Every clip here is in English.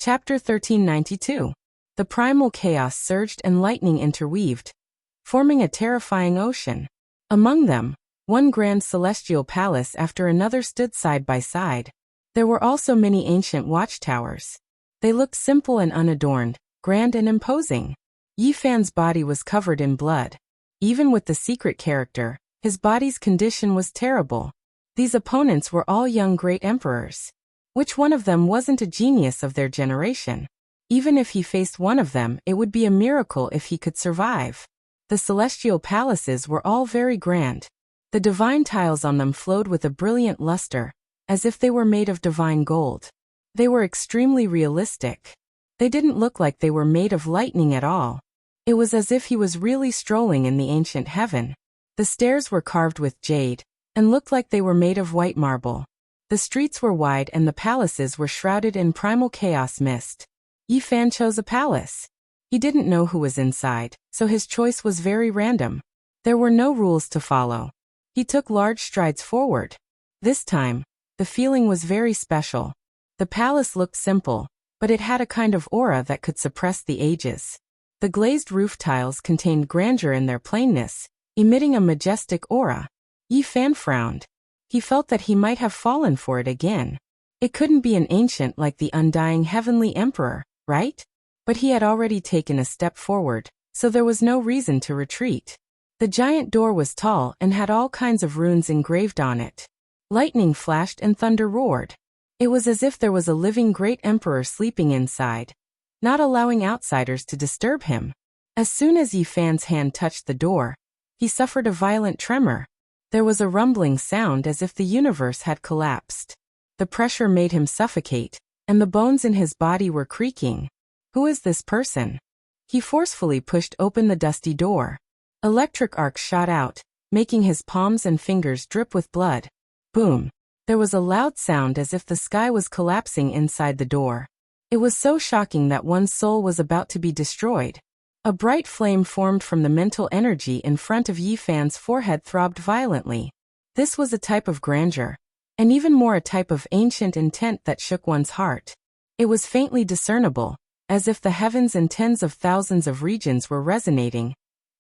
Chapter 1392. The primal chaos surged and lightning interweaved, forming a terrifying ocean. Among them, one grand celestial palace after another stood side by side. There were also many ancient watchtowers. They looked simple and unadorned, grand and imposing. Yi Fan's body was covered in blood. Even with the secret character, his body's condition was terrible. These opponents were all young great emperors. Which one of them wasn't a genius of their generation? Even if he faced one of them, it would be a miracle if he could survive. The celestial palaces were all very grand. The divine tiles on them flowed with a brilliant luster, as if they were made of divine gold. They were extremely realistic. They didn't look like they were made of lightning at all. It was as if he was really strolling in the ancient heaven. The stairs were carved with jade, and looked like they were made of white marble. The streets were wide and the palaces were shrouded in primal chaos mist. Yi Fan chose a palace. He didn't know who was inside, so his choice was very random. There were no rules to follow. He took large strides forward. This time, the feeling was very special. The palace looked simple, but it had a kind of aura that could suppress the ages. The glazed roof tiles contained grandeur in their plainness, emitting a majestic aura. Yi Fan frowned. He felt that he might have fallen for it again. It couldn't be an ancient like the undying heavenly emperor, right? But he had already taken a step forward, so there was no reason to retreat. The giant door was tall and had all kinds of runes engraved on it. Lightning flashed and thunder roared. It was as if there was a living great emperor sleeping inside, not allowing outsiders to disturb him. As soon as Yi Fan's hand touched the door, he suffered a violent tremor. There was a rumbling sound as if the universe had collapsed. The pressure made him suffocate, and the bones in his body were creaking. Who is this person? He forcefully pushed open the dusty door. Electric arcs shot out, making his palms and fingers drip with blood. Boom! There was a loud sound as if the sky was collapsing inside the door. It was so shocking that one's soul was about to be destroyed. A bright flame formed from the mental energy in front of Yi Fan's forehead throbbed violently. This was a type of grandeur, and even more a type of ancient intent that shook one's heart. It was faintly discernible, as if the heavens and tens of thousands of regions were resonating,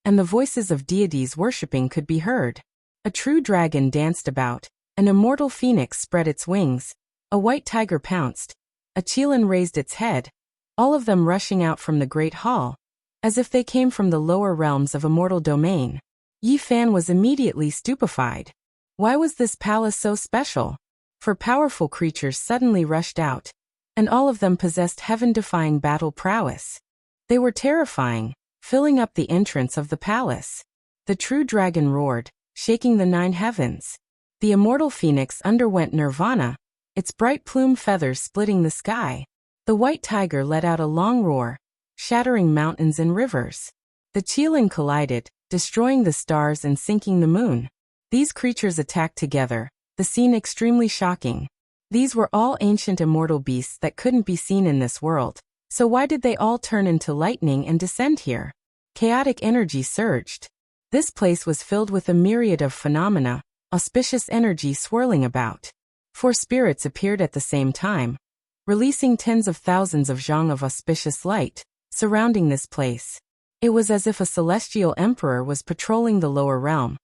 and the voices of deities worshipping could be heard. A true dragon danced about, an immortal phoenix spread its wings, a white tiger pounced, a qilin raised its head, all of them rushing out from the great hall, as if they came from the lower realms of immortal domain. Yi Fan was immediately stupefied. Why was this palace so special? For powerful creatures suddenly rushed out, and all of them possessed heaven-defying battle prowess. They were terrifying, filling up the entrance of the palace. The true dragon roared, shaking the 9 heavens. The immortal phoenix underwent nirvana, its bright plume feathers splitting the sky. The white tiger let out a long roar, shattering mountains and rivers. The qilin collided, destroying the stars and sinking the moon. These creatures attacked together, the scene extremely shocking. These were all ancient immortal beasts that couldn't be seen in this world, so why did they all turn into lightning and descend here? Chaotic energy surged. This place was filled with a myriad of phenomena, auspicious energy swirling about. 4 spirits appeared at the same time, releasing tens of thousands of zhang of auspicious light, surrounding this place. It was as if a celestial emperor was patrolling the lower realm.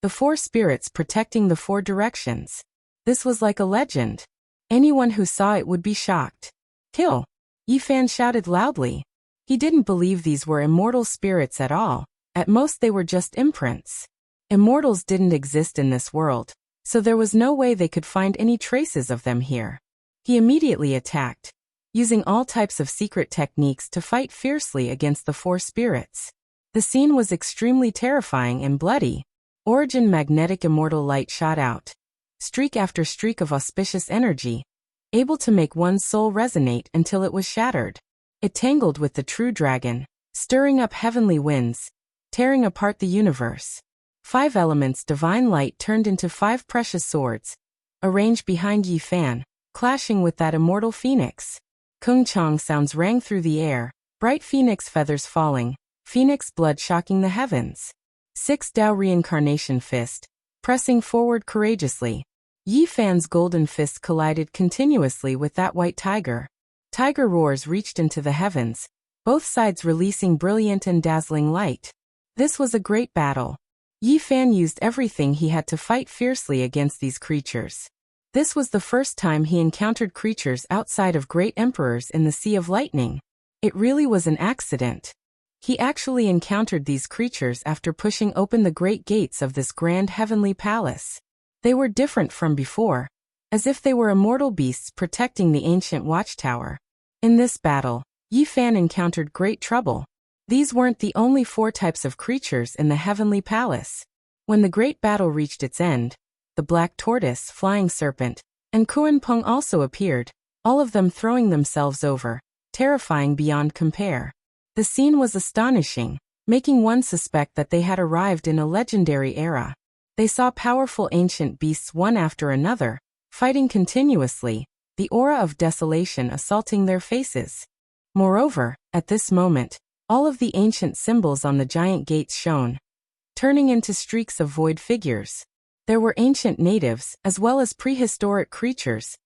The 4 spirits protecting the 4 directions. This was like a legend. Anyone who saw it would be shocked. Kill! Yi Fan shouted loudly. He didn't believe these were immortal spirits at all. At most they were just imprints. Immortals didn't exist in this world, so there was no way they could find any traces of them here. He immediately attacked, using all types of secret techniques to fight fiercely against the 4 spirits. The scene was extremely terrifying and bloody. Origin magnetic immortal light shot out, streak after streak of auspicious energy, able to make one's soul resonate until it was shattered. It tangled with the true dragon, stirring up heavenly winds, tearing apart the universe. 5 elements divine light turned into 5 precious swords, arranged behind Yi Fan, clashing with that immortal phoenix. Kung Chang sounds rang through the air, bright phoenix feathers falling, phoenix blood shocking the heavens. 6 Dao reincarnation fist, pressing forward courageously. Yi Fan's golden fist collided continuously with that white tiger. Tiger roars reached into the heavens, both sides releasing brilliant and dazzling light. This was a great battle. Yi Fan used everything he had to fight fiercely against these creatures. This was the first time he encountered creatures outside of great emperors in the Sea of Lightning. It really was an accident. He actually encountered these creatures after pushing open the great gates of this grand heavenly palace. They were different from before, as if they were immortal beasts protecting the ancient watchtower. In this battle, Yi Fan encountered great trouble. These weren't the only 4 types of creatures in the heavenly palace. When the great battle reached its end, the black tortoise, flying serpent, and Kuan Peng also appeared, all of them throwing themselves over, terrifying beyond compare. The scene was astonishing, making one suspect that they had arrived in a legendary era. They saw powerful ancient beasts one after another, fighting continuously, the aura of desolation assaulting their faces. Moreover, at this moment, all of the ancient symbols on the giant gates shone, turning into streaks of void figures. There were ancient natives as well as prehistoric creatures,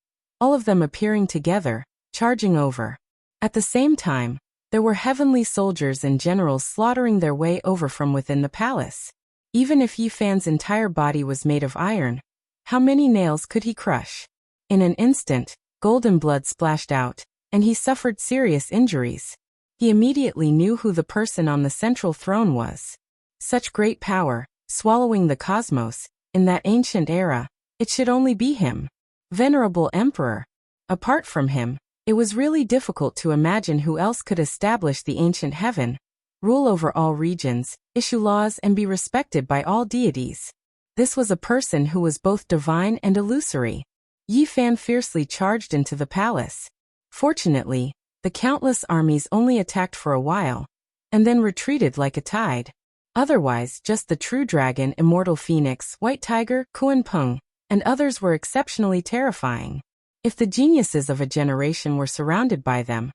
all of them appearing together, charging over. At the same time, there were heavenly soldiers and generals slaughtering their way over from within the palace. Even if Yi Fan's entire body was made of iron, how many nails could he crush? In an instant, golden blood splashed out, and he suffered serious injuries. He immediately knew who the person on the central throne was. Such great power, swallowing the cosmos, in that ancient era, it should only be him. Venerable Emperor. Apart from him, it was really difficult to imagine who else could establish the ancient heaven, rule over all regions, issue laws and be respected by all deities. This was a person who was both divine and illusory. Yi Fan fiercely charged into the palace. Fortunately, the countless armies only attacked for a while, and then retreated like a tide. Otherwise, just the true dragon, immortal phoenix, white tiger, Kuan Peng, and others were exceptionally terrifying. If the geniuses of a generation were surrounded by them,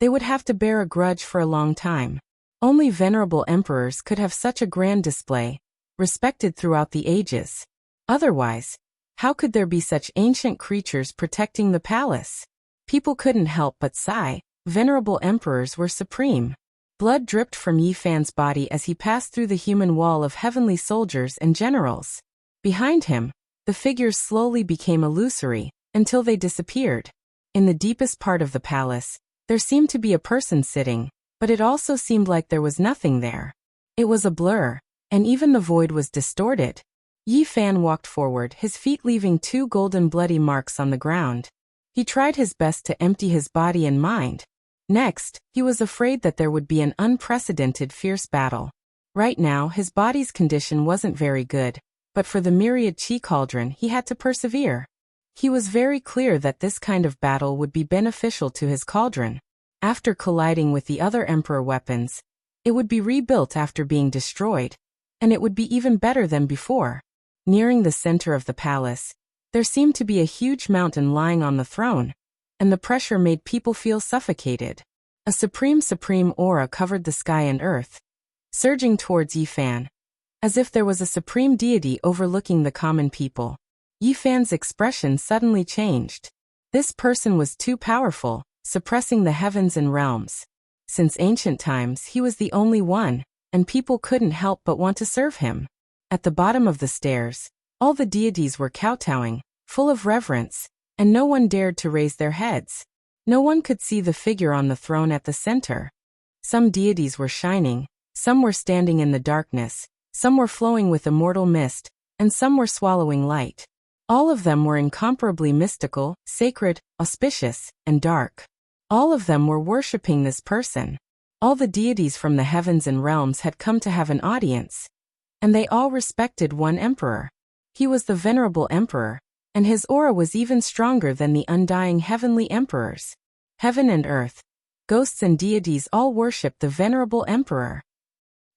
they would have to bear a grudge for a long time. Only venerable emperors could have such a grand display, respected throughout the ages. Otherwise, how could there be such ancient creatures protecting the palace? People couldn't help but sigh. Venerable emperors were supreme. Blood dripped from Yi Fan's body as he passed through the human wall of heavenly soldiers and generals. Behind him, the figures slowly became illusory, until they disappeared. In the deepest part of the palace, there seemed to be a person sitting, but it also seemed like there was nothing there. It was a blur, and even the void was distorted. Yi Fan walked forward, his feet leaving 2 golden bloody marks on the ground. He tried his best to empty his body and mind. Next, he was afraid that there would be an unprecedented fierce battle. Right now, his body's condition wasn't very good, but for the myriad chi cauldron he had to persevere. He was very clear that this kind of battle would be beneficial to his cauldron. After colliding with the other emperor weapons, it would be rebuilt after being destroyed, and it would be even better than before. Nearing the center of the palace, there seemed to be a huge mountain lying on the throne, and the pressure made people feel suffocated. A supreme aura covered the sky and earth, surging towards Yi Fan, as if there was a supreme deity overlooking the common people. Yi Fan's expression suddenly changed. This person was too powerful, suppressing the heavens and realms. Since ancient times he was the only one, and people couldn't help but want to serve him. At the bottom of the stairs, all the deities were kowtowing, full of reverence, and no one dared to raise their heads. No one could see the figure on the throne at the center. Some deities were shining, some were standing in the darkness, some were flowing with immortal mist, and some were swallowing light. All of them were incomparably mystical, sacred, auspicious, and dark. All of them were worshipping this person. All the deities from the heavens and realms had come to have an audience, and they all respected one emperor. He was the venerable emperor, and his aura was even stronger than the undying heavenly emperors. Heaven and earth, ghosts and deities all worshipped the venerable emperor.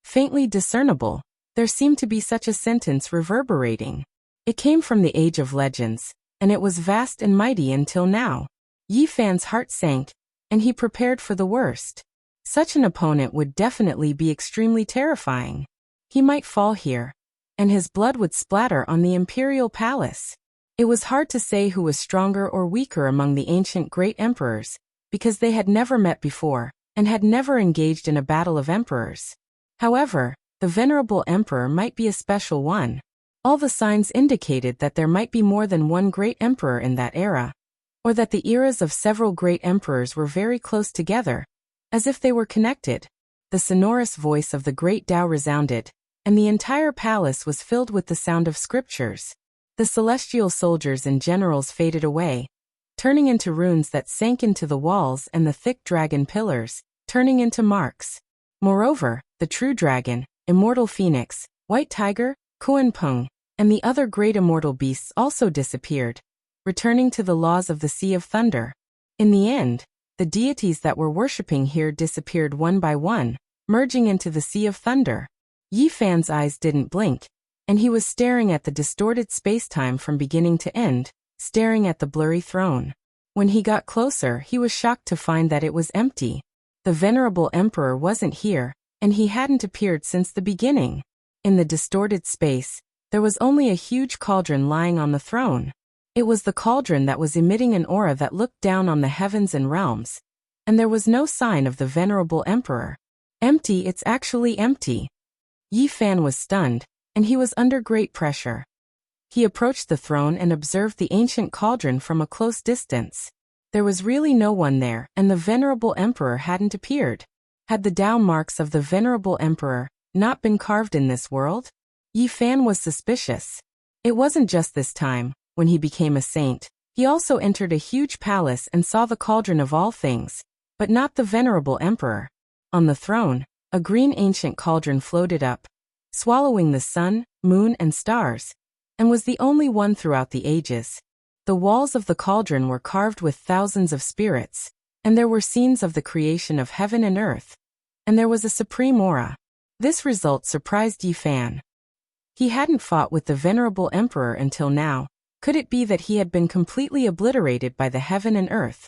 Faintly discernible, there seemed to be such a sentence reverberating. It came from the age of legends, and it was vast and mighty until now. Yi Fan's heart sank, and he prepared for the worst. Such an opponent would definitely be extremely terrifying. He might fall here, and his blood would splatter on the imperial palace. It was hard to say who was stronger or weaker among the ancient great emperors, because they had never met before, and had never engaged in a battle of emperors. However, the venerable emperor might be a special one. All the signs indicated that there might be more than one great emperor in that era, or that the eras of several great emperors were very close together, as if they were connected. The sonorous voice of the great Tao resounded, and the entire palace was filled with the sound of scriptures. The celestial soldiers and generals faded away, turning into runes that sank into the walls, and the thick dragon pillars, turning into marks. Moreover, the true dragon, immortal phoenix, white tiger, Kuan Peng, and the other great immortal beasts also disappeared, returning to the laws of the Sea of Thunder. In the end, the deities that were worshipping here disappeared one by one, merging into the Sea of Thunder. Yi Fan's eyes didn't blink, and he was staring at the distorted spacetime from beginning to end, staring at the blurry throne. When he got closer, he was shocked to find that it was empty. The venerable emperor wasn't here, and he hadn't appeared since the beginning. In the distorted space, there was only a huge cauldron lying on the throne. It was the cauldron that was emitting an aura that looked down on the heavens and realms, and there was no sign of the venerable emperor. Empty, it's actually empty. Yi Fan was stunned, and he was under great pressure. He approached the throne and observed the ancient cauldron from a close distance. There was really no one there, and the venerable emperor hadn't appeared. Had the Tao marks of the venerable emperor not been carved in this world? Yi Fan was suspicious. It wasn't just this time, when he became a saint. He also entered a huge palace and saw the cauldron of all things, but not the venerable emperor. On the throne, a green ancient cauldron floated up, swallowing the sun, moon, and stars, and was the only one throughout the ages. The walls of the cauldron were carved with thousands of spirits, and there were scenes of the creation of heaven and earth, and there was a supreme aura. This result surprised Yi Fan. He hadn't fought with the venerable emperor until now. Could it be that he had been completely obliterated by the heaven and earth,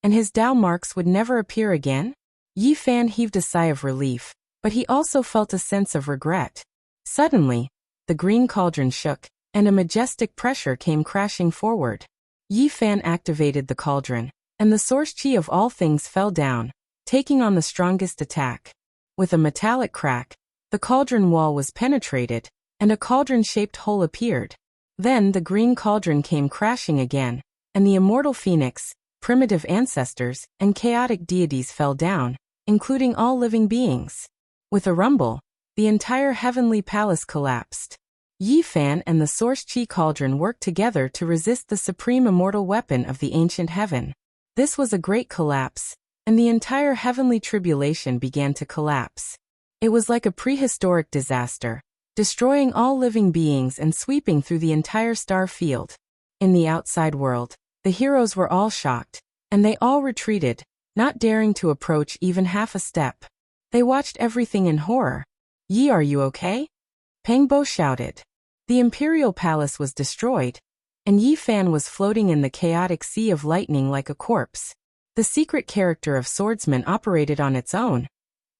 and his Tao marks would never appear again? Yi Fan heaved a sigh of relief, but he also felt a sense of regret. Suddenly, the green cauldron shook, and a majestic pressure came crashing forward. Yi Fan activated the cauldron, and the source chi of all things fell down, taking on the strongest attack. With a metallic crack, the cauldron wall was penetrated, and a cauldron-shaped hole appeared. Then the green cauldron came crashing again, and the immortal phoenix, primitive ancestors, and chaotic deities fell down, including all living beings. With a rumble, the entire heavenly palace collapsed. Yi Fan and the source chi cauldron worked together to resist the supreme immortal weapon of the ancient heaven. This was a great collapse, and the entire heavenly tribulation began to collapse. It was like a prehistoric disaster, destroying all living beings and sweeping through the entire star field. In the outside world, the heroes were all shocked, and they all retreated, not daring to approach even half a step. They watched everything in horror. "Yi, are you okay?" Pengbo shouted. The imperial palace was destroyed, and Yi Fan was floating in the chaotic sea of lightning like a corpse. The secret character of swordsman operated on its own,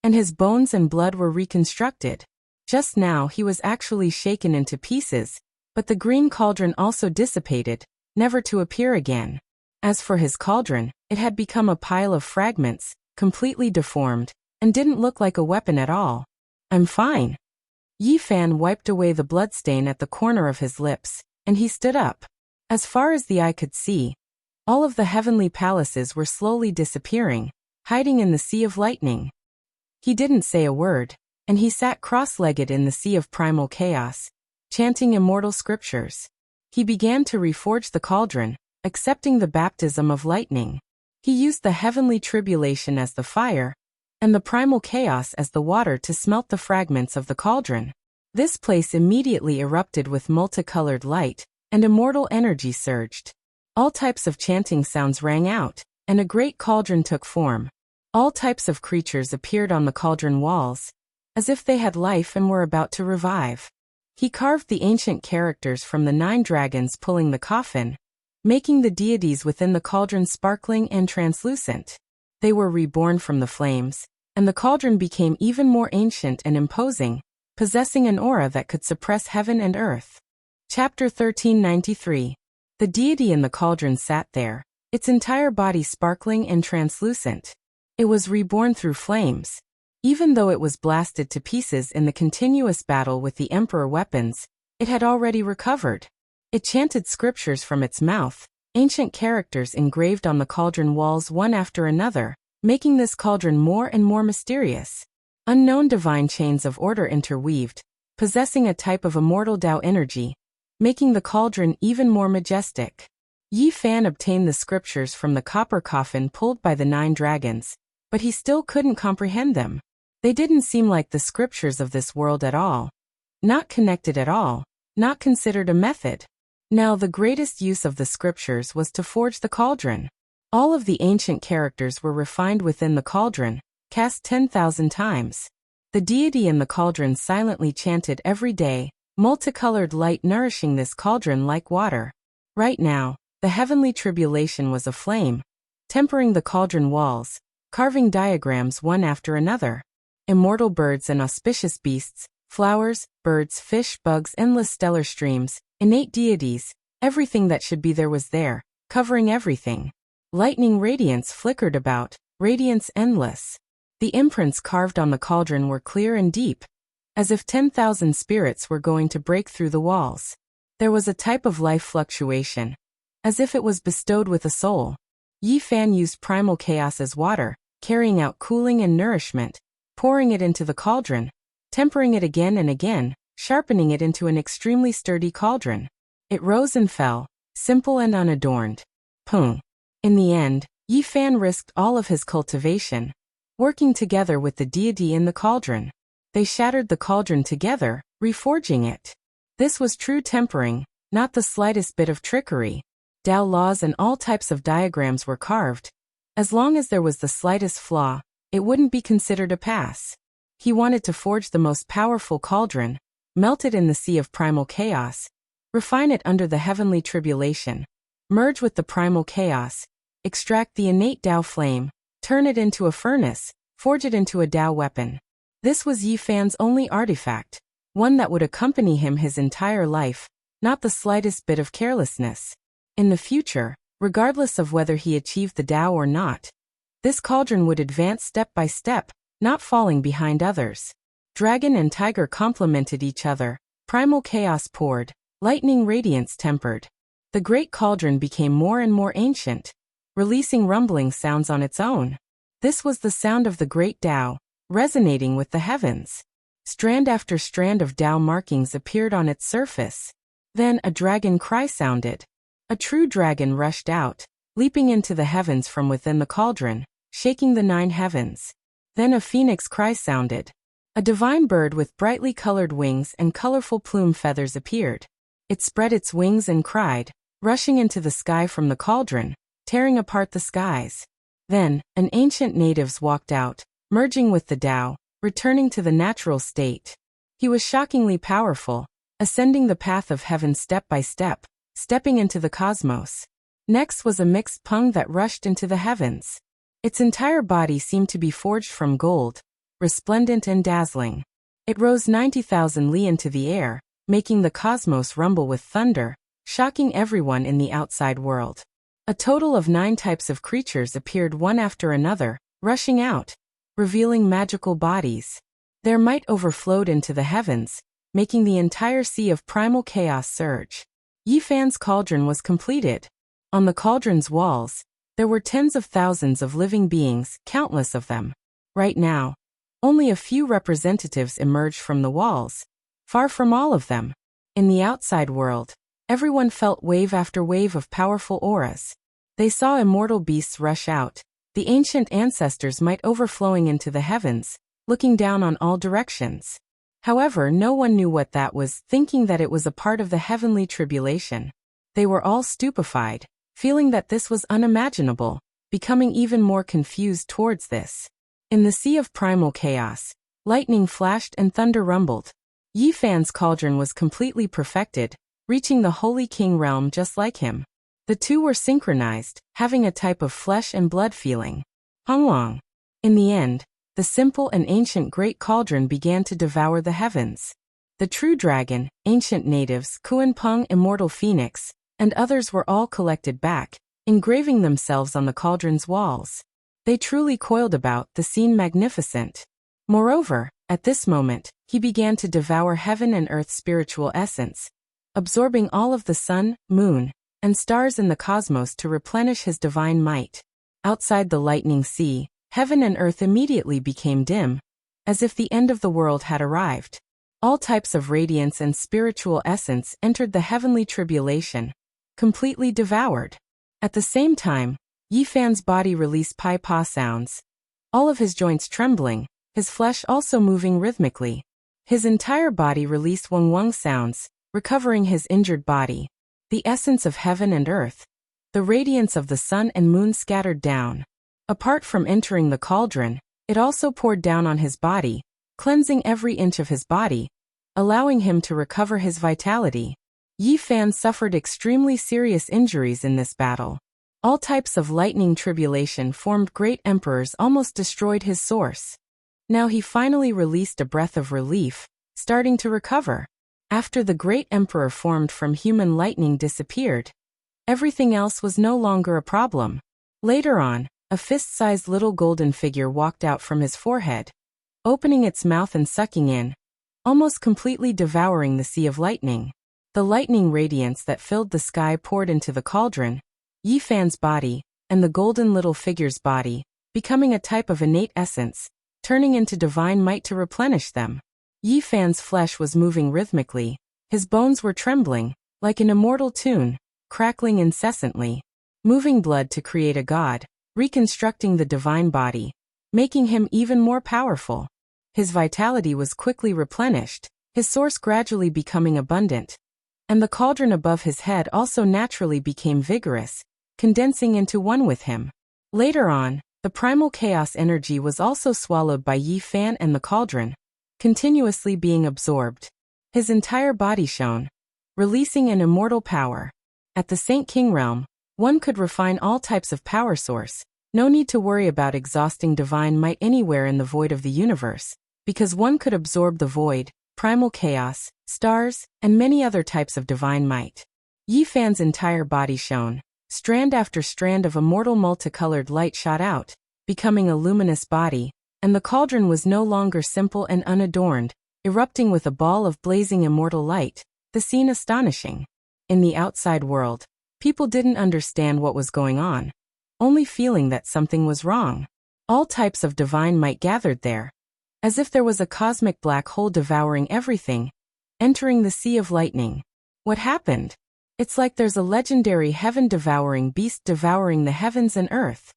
and his bones and blood were reconstructed. Just now he was actually shaken into pieces, but the green cauldron also dissipated, never to appear again. As for his cauldron, it had become a pile of fragments, completely deformed, and didn't look like a weapon at all. "I'm fine." Yi Fan wiped away the bloodstain at the corner of his lips, and he stood up. As far as the eye could see, all of the heavenly palaces were slowly disappearing, hiding in the sea of lightning. He didn't say a word, and he sat cross-legged in the sea of primal chaos, chanting immortal scriptures. He began to reforge the cauldron, accepting the baptism of lightning. He used the heavenly tribulation as the fire, and the primal chaos as the water to smelt the fragments of the cauldron. This place immediately erupted with multicolored light, and immortal energy surged. All types of chanting sounds rang out, and a great cauldron took form. All types of creatures appeared on the cauldron walls, as if they had life and were about to revive. He carved the ancient characters from the 9 dragons pulling the coffin, making the deities within the cauldron sparkling and translucent. They were reborn from the flames, and the cauldron became even more ancient and imposing, possessing an aura that could suppress heaven and earth. Chapter 1393. The deity in the cauldron sat there, its entire body sparkling and translucent. It was reborn through flames. Even though it was blasted to pieces in the continuous battle with the Emperor weapons, it had already recovered. It chanted scriptures from its mouth, ancient characters engraved on the cauldron walls one after another, making this cauldron more and more mysterious. Unknown divine chains of order interweaved, possessing a type of immortal Tao energy, making the cauldron even more majestic. Yi Fan obtained the scriptures from the copper coffin pulled by the 9 dragons, but he still couldn't comprehend them. They didn't seem like the scriptures of this world at all. Not connected at all, not considered a method. Now the greatest use of the scriptures was to forge the cauldron. All of the ancient characters were refined within the cauldron, cast 10,000 times. The deity in the cauldron silently chanted every day, multicolored light nourishing this cauldron like water. Right now, the heavenly tribulation was aflame, tempering the cauldron walls, carving diagrams one after another. Immortal birds and auspicious beasts, flowers, birds, fish, bugs, endless stellar streams, innate deities, everything that should be there was there, covering everything. Lightning radiance flickered about, radiance endless. The imprints carved on the cauldron were clear and deep, as if 10,000 spirits were going to break through the walls. There was a type of life fluctuation, as if it was bestowed with a soul. Yi Fan used primal chaos as water, carrying out cooling and nourishment, pouring it into the cauldron, tempering it again and again, sharpening it into an extremely sturdy cauldron. It rose and fell, simple and unadorned. Pung. In the end, Yi Fan risked all of his cultivation, working together with the deity in the cauldron. They shattered the cauldron together, reforging it. This was true tempering, not the slightest bit of trickery. Tao laws and all types of diagrams were carved. As long as there was the slightest flaw, it wouldn't be considered a pass. He wanted to forge the most powerful cauldron, melt it in the sea of primal chaos, refine it under the heavenly tribulation, merge with the primal chaos, extract the innate Tao flame, turn it into a furnace, forge it into a Tao weapon. This was Yi Fan's only artifact, one that would accompany him his entire life, not the slightest bit of carelessness. In the future, regardless of whether he achieved the Tao or not, this cauldron would advance step by step, not falling behind others. Dragon and tiger complemented each other, primal chaos poured, lightning radiance tempered. The great cauldron became more and more ancient, releasing rumbling sounds on its own. This was the sound of the great Tao, resonating with the heavens. Strand after strand of Tao markings appeared on its surface. Then a dragon cry sounded. A true dragon rushed out, leaping into the heavens from within the cauldron, shaking the 9 heavens. Then a phoenix cry sounded. A divine bird with brightly colored wings and colorful plume feathers appeared. It spread its wings and cried, rushing into the sky from the cauldron, tearing apart the skies. Then, an ancient natives walked out, merging with the Tao, returning to the natural state. He was shockingly powerful, ascending the path of heaven step by step, stepping into the cosmos. Next was a mixed Pung that rushed into the heavens. Its entire body seemed to be forged from gold, resplendent and dazzling. It rose 90,000 li into the air, making the cosmos rumble with thunder, shocking everyone in the outside world. A total of 9 types of creatures appeared one after another, rushing out, revealing magical bodies. Their might overflowed into the heavens, making the entire sea of primal chaos surge. Yi Fan's cauldron was completed. On the cauldron's walls, there were tens of thousands of living beings, countless of them. Right now, only a few representatives emerged from the walls, far from all of them. In the outside world, everyone felt wave after wave of powerful auras. They saw immortal beasts rush out, the ancient ancestors might overflowing into the heavens, looking down on all directions. However, no one knew what that was, thinking that it was a part of the heavenly tribulation. They were all stupefied, feeling that this was unimaginable, becoming even more confused towards this. In the sea of primal chaos, lightning flashed and thunder rumbled. Yi Fan's cauldron was completely perfected, reaching the Holy King realm just like him. The two were synchronized, having a type of flesh and blood feeling. Hongwang. In the end, the simple and ancient great cauldron began to devour the heavens. The true dragon, ancient natives, Kuan Peng, immortal phoenix, and others were all collected back, engraving themselves on the cauldron's walls. They truly coiled about, the scene magnificent. Moreover, at this moment, he began to devour heaven and earth's spiritual essence, absorbing all of the sun, moon, and stars in the cosmos to replenish his divine might. Outside the lightning sea, heaven and earth immediately became dim, as if the end of the world had arrived. All types of radiance and spiritual essence entered the heavenly tribulation, completely devoured. At the same time, Yi Fan's body released pai-pa sounds, all of his joints trembling, his flesh also moving rhythmically. His entire body released wang-wang sounds, recovering his injured body. The essence of heaven and earth, the radiance of the sun and moon scattered down. Apart from entering the cauldron, it also poured down on his body, cleansing every inch of his body, allowing him to recover his vitality. Yi Fan suffered extremely serious injuries in this battle. All types of lightning tribulation formed great emperors almost destroyed his source. Now he finally released a breath of relief, starting to recover. After the great emperor formed from human lightning disappeared, everything else was no longer a problem. Later on, a fist-sized little golden figure walked out from his forehead, opening its mouth and sucking in, almost completely devouring the sea of lightning. The lightning radiance that filled the sky poured into the cauldron, Yi Fan's body, and the golden little figure's body, becoming a type of innate essence, turning into divine might to replenish them. Yi Fan's flesh was moving rhythmically, his bones were trembling, like an immortal tune, crackling incessantly, moving blood to create a god, reconstructing the divine body, making him even more powerful. His vitality was quickly replenished, his source gradually becoming abundant, and the cauldron above his head also naturally became vigorous, condensing into one with him. Later on, the primal chaos energy was also swallowed by Yi Fan and the cauldron, continuously being absorbed. His entire body shone, releasing an immortal power. At the Saint King realm, one could refine all types of power source. No need to worry about exhausting divine might anywhere in the void of the universe, because one could absorb the void, primal chaos, stars, and many other types of divine might. Yi Fan's entire body shone. Strand after strand of immortal multicolored light shot out, becoming a luminous body, and the cauldron was no longer simple and unadorned, erupting with a ball of blazing immortal light, the scene astonishing. In the outside world, people didn't understand what was going on, only feeling that something was wrong. All types of divine might gathered there, as if there was a cosmic black hole devouring everything, entering the sea of lightning. What happened? It's like there's a legendary heaven-devouring beast devouring the heavens and earth.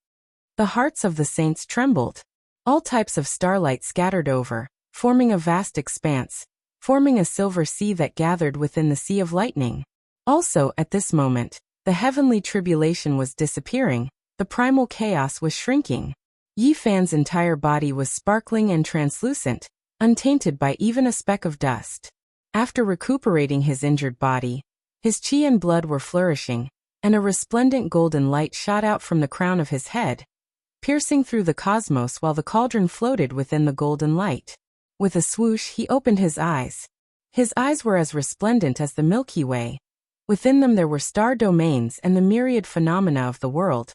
The hearts of the saints trembled. All types of starlight scattered over, forming a vast expanse, forming a silver sea that gathered within the sea of lightning. Also, at this moment, the heavenly tribulation was disappearing, the primal chaos was shrinking. Yi Fan's entire body was sparkling and translucent, untainted by even a speck of dust. After recuperating his injured body, his chi and blood were flourishing, and a resplendent golden light shot out from the crown of his head, piercing through the cosmos while the cauldron floated within the golden light. With a swoosh, he opened his eyes. His eyes were as resplendent as the Milky Way. Within them there were star domains and the myriad phenomena of the world,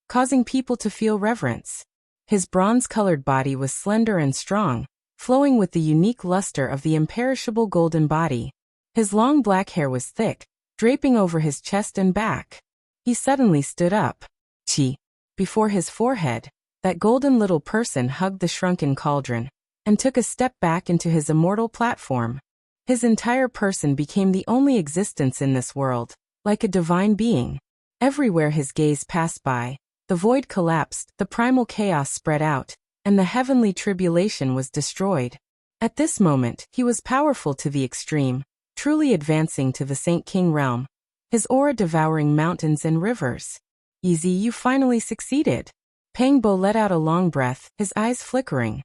causing people to feel reverence. His bronze-colored body was slender and strong, flowing with the unique luster of the imperishable golden body. His long black hair was thick, draping over his chest and back. He suddenly stood up. Chi. Before his forehead, that golden little person hugged the shrunken cauldron, and took a step back into his immortal platform. His entire person became the only existence in this world, like a divine being. Everywhere his gaze passed by, the void collapsed, the primal chaos spread out, and the heavenly tribulation was destroyed. At this moment, he was powerful to the extreme, truly advancing to the Saint King realm, his aura devouring mountains and rivers. Easy, you finally succeeded. Pang Bo let out a long breath, his eyes flickering.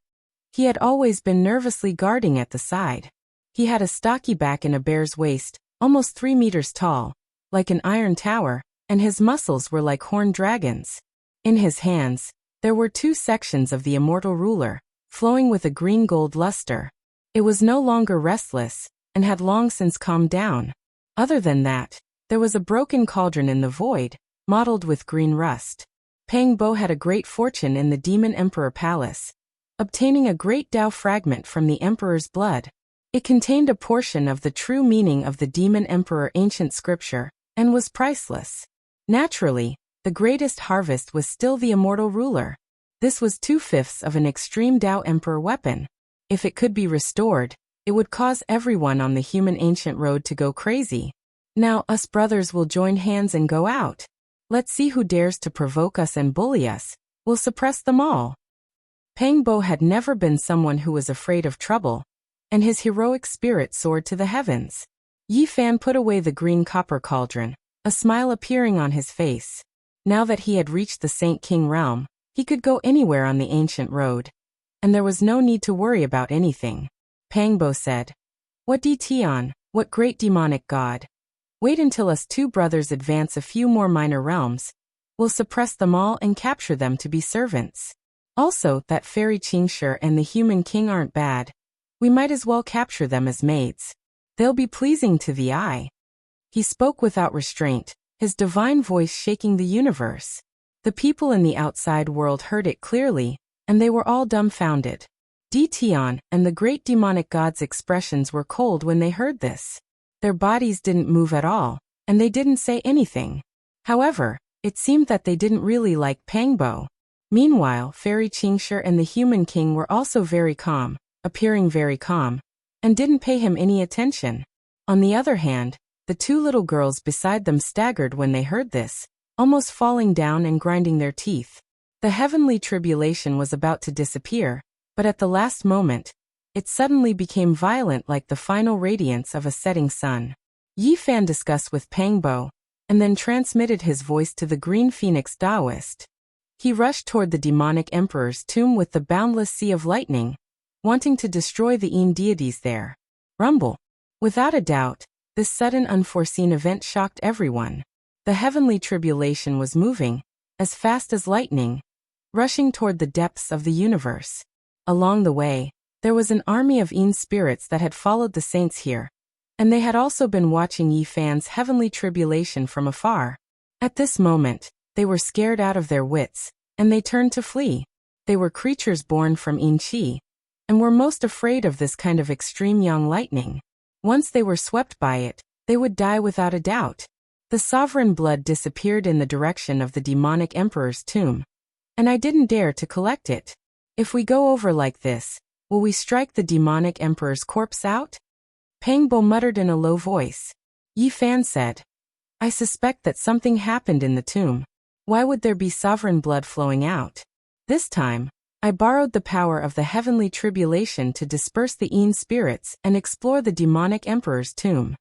He had always been nervously guarding at the side. He had a stocky back and a bear's waist, almost 3 meters tall, like an iron tower, and his muscles were like horned dragons. In his hands, there were 2 sections of the immortal ruler, flowing with a green-gold luster. It was no longer restless, and had long since calmed down. Other than that, there was a broken cauldron in the void, mottled with green rust. Pang Bo had a great fortune in the Demon Emperor Palace, obtaining a great Tao fragment from the Emperor's blood. It contained a portion of the true meaning of the Demon Emperor ancient scripture, and was priceless. Naturally, the greatest harvest was still the immortal ruler. This was 2/5 of an extreme Tao Emperor weapon. If it could be restored, it would cause everyone on the human ancient road to go crazy. Now us brothers will join hands and go out. Let's see who dares to provoke us and bully us. We'll suppress them all. Pang Bo had never been someone who was afraid of trouble, and his heroic spirit soared to the heavens. Yi Fan put away the green copper cauldron, a smile appearing on his face. Now that he had reached the Saint King realm, he could go anywhere on the ancient road, and there was no need to worry about anything. Pang Bo said, "What Tion, what great demonic god? Wait until us two brothers advance a few more minor realms. We'll suppress them all and capture them to be servants. Also, that fairy Qingshi and the human king aren't bad. We might as well capture them as maids. They'll be pleasing to the eye." He spoke without restraint, his divine voice shaking the universe. The people in the outside world heard it clearly, and they were all dumbfounded. Tion and the great demonic god's expressions were cold when they heard this. Their bodies didn't move at all, and they didn't say anything. However, it seemed that they didn't really like Pang Bo. Meanwhile, Fairy Qingshi and the human king were also very calm, appearing very calm, and didn't pay him any attention. On the other hand, the two little girls beside them staggered when they heard this, almost falling down and grinding their teeth. The heavenly tribulation was about to disappear, but at the last moment, it suddenly became violent like the final radiance of a setting sun. Yi Fan discussed with Pang Bo, and then transmitted his voice to the Green Phoenix Taoist. He rushed toward the demonic emperor's tomb with the boundless sea of lightning, wanting to destroy the Yin deities there. Rumble. Without a doubt, this sudden unforeseen event shocked everyone. The heavenly tribulation was moving, as fast as lightning, rushing toward the depths of the universe. Along the way, there was an army of Yin spirits that had followed the saints here, and they had also been watching Yi Fan's heavenly tribulation from afar. At this moment, they were scared out of their wits, and they turned to flee. They were creatures born from Yin Qi, and were most afraid of this kind of extreme young lightning. Once they were swept by it, they would die without a doubt. The sovereign blood disappeared in the direction of the demonic emperor's tomb, and I didn't dare to collect it. If we go over like this, will we strike the demonic emperor's corpse out? Pang Bo muttered in a low voice. Yi Fan said, "I suspect that something happened in the tomb. Why would there be sovereign blood flowing out? This time, I borrowed the power of the heavenly tribulation to disperse the Yin spirits and explore the demonic emperor's tomb."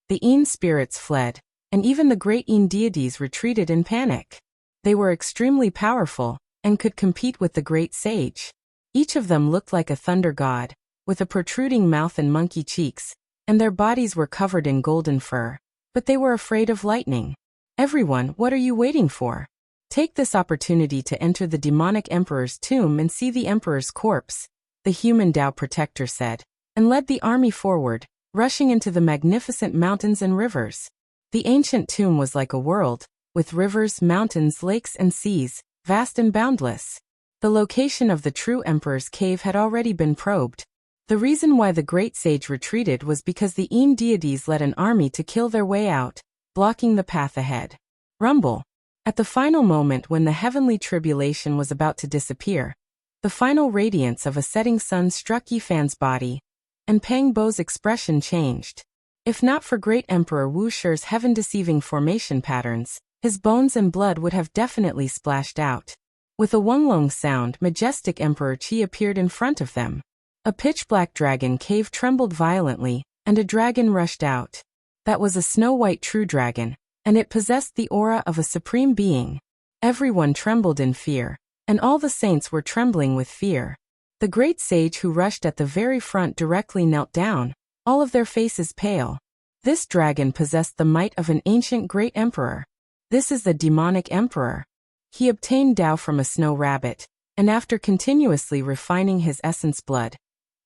The Yin spirits fled, and even the great Yin deities retreated in panic. They were extremely powerful, and could compete with the great sage. Each of them looked like a thunder god, with a protruding mouth and monkey cheeks, and their bodies were covered in golden fur. But they were afraid of lightning. "Everyone, what are you waiting for? Take this opportunity to enter the demonic emperor's tomb and see the emperor's corpse," the human Tao protector said, and led the army forward, rushing into the magnificent mountains and rivers. The ancient tomb was like a world, with rivers, mountains, lakes, and seas, vast and boundless. The location of the true emperor's cave had already been probed. The reason why the great sage retreated was because the Yin deities led an army to kill their way out, blocking the path ahead. Rumble. At the final moment when the heavenly tribulation was about to disappear, the final radiance of a setting sun struck Yi Fan's body, and Pang Bo's expression changed. If not for great Emperor Wu Shi's heaven-deceiving formation patterns, his bones and blood would have definitely splashed out. With a wonglong sound, majestic Emperor Qi appeared in front of them. A pitch-black dragon cave trembled violently, and a dragon rushed out. That was a snow-white true dragon, and it possessed the aura of a supreme being. Everyone trembled in fear, and all the saints were trembling with fear. The great sage who rushed at the very front directly knelt down, all of their faces pale. This dragon possessed the might of an ancient great emperor. This is the demonic emperor. He obtained Tao from a snow rabbit, and after continuously refining his essence blood,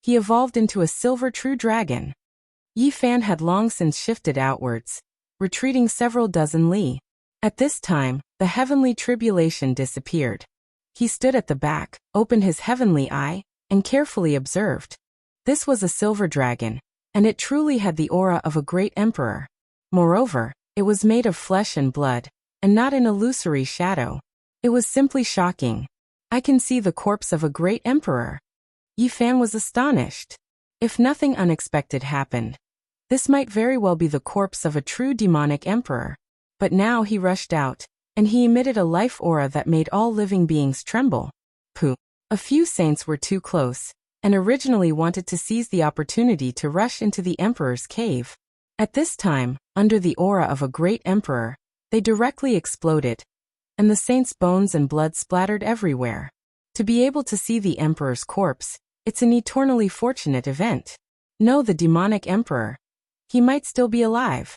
he evolved into a silver true dragon. Yi Fan had long since shifted outwards, retreating several dozen li. At this time, the heavenly tribulation disappeared. He stood at the back, opened his heavenly eye, and carefully observed. This was a silver dragon, and it truly had the aura of a great emperor. Moreover, it was made of flesh and blood, and not an illusory shadow. It was simply shocking. I can see the corpse of a great emperor. Yi Fan was astonished. If nothing unexpected happened, this might very well be the corpse of a true demonic emperor. But now he rushed out, and he emitted a life aura that made all living beings tremble. Pooh! A few saints were too close, and originally wanted to seize the opportunity to rush into the emperor's cave. At this time, under the aura of a great emperor, they directly exploded, and the saints' bones and blood splattered everywhere. To be able to see the emperor's corpse, it's an eternally fortunate event. No, the demonic emperor. He might still be alive.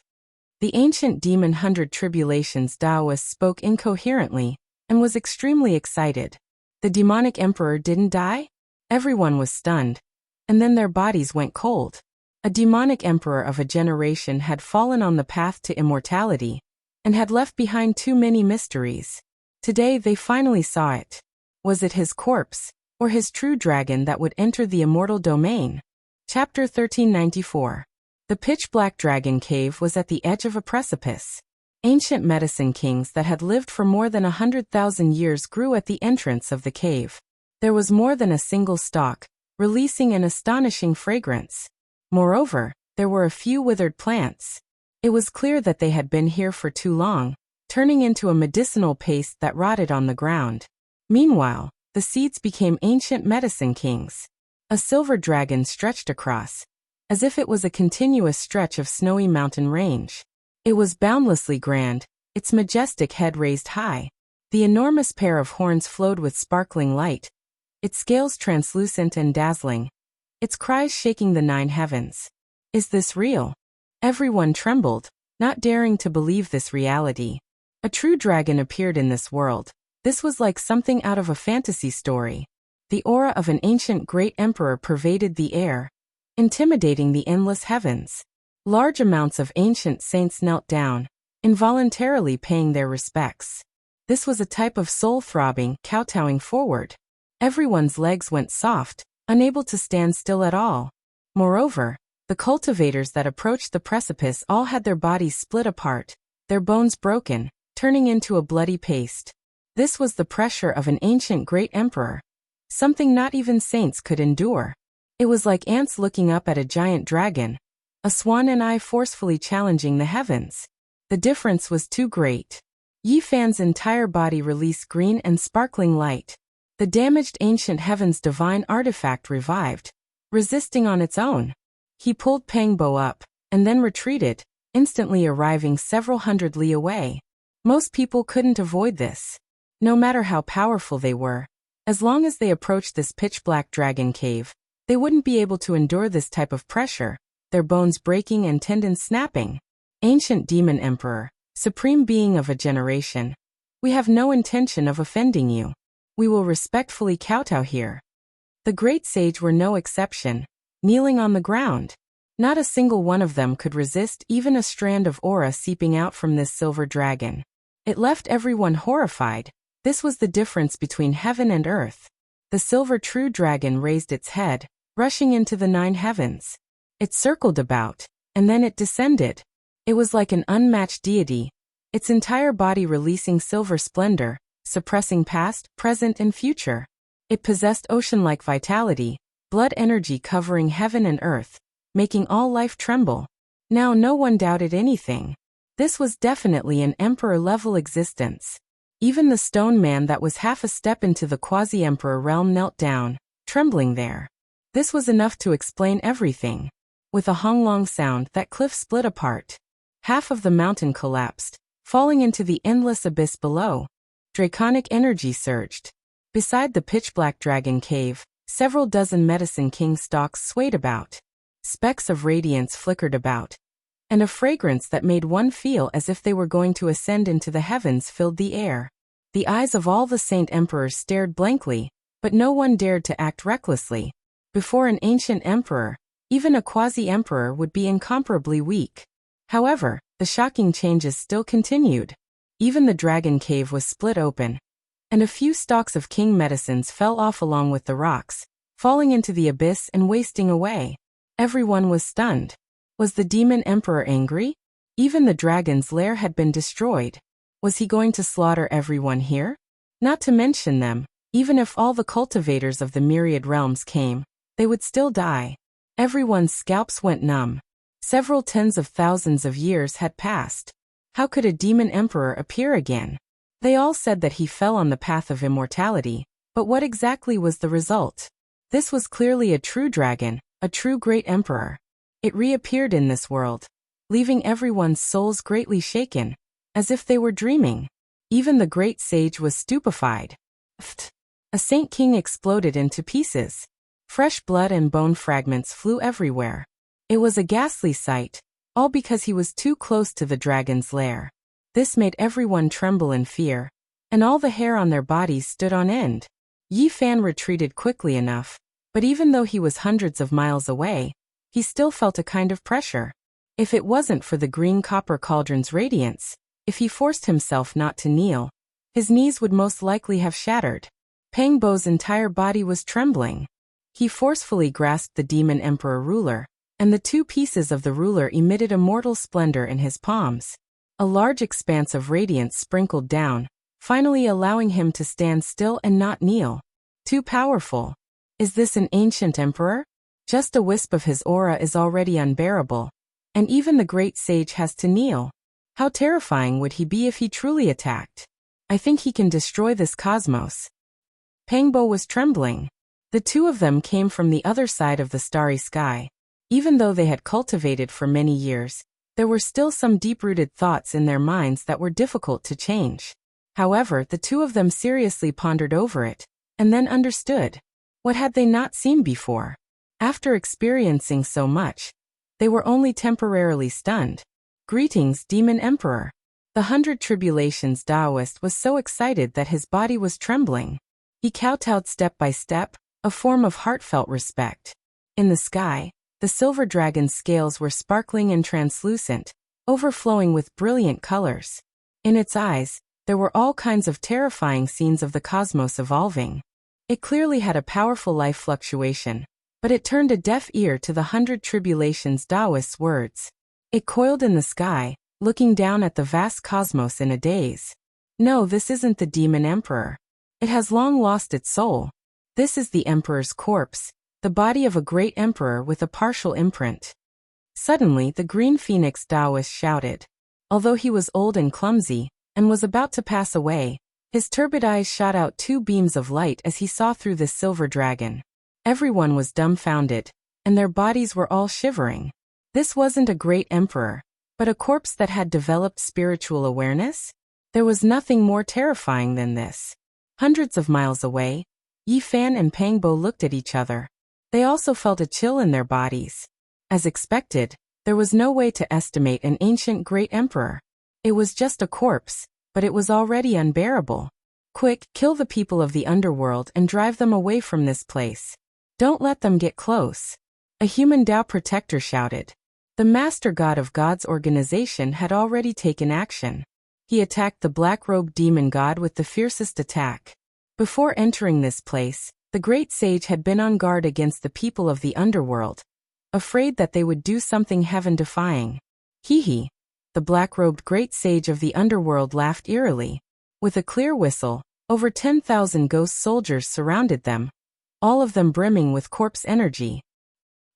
The ancient demon 100 Tribulations Taoist spoke incoherently, and was extremely excited. The demonic emperor didn't die? Everyone was stunned. And then their bodies went cold. A demonic emperor of a generation had fallen on the path to immortality, and had left behind too many mysteries. Today they finally saw it. Was it his corpse, or his true dragon that would enter the immortal domain? Chapter 1394. The pitch-black dragon cave was at the edge of a precipice. Ancient medicine kings that had lived for more than 100,000 years grew at the entrance of the cave. There was more than a single stalk, releasing an astonishing fragrance. Moreover, there were a few withered plants. It was clear that they had been here for too long, turning into a medicinal paste that rotted on the ground. Meanwhile, the seeds became ancient medicine kings. A silver dragon stretched across, as if it was a continuous stretch of snowy mountain range. It was boundlessly grand, its majestic head raised high. The enormous pair of horns flowed with sparkling light, its scales translucent and dazzling, its cries shaking the 9 heavens. Is this real? Everyone trembled, not daring to believe this reality. A true dragon appeared in this world. This was like something out of a fantasy story. The aura of an ancient great emperor pervaded the air, intimidating the endless heavens. Large amounts of ancient saints knelt down, involuntarily paying their respects. This was a type of soul-throbbing, kowtowing forward. Everyone's legs went soft, unable to stand still at all. Moreover, the cultivators that approached the precipice all had their bodies split apart, their bones broken, turning into a bloody paste. This was the pressure of an ancient great emperor, something not even saints could endure. It was like ants looking up at a giant dragon, a swan and eye forcefully challenging the heavens. The difference was too great. Yi Fan's entire body released green and sparkling light. The damaged ancient heaven's divine artifact revived, resisting on its own. He pulled Pangbo up, and then retreated, instantly arriving several hundred li away. Most people couldn't avoid this. No matter how powerful they were, as long as they approached this pitch-black dragon cave, they wouldn't be able to endure this type of pressure, their bones breaking and tendons snapping. Ancient demon emperor, supreme being of a generation, we have no intention of offending you. We will respectfully kowtow here. The great sage were no exception, kneeling on the ground. Not a single one of them could resist even a strand of aura seeping out from this silver dragon. It left everyone horrified. This was the difference between heaven and earth. The silver true dragon raised its head, rushing into the 9 heavens. It circled about, and then it descended. It was like an unmatched deity, its entire body releasing silver splendor, suppressing past, present, and future. It possessed ocean-like vitality, blood energy covering heaven and earth, making all life tremble. Now no one doubted anything. This was definitely an emperor-level existence. Even the stone man that was half a step into the quasi-emperor realm knelt down, trembling there. This was enough to explain everything. With a honglong sound, that cliff split apart. Half of the mountain collapsed, falling into the endless abyss below. Draconic energy surged. Beside the pitch-black dragon cave, several dozen medicine king stalks swayed about. Specks of radiance flickered about, and a fragrance that made one feel as if they were going to ascend into the heavens filled the air. The eyes of all the saint emperors stared blankly, but no one dared to act recklessly. Before an ancient emperor, even a quasi-emperor would be incomparably weak. However, the shocking changes still continued. Even the dragon cave was split open, and a few stalks of king medicines fell off along with the rocks, falling into the abyss and wasting away. Everyone was stunned. Was the demon emperor angry? Even the dragon's lair had been destroyed. Was he going to slaughter everyone here? Not to mention them, even if all the cultivators of the myriad realms came, they would still die. Everyone's scalps went numb. Several tens of thousands of years had passed. How could a demon emperor appear again? They all said that he fell on the path of immortality, but what exactly was the result? This was clearly a true dragon, a true great emperor. It reappeared in this world, leaving everyone's souls greatly shaken, as if they were dreaming. Even the great sage was stupefied. A saint king exploded into pieces. Fresh blood and bone fragments flew everywhere. It was a ghastly sight, all because he was too close to the dragon's lair. This made everyone tremble in fear, and all the hair on their bodies stood on end. Yi Fan retreated quickly enough, but even though he was hundreds of miles away, he still felt a kind of pressure. If it wasn't for the green copper cauldron's radiance, if he forced himself not to kneel, his knees would most likely have shattered. Pang Bo's entire body was trembling. He forcefully grasped the demon emperor ruler, and the two pieces of the ruler emitted a mortal splendor in his palms. A large expanse of radiance sprinkled down, finally allowing him to stand still and not kneel. Too powerful. Is this an ancient emperor? Just a wisp of his aura is already unbearable, and even the great sage has to kneel. How terrifying would he be if he truly attacked? I think he can destroy this cosmos. Pang Bo was trembling. The two of them came from the other side of the starry sky. Even though they had cultivated for many years, there were still some deep-rooted thoughts in their minds that were difficult to change. However, the two of them seriously pondered over it, and then understood. What had they not seen before? After experiencing so much, they were only temporarily stunned. Greetings, Demon Emperor. The 100 Tribulations Taoist was so excited that his body was trembling. He kowtowed step by step, a form of heartfelt respect. In the sky, the silver dragon's scales were sparkling and translucent, overflowing with brilliant colors. In its eyes, there were all kinds of terrifying scenes of the cosmos evolving. It clearly had a powerful life fluctuation, but it turned a deaf ear to the 100 Tribulations Taoist's words. It coiled in the sky, looking down at the vast cosmos in a daze. No, this isn't the demon emperor. It has long lost its soul. This is the emperor's corpse, the body of a great emperor with a partial imprint. Suddenly, the green phoenix Taoist shouted. Although he was old and clumsy, and was about to pass away, his turbid eyes shot out two beams of light as he saw through this silver dragon. Everyone was dumbfounded, and their bodies were all shivering. This wasn't a great emperor, but a corpse that had developed spiritual awareness? There was nothing more terrifying than this. Hundreds of miles away, Yi Fan and Pang Bo looked at each other. They also felt a chill in their bodies. As expected, there was no way to estimate an ancient great emperor. It was just a corpse, but it was already unbearable. Quick, kill the people of the underworld and drive them away from this place. Don't let them get close. A human Tao protector shouted. The master god of God's organization had already taken action. He attacked the black-robed demon god with the fiercest attack. Before entering this place, the great sage had been on guard against the people of the underworld, afraid that they would do something heaven-defying. Hee. The black-robed great sage of the underworld laughed eerily. With a clear whistle, over 10,000 ghost soldiers surrounded them, all of them brimming with corpse energy.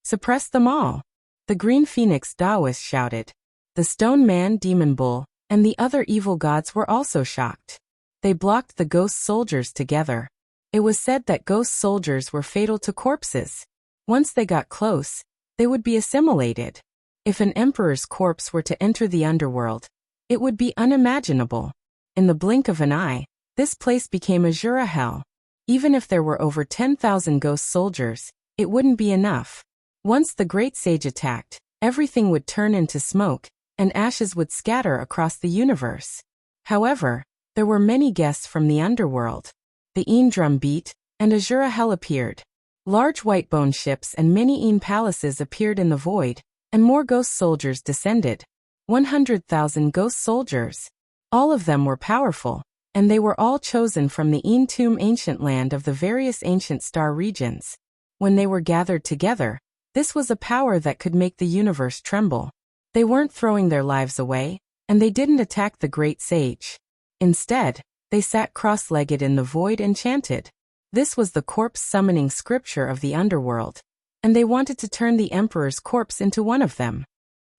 Suppress them all. The green phoenix Taoist shouted. The stone man, demon bull, and the other evil gods were also shocked. They blocked the ghost soldiers together. It was said that ghost soldiers were fatal to corpses. Once they got close, they would be assimilated. If an emperor's corpse were to enter the underworld, it would be unimaginable. In the blink of an eye, this place became a Jura hell. Even if there were over 10,000 ghost soldiers, it wouldn't be enough. Once the great sage attacked, everything would turn into smoke, and ashes would scatter across the universe. However, there were many guests from the underworld. The Een drum beat, and a Jura hell appeared. Large white bone ships and many Een palaces appeared in the void, and more ghost soldiers descended. 100,000 ghost soldiers. All of them were powerful, and they were all chosen from the Entomb ancient land of the various ancient star regions. When they were gathered together, this was a power that could make the universe tremble. They weren't throwing their lives away, and they didn't attack the great sage. Instead, they sat cross-legged in the void and chanted. This was the corpse summoning scripture of the underworld, and they wanted to turn the emperor's corpse into one of them.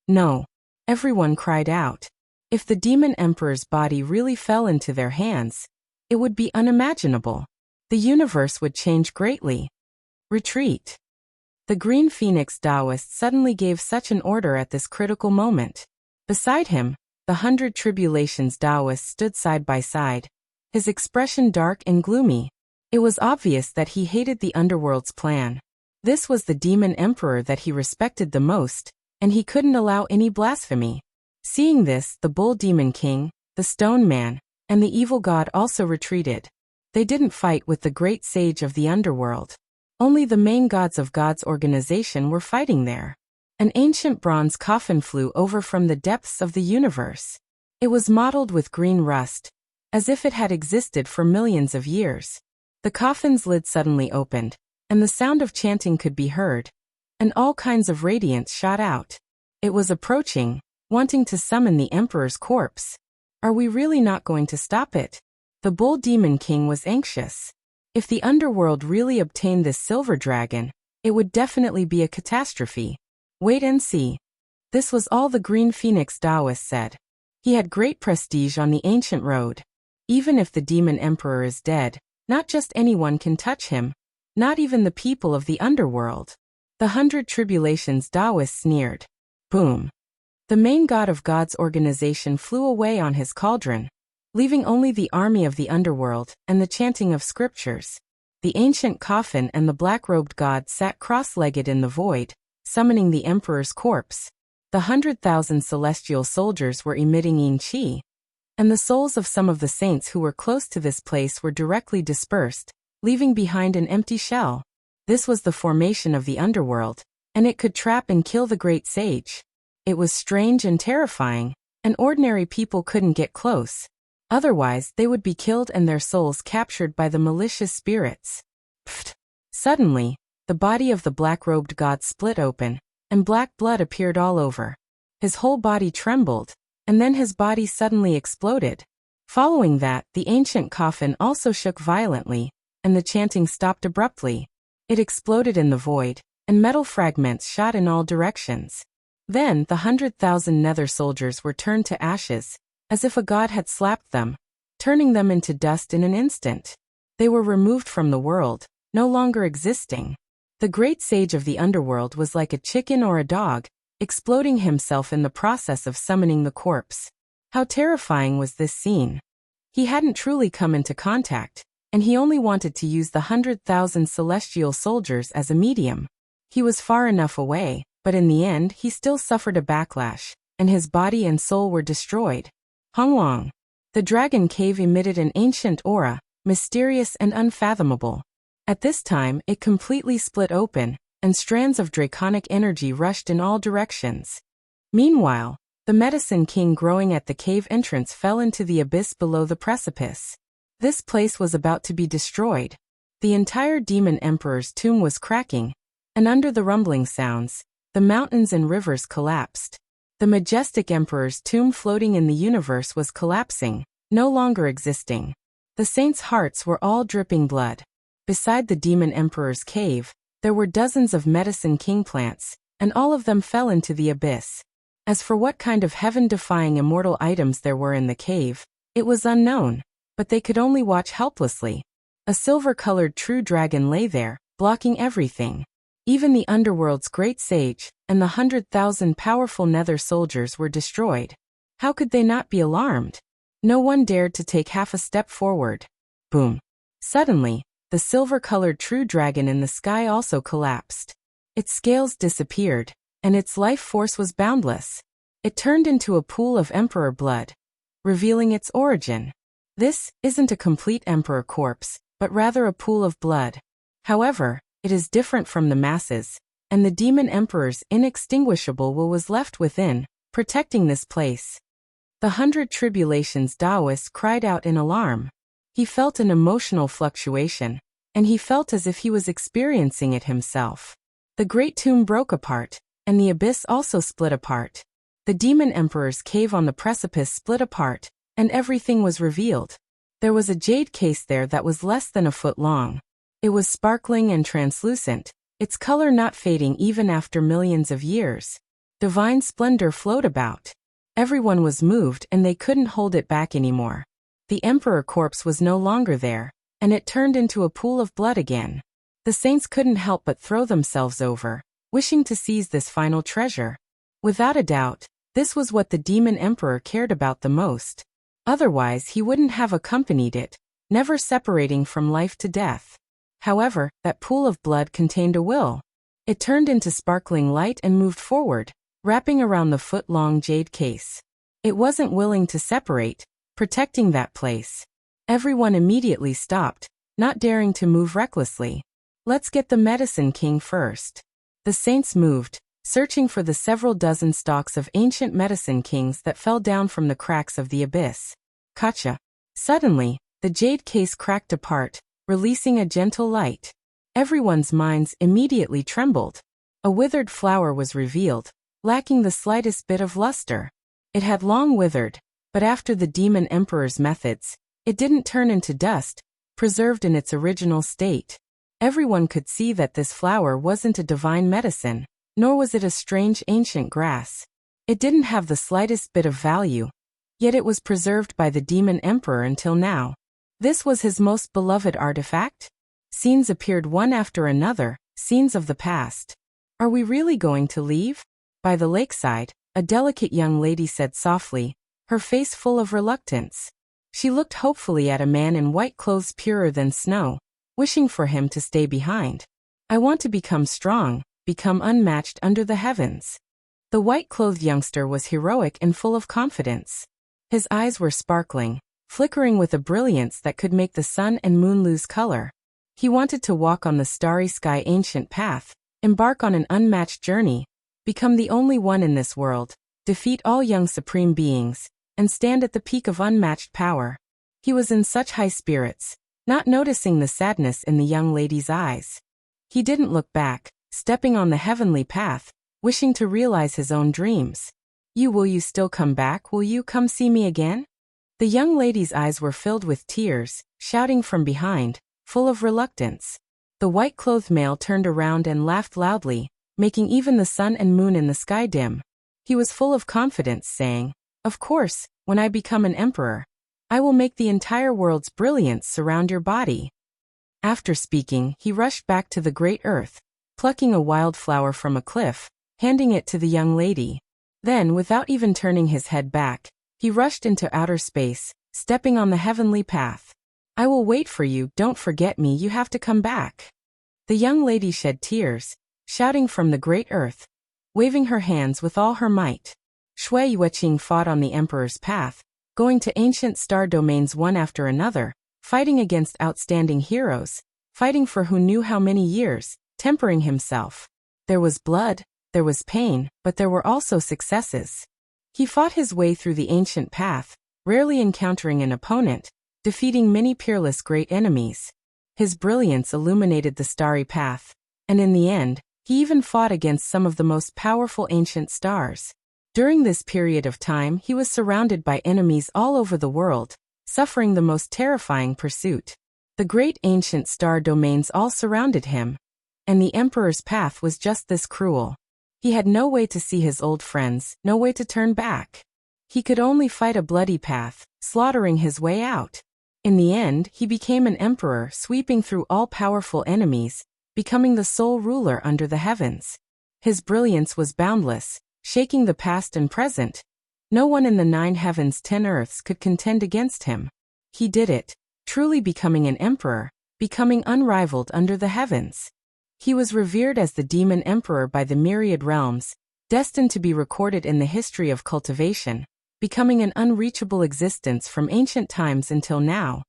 No, everyone cried out. If the demon emperor's body really fell into their hands, it would be unimaginable. The universe would change greatly. Retreat. The Green Phoenix Taoist suddenly gave such an order at this critical moment. Beside him, the 100 Tribulations Taoist stood side by side, his expression dark and gloomy. It was obvious that he hated the underworld's plan. This was the demon emperor that he respected the most, and he couldn't allow any blasphemy. Seeing this, the Bull Demon King, the Stone Man, and the Evil God also retreated. They didn't fight with the great sage of the underworld. Only the main gods of God's organization were fighting there. An ancient bronze coffin flew over from the depths of the universe. It was mottled with green rust, as if it had existed for millions of years. The coffin's lid suddenly opened, and the sound of chanting could be heard, and all kinds of radiance shot out. It was approaching, wanting to summon the emperor's corpse. Are we really not going to stop it? The Bull Demon King was anxious. If the underworld really obtained this silver dragon, it would definitely be a catastrophe. Wait and see. This was all the Green Phoenix Taoist said. He had great prestige on the ancient road. Even if the demon emperor is dead, not just anyone can touch him, not even the people of the underworld. The 100 Tribulations Taoist sneered. Boom. The main god of God's organization flew away on his cauldron, leaving only the army of the underworld and the chanting of scriptures. The ancient coffin and the black-robed god sat cross-legged in the void, summoning the emperor's corpse. The 100,000 celestial soldiers were emitting yin qi, and the souls of some of the saints who were close to this place were directly dispersed, leaving behind an empty shell. This was the formation of the underworld, and it could trap and kill the great sage. It was strange and terrifying, and ordinary people couldn't get close. Otherwise, they would be killed and their souls captured by the malicious spirits. Pfft! Suddenly, the body of the black-robed god split open, and black blood appeared all over. His whole body trembled, and then his body suddenly exploded. Following that, the ancient coffin also shook violently, and the chanting stopped abruptly. It exploded in the void, and metal fragments shot in all directions. Then, the 100,000 nether soldiers were turned to ashes, as if a god had slapped them, turning them into dust in an instant. They were removed from the world, no longer existing. The great sage of the underworld was like a chicken or a dog, exploding himself in the process of summoning the corpse. How terrifying was this scene! He hadn't truly come into contact, and he only wanted to use the 100,000 celestial soldiers as a medium. He was far enough away, but in the end he still suffered a backlash, and his body and soul were destroyed. Honglong. The dragon cave emitted an ancient aura, mysterious and unfathomable. At this time, it completely split open, and strands of draconic energy rushed in all directions. Meanwhile, the medicine king growing at the cave entrance fell into the abyss below the precipice. This place was about to be destroyed. The entire demon emperor's tomb was cracking, and under the rumbling sounds, the mountains and rivers collapsed. The majestic emperor's tomb floating in the universe was collapsing, no longer existing. The saints' hearts were all dripping blood. Beside the demon emperor's cave, there were dozens of medicine king plants, and all of them fell into the abyss. As for what kind of heaven-defying immortal items there were in the cave, it was unknown, but they could only watch helplessly. A silver-colored true dragon lay there, blocking everything. Even the underworld's great sage, and the 100,000 powerful nether soldiers were destroyed. How could they not be alarmed? No one dared to take half a step forward. Boom. Suddenly, the silver-colored true dragon in the sky also collapsed. Its scales disappeared, and its life force was boundless. It turned into a pool of emperor blood, revealing its origin. This isn't a complete emperor corpse, but rather a pool of blood. However, it is different from the masses, and the demon emperor's inextinguishable will was left within, protecting this place. The 100 Tribulations Taoist cried out in alarm. He felt an emotional fluctuation, and he felt as if he was experiencing it himself. The great tomb broke apart, and the abyss also split apart. The demon emperor's cave on the precipice split apart, and everything was revealed. There was a jade case there that was less than a foot long. It was sparkling and translucent, its color not fading even after millions of years. Divine splendor flowed about. Everyone was moved and they couldn't hold it back anymore. The emperor corpse was no longer there, and it turned into a pool of blood again. The saints couldn't help but throw themselves over, wishing to seize this final treasure. Without a doubt, this was what the demon emperor cared about the most. Otherwise he wouldn't have accompanied it, never separating from life to death. However, that pool of blood contained a will. It turned into sparkling light and moved forward, wrapping around the foot-long jade case. It wasn't willing to separate, protecting that place. Everyone immediately stopped, not daring to move recklessly. Let's get the medicine king first. The saints moved, searching for the several dozen stalks of ancient medicine kings that fell down from the cracks of the abyss. Gotcha. Suddenly, the jade case cracked apart, releasing a gentle light. Everyone's minds immediately trembled. A withered flower was revealed, lacking the slightest bit of luster. It had long withered, but after the demon emperor's methods, it didn't turn into dust, preserved in its original state. Everyone could see that this flower wasn't a divine medicine, nor was it a strange ancient grass. It didn't have the slightest bit of value, yet it was preserved by the demon emperor until now. This was his most beloved artifact? Scenes appeared one after another, scenes of the past. Are we really going to leave? By the lakeside, a delicate young lady said softly, her face full of reluctance. She looked hopefully at a man in white clothes purer than snow, wishing for him to stay behind. I want to become strong, become unmatched under the heavens. The white-clothed youngster was heroic and full of confidence. His eyes were sparkling, flickering with a brilliance that could make the sun and moon lose color. He wanted to walk on the starry sky ancient path, embark on an unmatched journey, become the only one in this world, defeat all young supreme beings, and stand at the peak of unmatched power. He was in such high spirits, not noticing the sadness in the young lady's eyes. He didn't look back, stepping on the heavenly path, wishing to realize his own dreams. Will you still come back? Will you come see me again? The young lady's eyes were filled with tears, shouting from behind, full of reluctance. The white-clothed male turned around and laughed loudly, making even the sun and moon in the sky dim. He was full of confidence, saying, "Of course, when I become an emperor, I will make the entire world's brilliance surround your body." After speaking, he rushed back to the great earth, plucking a wild flower from a cliff, handing it to the young lady. Then, without even turning his head back, he rushed into outer space, stepping on the heavenly path. "I will wait for you, don't forget me, you have to come back." The young lady shed tears, shouting from the great earth, waving her hands with all her might. Shui Yueqing fought on the emperor's path, going to ancient star domains one after another, fighting against outstanding heroes, fighting for who knew how many years, tempering himself. There was blood, there was pain, but there were also successes. He fought his way through the ancient path, rarely encountering an opponent, defeating many peerless great enemies. His brilliance illuminated the starry path, and in the end, he even fought against some of the most powerful ancient stars. During this period of time, he was surrounded by enemies all over the world, suffering the most terrifying pursuit. The great ancient star domains all surrounded him, and the emperor's path was just this cruel. He had no way to see his old friends, no way to turn back. He could only fight a bloody path, slaughtering his way out. In the end, he became an emperor, sweeping through all-powerful enemies, becoming the sole ruler under the heavens. His brilliance was boundless, shaking the past and present. No one in the 9 heavens 10 earths could contend against him. He did it, truly becoming an emperor, becoming unrivaled under the heavens. He was revered as the demon emperor by the myriad realms, destined to be recorded in the history of cultivation, becoming an unreachable existence from ancient times until now.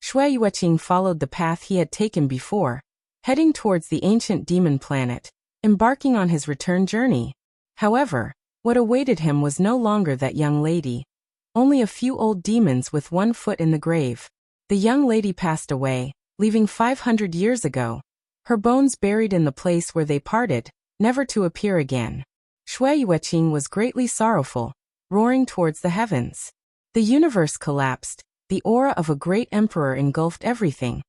Shui Yueqing followed the path he had taken before, heading towards the ancient demon planet, embarking on his return journey. However, what awaited him was no longer that young lady. only a few old demons with one foot in the grave. The young lady passed away, leaving 500 years ago, her bones buried in the place where they parted, never to appear again. Shui Yueqing was greatly sorrowful, roaring towards the heavens. The universe collapsed, the aura of a great emperor engulfed everything,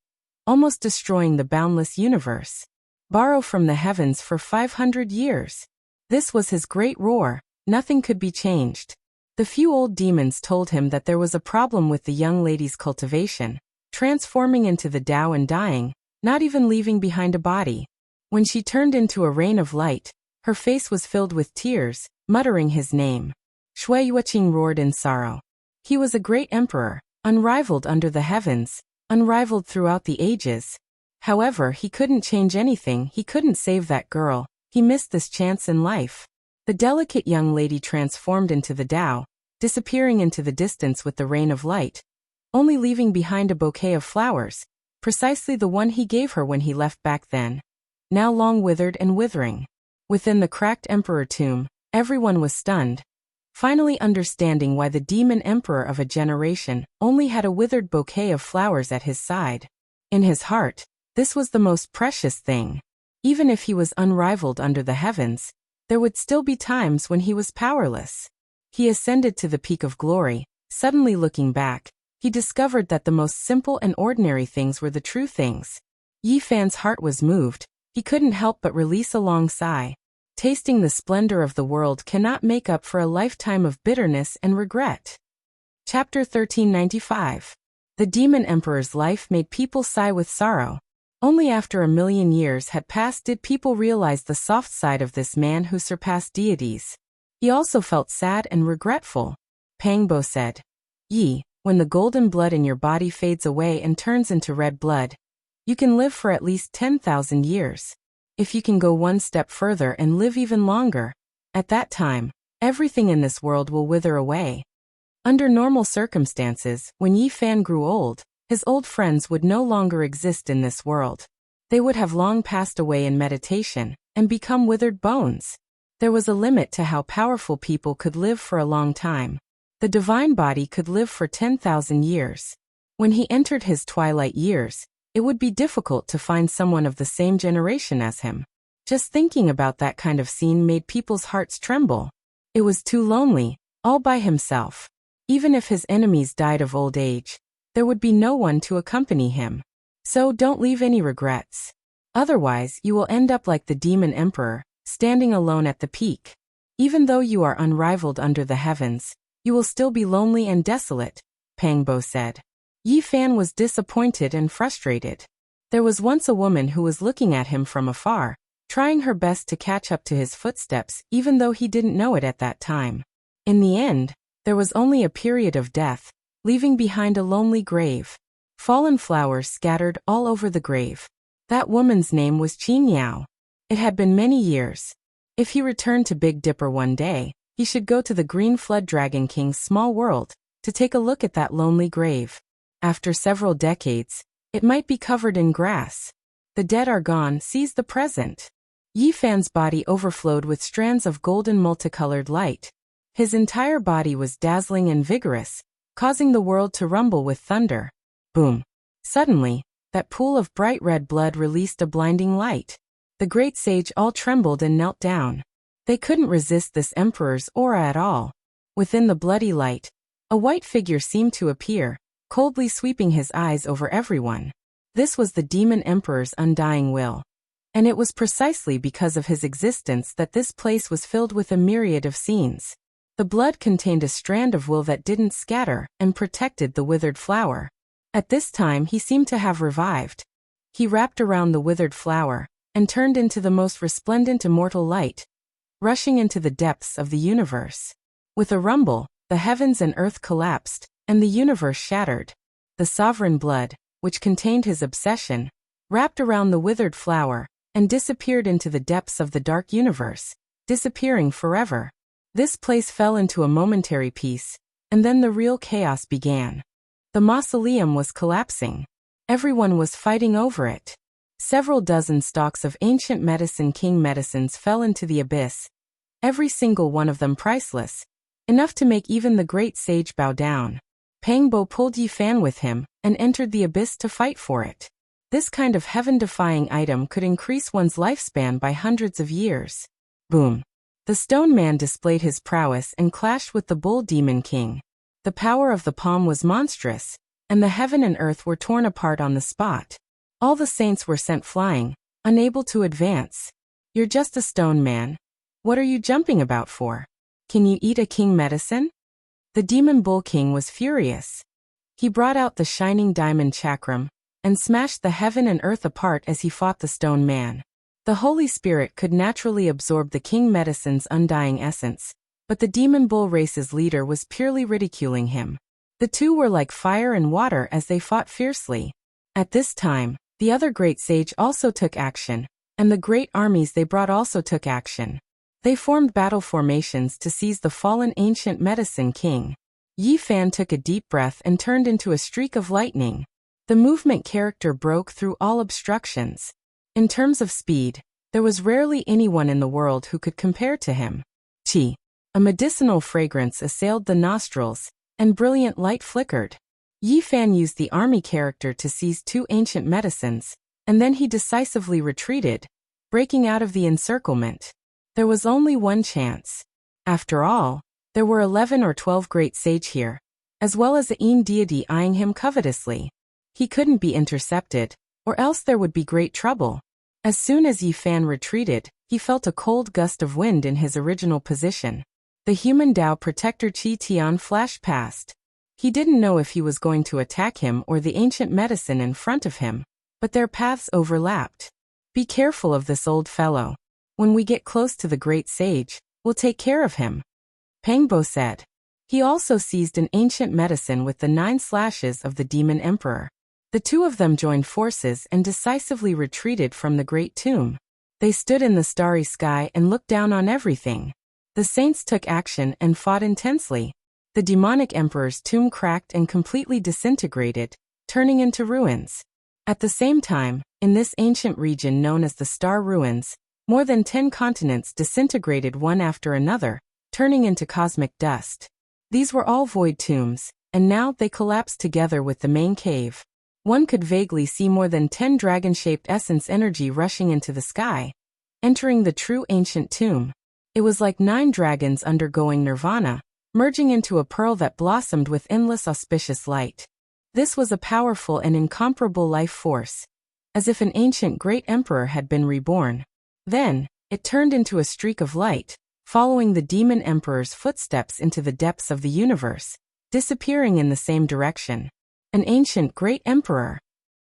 almost destroying the boundless universe. Borrow from the heavens for 500 years. This was his great roar, nothing could be changed. The few old demons told him that there was a problem with the young lady's cultivation, transforming into the Tao and dying, not even leaving behind a body. When she turned into a rain of light, her face was filled with tears, muttering his name. Shui Yueqing roared in sorrow. He was a great emperor, unrivaled under the heavens, unrivaled throughout the ages. However, he couldn't change anything, he couldn't save that girl, he missed this chance in life. The delicate young lady transformed into the Tao, disappearing into the distance with the rain of light, only leaving behind a bouquet of flowers, precisely the one he gave her when he left back then, now long withered and withering. Within the cracked emperor tomb, everyone was stunned, finally understanding why the demon emperor of a generation only had a withered bouquet of flowers at his side. In his heart, this was the most precious thing. Even if he was unrivaled under the heavens, there would still be times when he was powerless. He ascended to the peak of glory. Suddenly looking back, he discovered that the most simple and ordinary things were the true things. Yi Fan's heart was moved. He couldn't help but release a long sigh. Tasting the splendor of the world cannot make up for a lifetime of bitterness and regret. Chapter 1395. The Demon Emperor's life made people sigh with sorrow. Only after 1,000,000 years had passed did people realize the soft side of this man who surpassed deities. He also felt sad and regretful. Pangbo said, "Yi, when the golden blood in your body fades away and turns into red blood, you can live for at least 10,000 years. If you can go one step further and live even longer, at that time, everything in this world will wither away." Under normal circumstances, when Yi Fan grew old, his old friends would no longer exist in this world. They would have long passed away in meditation and become withered bones. There was a limit to how powerful people could live for a long time. The divine body could live for 10,000 years. When he entered his twilight years, it would be difficult to find someone of the same generation as him. Just thinking about that kind of scene made people's hearts tremble. It was too lonely, all by himself. Even if his enemies died of old age, there would be no one to accompany him. So don't leave any regrets. Otherwise, you will end up like the Demon Emperor, standing alone at the peak. Even though you are unrivaled under the heavens, you will still be lonely and desolate, Pangbo said. Yi Fan was disappointed and frustrated. There was once a woman who was looking at him from afar, trying her best to catch up to his footsteps even though he didn't know it at that time. In the end, there was only a period of death, leaving behind a lonely grave. Fallen flowers scattered all over the grave. That woman's name was Qin Yao. It had been many years. If he returned to Big Dipper one day, he should go to the Green Flood Dragon King's small world to take a look at that lonely grave. After several decades, it might be covered in grass. The dead are gone, seize the present. Yi Fan's body overflowed with strands of golden multicolored light. His entire body was dazzling and vigorous, causing the world to rumble with thunder. Boom. Suddenly, that pool of bright red blood released a blinding light. The great sage all trembled and knelt down. They couldn't resist this emperor's aura at all. Within the bloody light, a white figure seemed to appear, coldly sweeping his eyes over everyone. This was the Demon Emperor's undying will. And it was precisely because of his existence that this place was filled with a myriad of scenes. The blood contained a strand of will that didn't scatter and protected the withered flower. At this time he seemed to have revived. He wrapped around the withered flower and turned into the most resplendent immortal light, rushing into the depths of the universe. With a rumble, the heavens and earth collapsed, and the universe shattered. The sovereign blood, which contained his obsession, wrapped around the withered flower and disappeared into the depths of the dark universe, disappearing forever. This place fell into a momentary peace, and then the real chaos began. The mausoleum was collapsing. Everyone was fighting over it. Several dozen stalks of ancient medicine king medicines fell into the abyss, every single one of them priceless. enough to make even the great sage bow down. Pang Bo pulled Yi Fan with him and entered the abyss to fight for it. This kind of heaven-defying item could increase one's lifespan by hundreds of years. Boom! The stone man displayed his prowess and clashed with the bull demon king. The power of the palm was monstrous, and the heaven and earth were torn apart on the spot. All the saints were sent flying, unable to advance. You're just a stone man. What are you jumping about for? Can you eat a king medicine? The demon bull king was furious. He brought out the shining diamond chakram and smashed the heaven and earth apart as he fought the stone man. The Holy Spirit could naturally absorb the king medicine's undying essence, but the demon bull race's leader was purely ridiculing him. The two were like fire and water as they fought fiercely. At this time, the other great sage also took action, and the great armies they brought also took action. They formed battle formations to seize the fallen ancient medicine king. Yi Fan took a deep breath and turned into a streak of lightning. The movement character broke through all obstructions. In terms of speed, there was rarely anyone in the world who could compare to him. Chi. A medicinal fragrance assailed the nostrils, and brilliant light flickered. Yi Fan used the army character to seize two ancient medicines, and then he decisively retreated, breaking out of the encirclement. There was only one chance. After all, there were 11 or 12 great sage here, as well as a Een deity eyeing him covetously. He couldn't be intercepted, or else there would be great trouble. As soon as Yi Fan retreated, he felt a cold gust of wind in his original position. The human Dao protector Qi Tian flashed past. He didn't know if he was going to attack him or the ancient medicine in front of him, but their paths overlapped. Be careful of this old fellow. When we get close to the great sage, we'll take care of him, Pang Bo said. He also seized an ancient medicine with the 9 slashes of the demon emperor. The two of them joined forces and decisively retreated from the great tomb. They stood in the starry sky and looked down on everything. The saints took action and fought intensely. The demonic emperor's tomb cracked and completely disintegrated, turning into ruins. At the same time, in this ancient region known as the Star Ruins, more than 10 continents disintegrated one after another, turning into cosmic dust. These were all void tombs, and now they collapsed together with the main cave. One could vaguely see more than 10 dragon-shaped essence energy rushing into the sky, entering the true ancient tomb. It was like 9 dragons undergoing nirvana, merging into a pearl that blossomed with endless auspicious light. This was a powerful and incomparable life force, as if an ancient great emperor had been reborn. Then, it turned into a streak of light, following the demon emperor's footsteps into the depths of the universe, disappearing in the same direction. An ancient great emperor,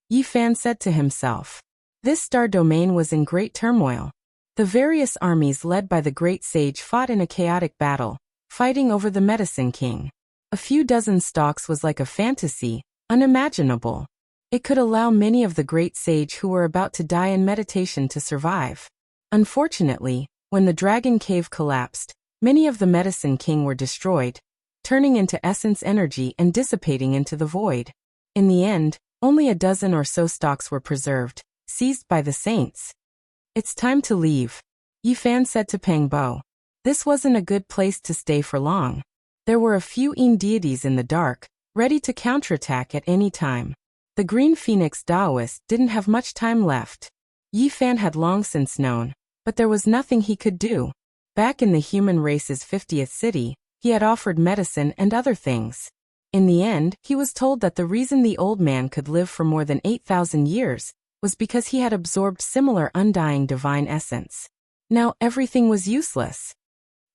Yi Fan said to himself. This star domain was in great turmoil. The various armies led by the great sage fought in a chaotic battle, fighting over the medicine king. A few dozen stalks was like a fantasy, unimaginable. It could allow many of the great sage who were about to die in meditation to survive. Unfortunately, when the dragon cave collapsed, many of the medicine king were destroyed, turning into essence energy and dissipating into the void. In the end, only a dozen or so stalks were preserved, seized by the saints. It's time to leave, Yi Fan said to Pang Bo. This wasn't a good place to stay for long. There were a few Een deities in the dark, ready to counterattack at any time. The Green Phoenix Daoist didn't have much time left. Yi Fan had long since known, but there was nothing he could do. Back in the human race's 50th city, he had offered medicine and other things. In the end, he was told that the reason the old man could live for more than 8,000 years was because he had absorbed similar undying divine essence. Now everything was useless.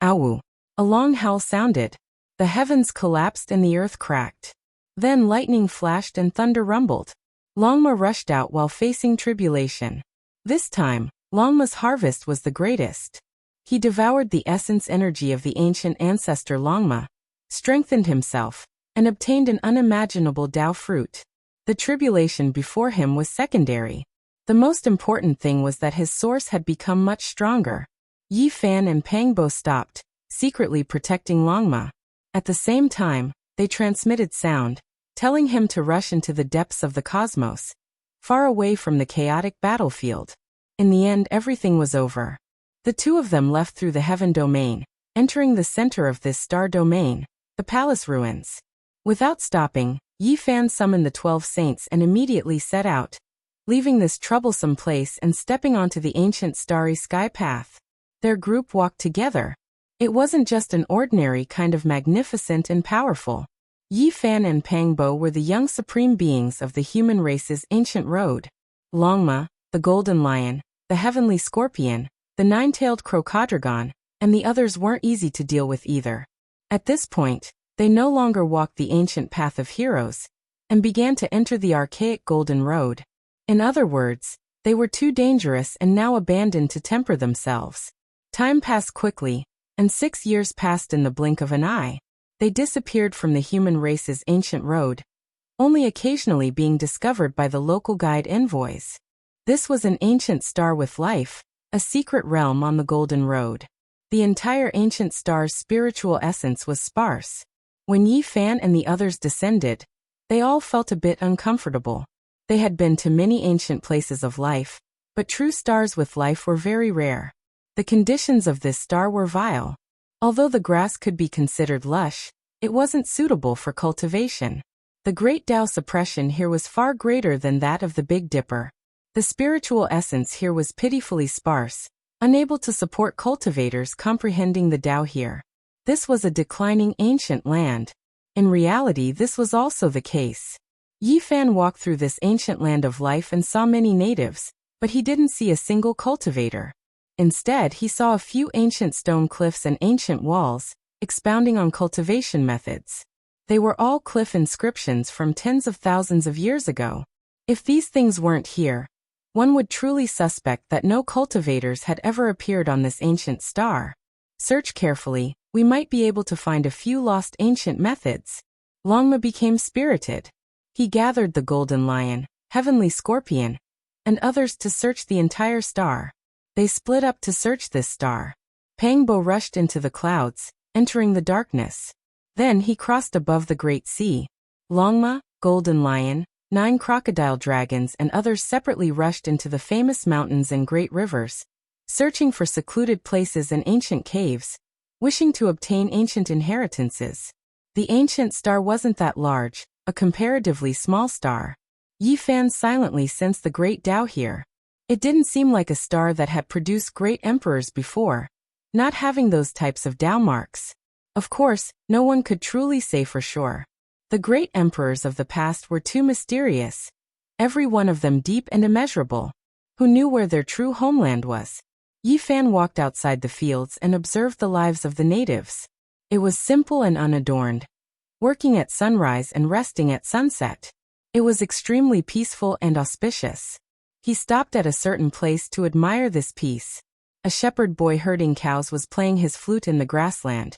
Awu. A long howl sounded. The heavens collapsed and the earth cracked. Then lightning flashed and thunder rumbled. Longma rushed out while facing tribulation. This time, Longma's harvest was the greatest. He devoured the essence energy of the ancient ancestor Longma, strengthened himself, and obtained an unimaginable Dao fruit. The tribulation before him was secondary. The most important thing was that his source had become much stronger. Yi Fan and Pang Bo stopped, secretly protecting Longma. At the same time, they transmitted sound, telling him to rush into the depths of the cosmos, far away from the chaotic battlefield. In the end, everything was over. The two of them left through the heaven domain, entering the center of this star domain, the palace ruins. Without stopping, Yi Fan summoned the 12 saints and immediately set out, leaving this troublesome place and stepping onto the ancient starry sky path. Their group walked together. It wasn't just an ordinary kind of magnificent and powerful. Yi Fan and Pang Bo were the young supreme beings of the human race's ancient road. Longma, the golden lion, the heavenly scorpion, the nine-tailed crocoddragon, and the others weren't easy to deal with either. At this point, they no longer walked the ancient path of heroes, and began to enter the archaic golden road. In other words, they were too dangerous and now abandoned to temper themselves. Time passed quickly, and 6 years passed in the blink of an eye. They disappeared from the human race's ancient road, only occasionally being discovered by the local guide envoys. This was an ancient star with life, a secret realm on the Golden Road. The entire ancient star's spiritual essence was sparse. When Yi Fan and the others descended, they all felt a bit uncomfortable. They had been to many ancient places of life, but true stars with life were very rare. The conditions of this star were vile. Although the grass could be considered lush, it wasn't suitable for cultivation. The great Tao suppression here was far greater than that of the Big Dipper. The spiritual essence here was pitifully sparse, unable to support cultivators comprehending the Tao here. This was a declining ancient land. In reality, this was also the case. Yi Fan walked through this ancient land of life and saw many natives, but he didn't see a single cultivator. Instead, he saw a few ancient stone cliffs and ancient walls, expounding on cultivation methods. They were all cliff inscriptions from tens of thousands of years ago. If these things weren't here, one would truly suspect that no cultivators had ever appeared on this ancient star. Search carefully, we might be able to find a few lost ancient methods. Longma became spirited. He gathered the golden lion, heavenly scorpion, and others to search the entire star. They split up to search this star. Pang Bo rushed into the clouds, entering the darkness. Then he crossed above the great sea. Longma, golden lion, 9 crocodile dragons and others separately rushed into the famous mountains and great rivers, searching for secluded places and ancient caves, wishing to obtain ancient inheritances. The ancient star wasn't that large, a comparatively small star. Yi Fan silently sensed the great Tao here. It didn't seem like a star that had produced great emperors before, not having those types of Tao marks. Of course, no one could truly say for sure. The great emperors of the past were too mysterious, every one of them deep and immeasurable. Who knew where their true homeland was? Yi Fan walked outside the fields and observed the lives of the natives. It was simple and unadorned, working at sunrise and resting at sunset. It was extremely peaceful and auspicious. He stopped at a certain place to admire this peace. A shepherd boy herding cows was playing his flute in the grassland.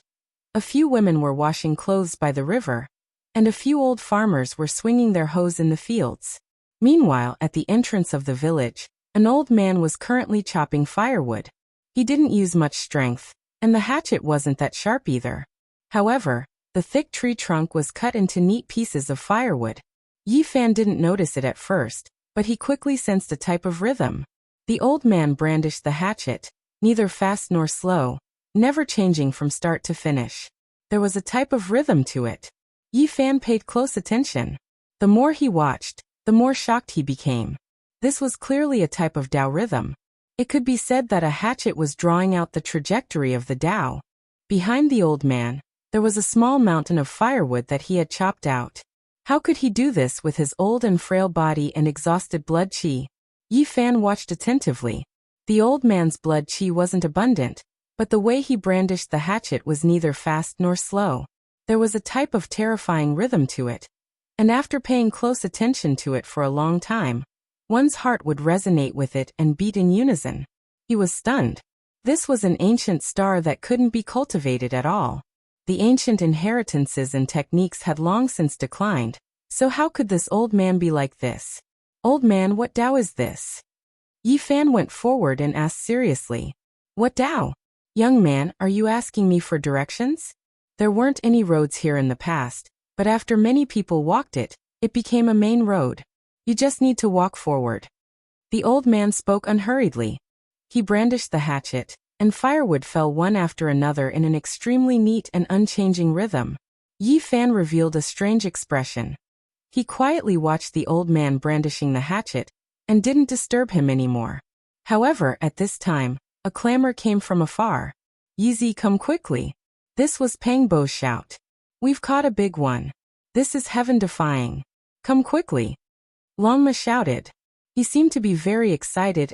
A few women were washing clothes by the river, and a few old farmers were swinging their hoes in the fields. Meanwhile, at the entrance of the village, an old man was currently chopping firewood. He didn't use much strength, and the hatchet wasn't that sharp either. However, the thick tree trunk was cut into neat pieces of firewood. Yi Fan didn't notice it at first, but he quickly sensed a type of rhythm. The old man brandished the hatchet, neither fast nor slow, never changing from start to finish. There was a type of rhythm to it. Yi Fan paid close attention. The more he watched, the more shocked he became. This was clearly a type of Tao rhythm. It could be said that a hatchet was drawing out the trajectory of the Tao. Behind the old man, there was a small mountain of firewood that he had chopped out. How could he do this with his old and frail body and exhausted blood qi? Yi Fan watched attentively. The old man's blood qi wasn't abundant, but the way he brandished the hatchet was neither fast nor slow. There was a type of terrifying rhythm to it, and after paying close attention to it for a long time, one's heart would resonate with it and beat in unison. He was stunned. This was an ancient star that couldn't be cultivated at all. The ancient inheritances and techniques had long since declined, so how could this old man be like this? Old man, what Tao is this? Yi Fan went forward and asked seriously. What Tao? Young man, are you asking me for directions? There weren't any roads here in the past, but after many people walked it, it became a main road. You just need to walk forward. The old man spoke unhurriedly. He brandished the hatchet, and firewood fell one after another in an extremely neat and unchanging rhythm. Yi Fan revealed a strange expression. He quietly watched the old man brandishing the hatchet, and didn't disturb him anymore. However, at this time, a clamor came from afar. "Yizi, come quickly." This was Pangbo's shout. "We've caught a big one. This is heaven-defying. Come quickly." Longma shouted. He seemed to be very excited.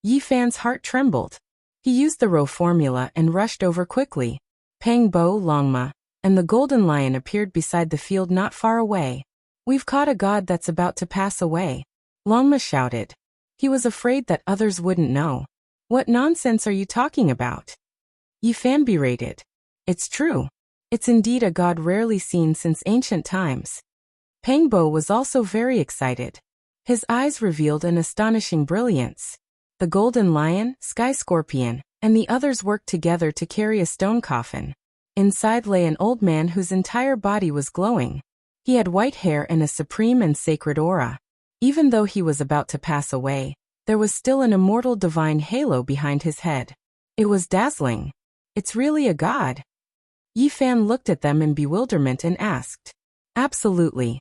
Yi Fan's heart trembled. He used the row formula and rushed over quickly. Pangbo, Longma, and the golden lion appeared beside the field not far away. "We've caught a god that's about to pass away," Longma shouted. He was afraid that others wouldn't know. "What nonsense are you talking about?" Yi Fan berated. "It's true. It's indeed a god rarely seen since ancient times." Pangbo was also very excited. His eyes revealed an astonishing brilliance. The golden lion, sky scorpion, and the others worked together to carry a stone coffin. Inside lay an old man whose entire body was glowing. He had white hair and a supreme and sacred aura. Even though he was about to pass away, there was still an immortal divine halo behind his head. It was dazzling. "It's really a god?" Yi Fan looked at them in bewilderment and asked. "Absolutely."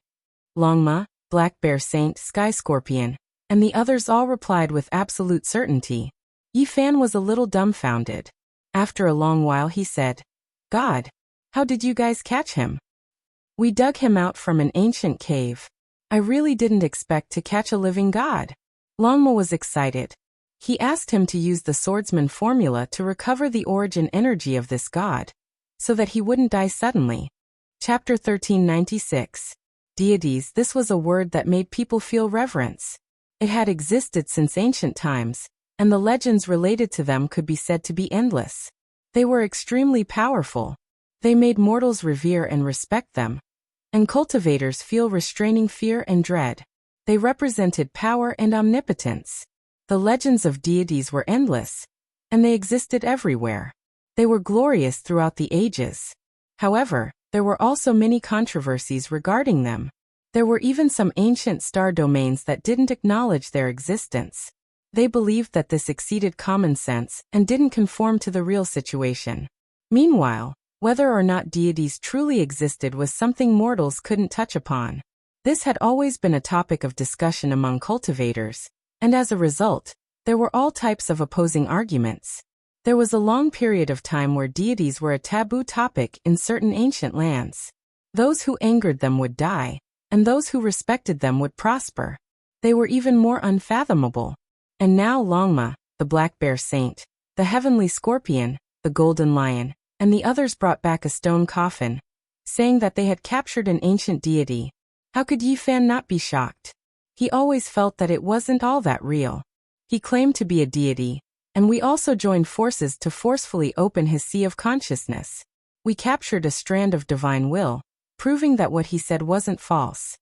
Longma, Black Bear Saint, Sky Scorpion, and the others all replied with absolute certainty. Yi Fan was a little dumbfounded. After a long while he said, "God, how did you guys catch him?" "We dug him out from an ancient cave. I really didn't expect to catch a living god." Longma was excited. He asked him to use the swordsman formula to recover the origin energy of this god, so that he wouldn't die suddenly. Chapter 1396. Deities. This was a word that made people feel reverence. It had existed since ancient times, and the legends related to them could be said to be endless. They were extremely powerful. They made mortals revere and respect them, and cultivators feel restraining fear and dread. They represented power and omnipotence. The legends of deities were endless, and they existed everywhere. They were glorious throughout the ages. However, there were also many controversies regarding them. There were even some ancient star domains that didn't acknowledge their existence. They believed that this exceeded common sense and didn't conform to the real situation. Meanwhile, whether or not deities truly existed was something mortals couldn't touch upon. This had always been a topic of discussion among cultivators, and as a result, there were all types of opposing arguments. There was a long period of time where deities were a taboo topic in certain ancient lands. Those who angered them would die, and those who respected them would prosper. They were even more unfathomable. And now Longma, the Black Bear Saint, the Heavenly Scorpion, the Golden Lion, and the others brought back a stone coffin, saying that they had captured an ancient deity. How could Yi Fan not be shocked? He always felt that it wasn't all that real. He claimed to be a deity, and we also joined forces to forcefully open his sea of consciousness. We captured a strand of divine will, proving that what he said wasn't false.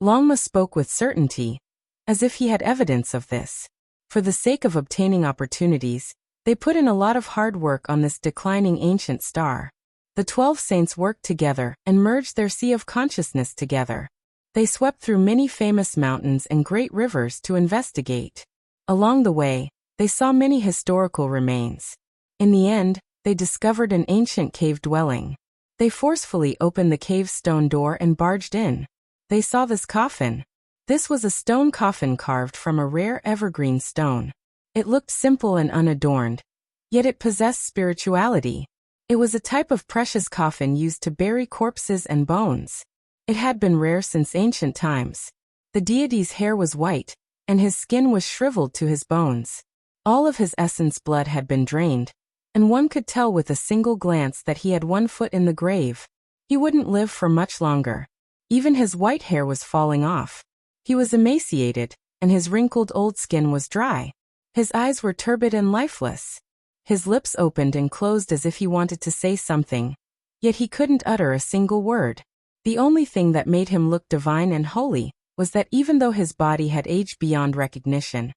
Longma spoke with certainty, as if he had evidence of this. For the sake of obtaining opportunities, they put in a lot of hard work on this declining ancient star. The 12 saints worked together and merged their sea of consciousness together. They swept through many famous mountains and great rivers to investigate. Along the way, they saw many historical remains. In the end, they discovered an ancient cave dwelling. They forcefully opened the cave's stone door and barged in. They saw this coffin. This was a stone coffin carved from a rare evergreen stone. It looked simple and unadorned, yet it possessed spirituality. It was a type of precious coffin used to bury corpses and bones. It had been rare since ancient times. The deity's hair was white, and his skin was shriveled to his bones. All of his essence blood had been drained, and one could tell with a single glance that he had one foot in the grave. He wouldn't live for much longer. Even his white hair was falling off. He was emaciated, and his wrinkled old skin was dry. His eyes were turbid and lifeless. His lips opened and closed as if he wanted to say something, yet he couldn't utter a single word. The only thing that made him look divine and holy was that even though his body had aged beyond recognition,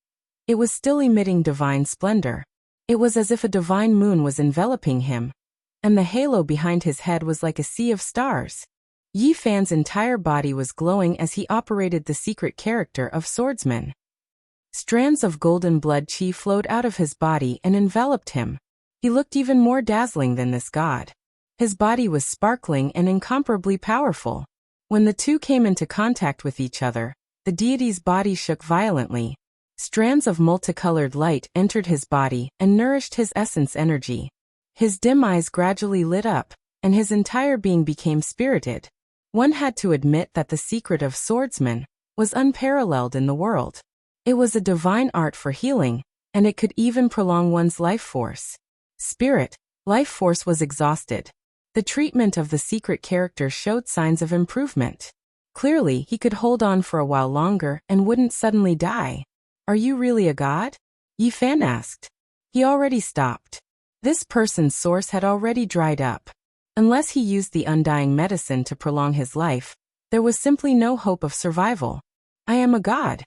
it was still emitting divine splendor. It was as if a divine moon was enveloping him, and the halo behind his head was like a sea of stars. Yi Fan's entire body was glowing as he operated the secret character of swordsman. Strands of golden blood chi flowed out of his body and enveloped him. He looked even more dazzling than this god. His body was sparkling and incomparably powerful. When the two came into contact with each other, the deity's body shook violently. Strands of multicolored light entered his body and nourished his essence energy. His dim eyes gradually lit up, and his entire being became spirited. One had to admit that the secret of swordsman was unparalleled in the world. It was a divine art for healing, and it could even prolong one's life force. Spirit, life force was exhausted. The treatment of the secret character showed signs of improvement. Clearly, he could hold on for a while longer and wouldn't suddenly die. Are you really a god? Yi Fan asked. He already stopped. This person's source had already dried up. Unless he used the undying medicine to prolong his life, there was simply no hope of survival. I am a god.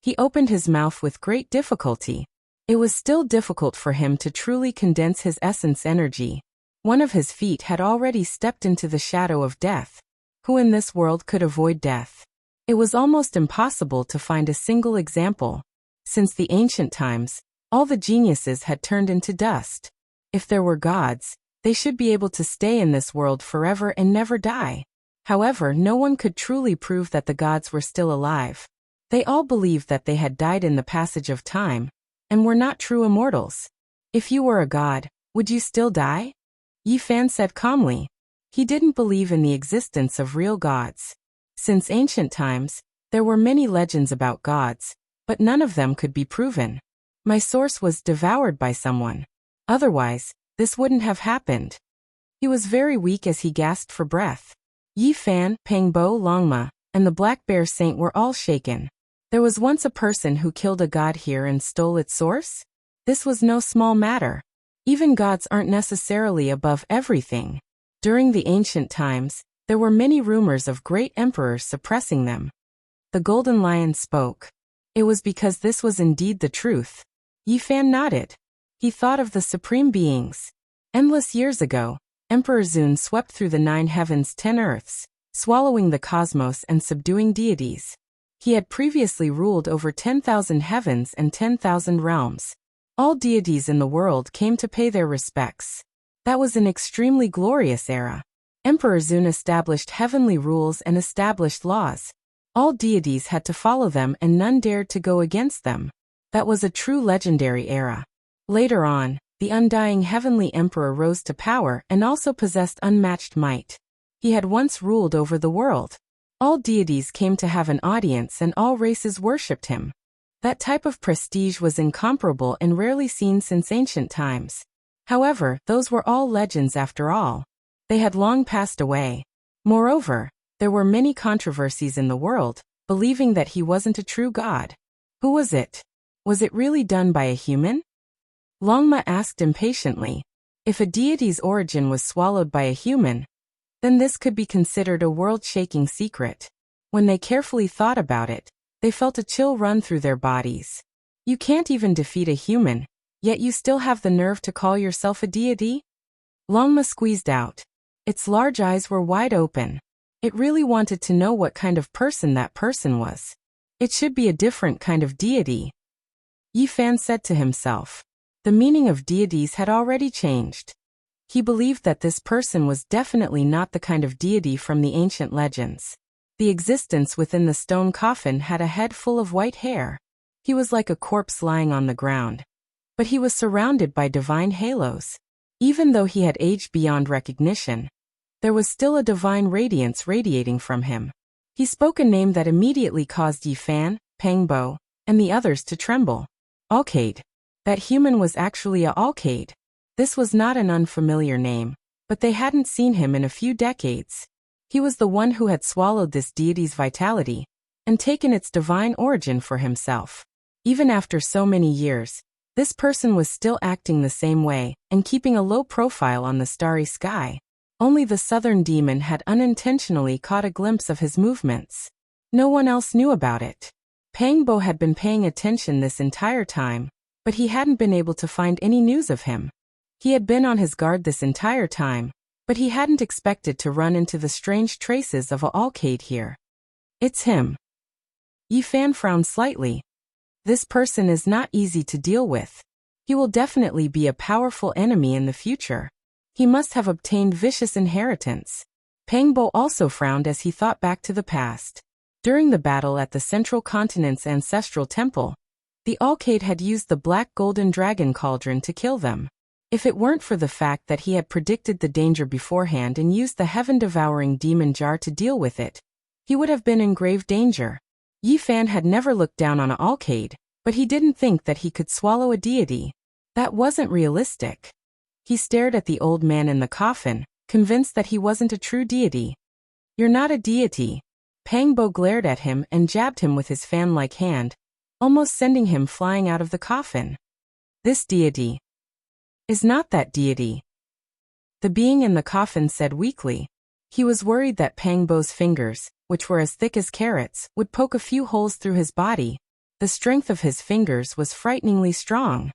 He opened his mouth with great difficulty. It was still difficult for him to truly condense his essence energy. One of his feet had already stepped into the shadow of death. Who in this world could avoid death? It was almost impossible to find a single example. Since the ancient times, all the geniuses had turned into dust. If there were gods, they should be able to stay in this world forever and never die. However, no one could truly prove that the gods were still alive. They all believed that they had died in the passage of time, and were not true immortals. If you were a god, would you still die? Yi Fan said calmly. He didn't believe in the existence of real gods. Since ancient times, there were many legends about gods, but none of them could be proven. My source was devoured by someone. Otherwise, this wouldn't have happened. He was very weak as he gasped for breath. Yi Fan, Pangbo Longma, and the Black Bear Saint were all shaken. There was once a person who killed a god here and stole its source? This was no small matter. Even gods aren't necessarily above everything. During the ancient times, there were many rumors of great emperors suppressing them. The Golden Lion spoke. It was because this was indeed the truth. Yi Fan nodded. He thought of the supreme beings. Endless years ago, Emperor Zun swept through the 9 heavens 10 earths, swallowing the cosmos and subduing deities. He had previously ruled over 10,000 heavens and 10,000 realms. All deities in the world came to pay their respects. That was an extremely glorious era. Emperor Zun established heavenly rules and established laws. All deities had to follow them and none dared to go against them. That was a true legendary era. Later on, the undying heavenly emperor rose to power and also possessed unmatched might. He had once ruled over the world. All deities came to have an audience and all races worshipped him. That type of prestige was incomparable and rarely seen since ancient times. However, those were all legends after all. They had long passed away. Moreover, there were many controversies in the world, believing that he wasn't a true god. Who was it? Was it really done by a human? Longma asked impatiently. If a deity's origin was swallowed by a human, then this could be considered a world-shaking secret. When they carefully thought about it, they felt a chill run through their bodies. You can't even defeat a human, yet you still have the nerve to call yourself a deity? Longma squeezed out. Its large eyes were wide open. It really wanted to know what kind of person that person was. It should be a different kind of deity. Yi Fan said to himself. The meaning of deities had already changed. He believed that this person was definitely not the kind of deity from the ancient legends. The existence within the stone coffin had a head full of white hair. He was like a corpse lying on the ground. But he was surrounded by divine halos. Even though he had aged beyond recognition, there was still a divine radiance radiating from him. He spoke a name that immediately caused Yi Fan, Pangbo, and the others to tremble. Alcade. That human was actually a Alcade. This was not an unfamiliar name, but they hadn't seen him in a few decades. He was the one who had swallowed this deity's vitality, and taken its divine origin for himself. Even after so many years, this person was still acting the same way, and keeping a low profile on the starry sky. Only the southern demon had unintentionally caught a glimpse of his movements. No one else knew about it. Pangbo had been paying attention this entire time, but he hadn't been able to find any news of him. He had been on his guard this entire time, but he hadn't expected to run into the strange traces of a Alcade here. It's him. Yi Fan frowned slightly. This person is not easy to deal with. He will definitely be a powerful enemy in the future. He must have obtained vicious inheritance. Pangbo also frowned as he thought back to the past. During the battle at the Central Continent's ancestral temple, the Alcade had used the black golden dragon cauldron to kill them. If it weren't for the fact that he had predicted the danger beforehand and used the heaven-devouring demon jar to deal with it, he would have been in grave danger. Yi Fan had never looked down on an Alcade, but he didn't think that he could swallow a deity. That wasn't realistic. He stared at the old man in the coffin, convinced that he wasn't a true deity. "You're not a deity." Pangbo glared at him and jabbed him with his fan-like hand, almost sending him flying out of the coffin. "This deity is not that deity," the being in the coffin said weakly. He was worried that Pangbo's fingers, which were as thick as carrots, would poke a few holes through his body. The strength of his fingers was frighteningly strong.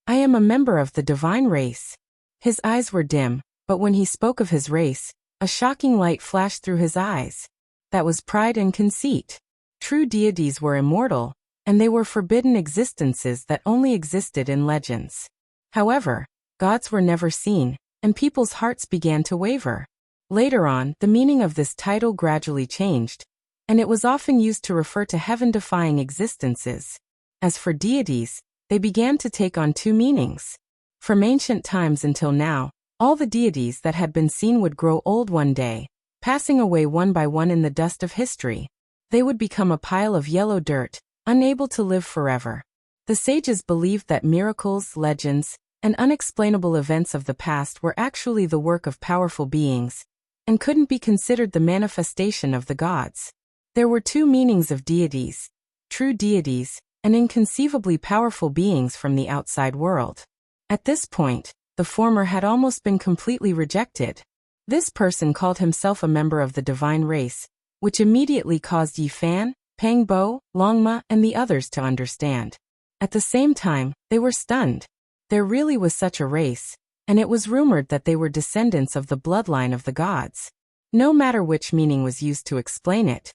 "I am a member of the divine race." His eyes were dim, but when he spoke of his race, a shocking light flashed through his eyes. That was pride and conceit. True deities were immortal, and they were forbidden existences that only existed in legends. However, gods were never seen, and people's hearts began to waver. Later on, the meaning of this title gradually changed, and it was often used to refer to heaven-defying existences. As for deities, they began to take on two meanings. From ancient times until now, all the deities that had been seen would grow old one day, passing away one by one in the dust of history. They would become a pile of yellow dirt, unable to live forever. The sages believed that miracles, legends, and unexplainable events of the past were actually the work of powerful beings, and couldn't be considered the manifestation of the gods. There were two meanings of deities: true deities, and inconceivably powerful beings from the outside world. At this point, the former had almost been completely rejected. This person called himself a member of the divine race, which immediately caused Yi Fan, Pangbo, Longma, and the others to understand. At the same time, they were stunned. There really was such a race, and it was rumored that they were descendants of the bloodline of the gods. No matter which meaning was used to explain it,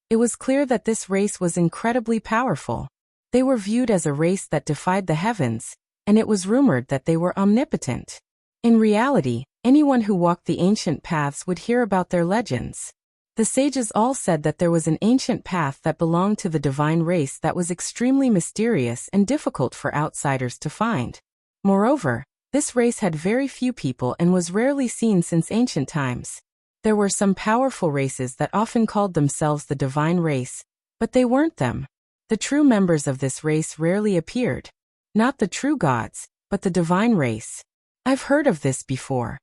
it was clear that this race was incredibly powerful. They were viewed as a race that defied the heavens, and it was rumored that they were omnipotent. In reality, anyone who walked the ancient paths would hear about their legends. The sages all said that there was an ancient path that belonged to the divine race that was extremely mysterious and difficult for outsiders to find. Moreover, this race had very few people and was rarely seen since ancient times. There were some powerful races that often called themselves the divine race, but they weren't them. The true members of this race rarely appeared. Not the true gods, but the divine race. "I've heard of this before."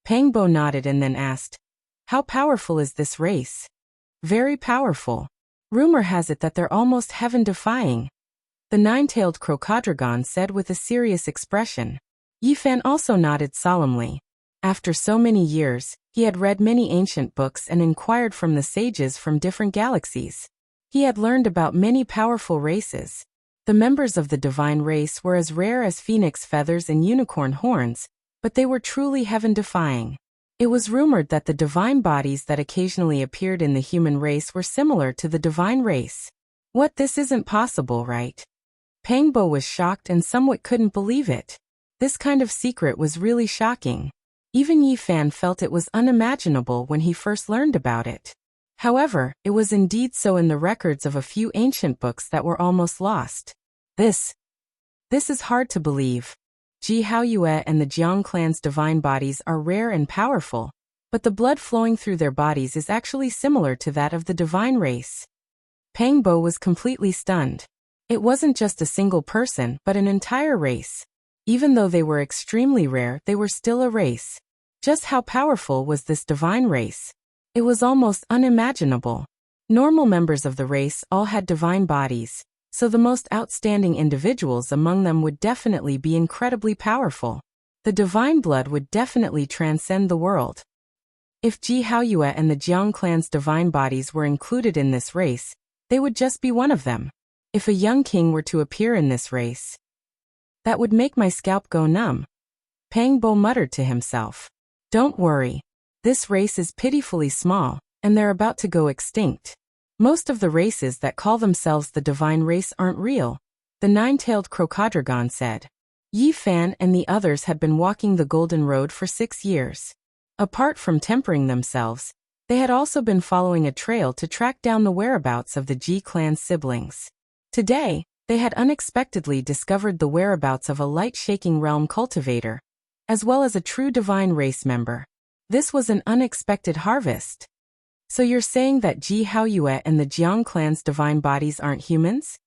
Pangbo nodded and then asked, "How powerful is this race?" "Very powerful. Rumor has it that they're almost heaven-defying," the nine-tailed crocodrogon said with a serious expression. Yi Fan also nodded solemnly. After so many years, he had read many ancient books and inquired from the sages from different galaxies. He had learned about many powerful races. The members of the divine race were as rare as phoenix feathers and unicorn horns, but they were truly heaven-defying. It was rumored that the divine bodies that occasionally appeared in the human race were similar to the divine race. "What, this isn't possible, right?" Pangbo was shocked and somewhat couldn't believe it. This kind of secret was really shocking. Even Yi Fan felt it was unimaginable when he first learned about it. However, it was indeed so in the records of a few ancient books that were almost lost. This is hard to believe. Ji Haoyue and the Jiang clan's divine bodies are rare and powerful, but the blood flowing through their bodies is actually similar to that of the divine race. Pangbo was completely stunned. It wasn't just a single person, but an entire race. Even though they were extremely rare, they were still a race. Just how powerful was this divine race? It was almost unimaginable. Normal members of the race all had divine bodies, so the most outstanding individuals among them would definitely be incredibly powerful. The divine blood would definitely transcend the world. If Ji Haoyue and the Jiang clan's divine bodies were included in this race, they would just be one of them. If a young king were to appear in this race, that would make my scalp go numb. Pangbo muttered to himself. "Don't worry. This race is pitifully small, and they're about to go extinct. Most of the races that call themselves the divine race aren't real. the nine-tailed crocodragon said. Yi Fan and the others had been walking the Golden Road for 6 years. Apart from tempering themselves, they had also been following a trail to track down the whereabouts of the Ji clan siblings. Today, they had unexpectedly discovered the whereabouts of a light-shaking realm cultivator, as well as a true divine race member. This was an unexpected harvest. So you're saying that Ji Haoyue and the Jiang clan's divine bodies aren't humans?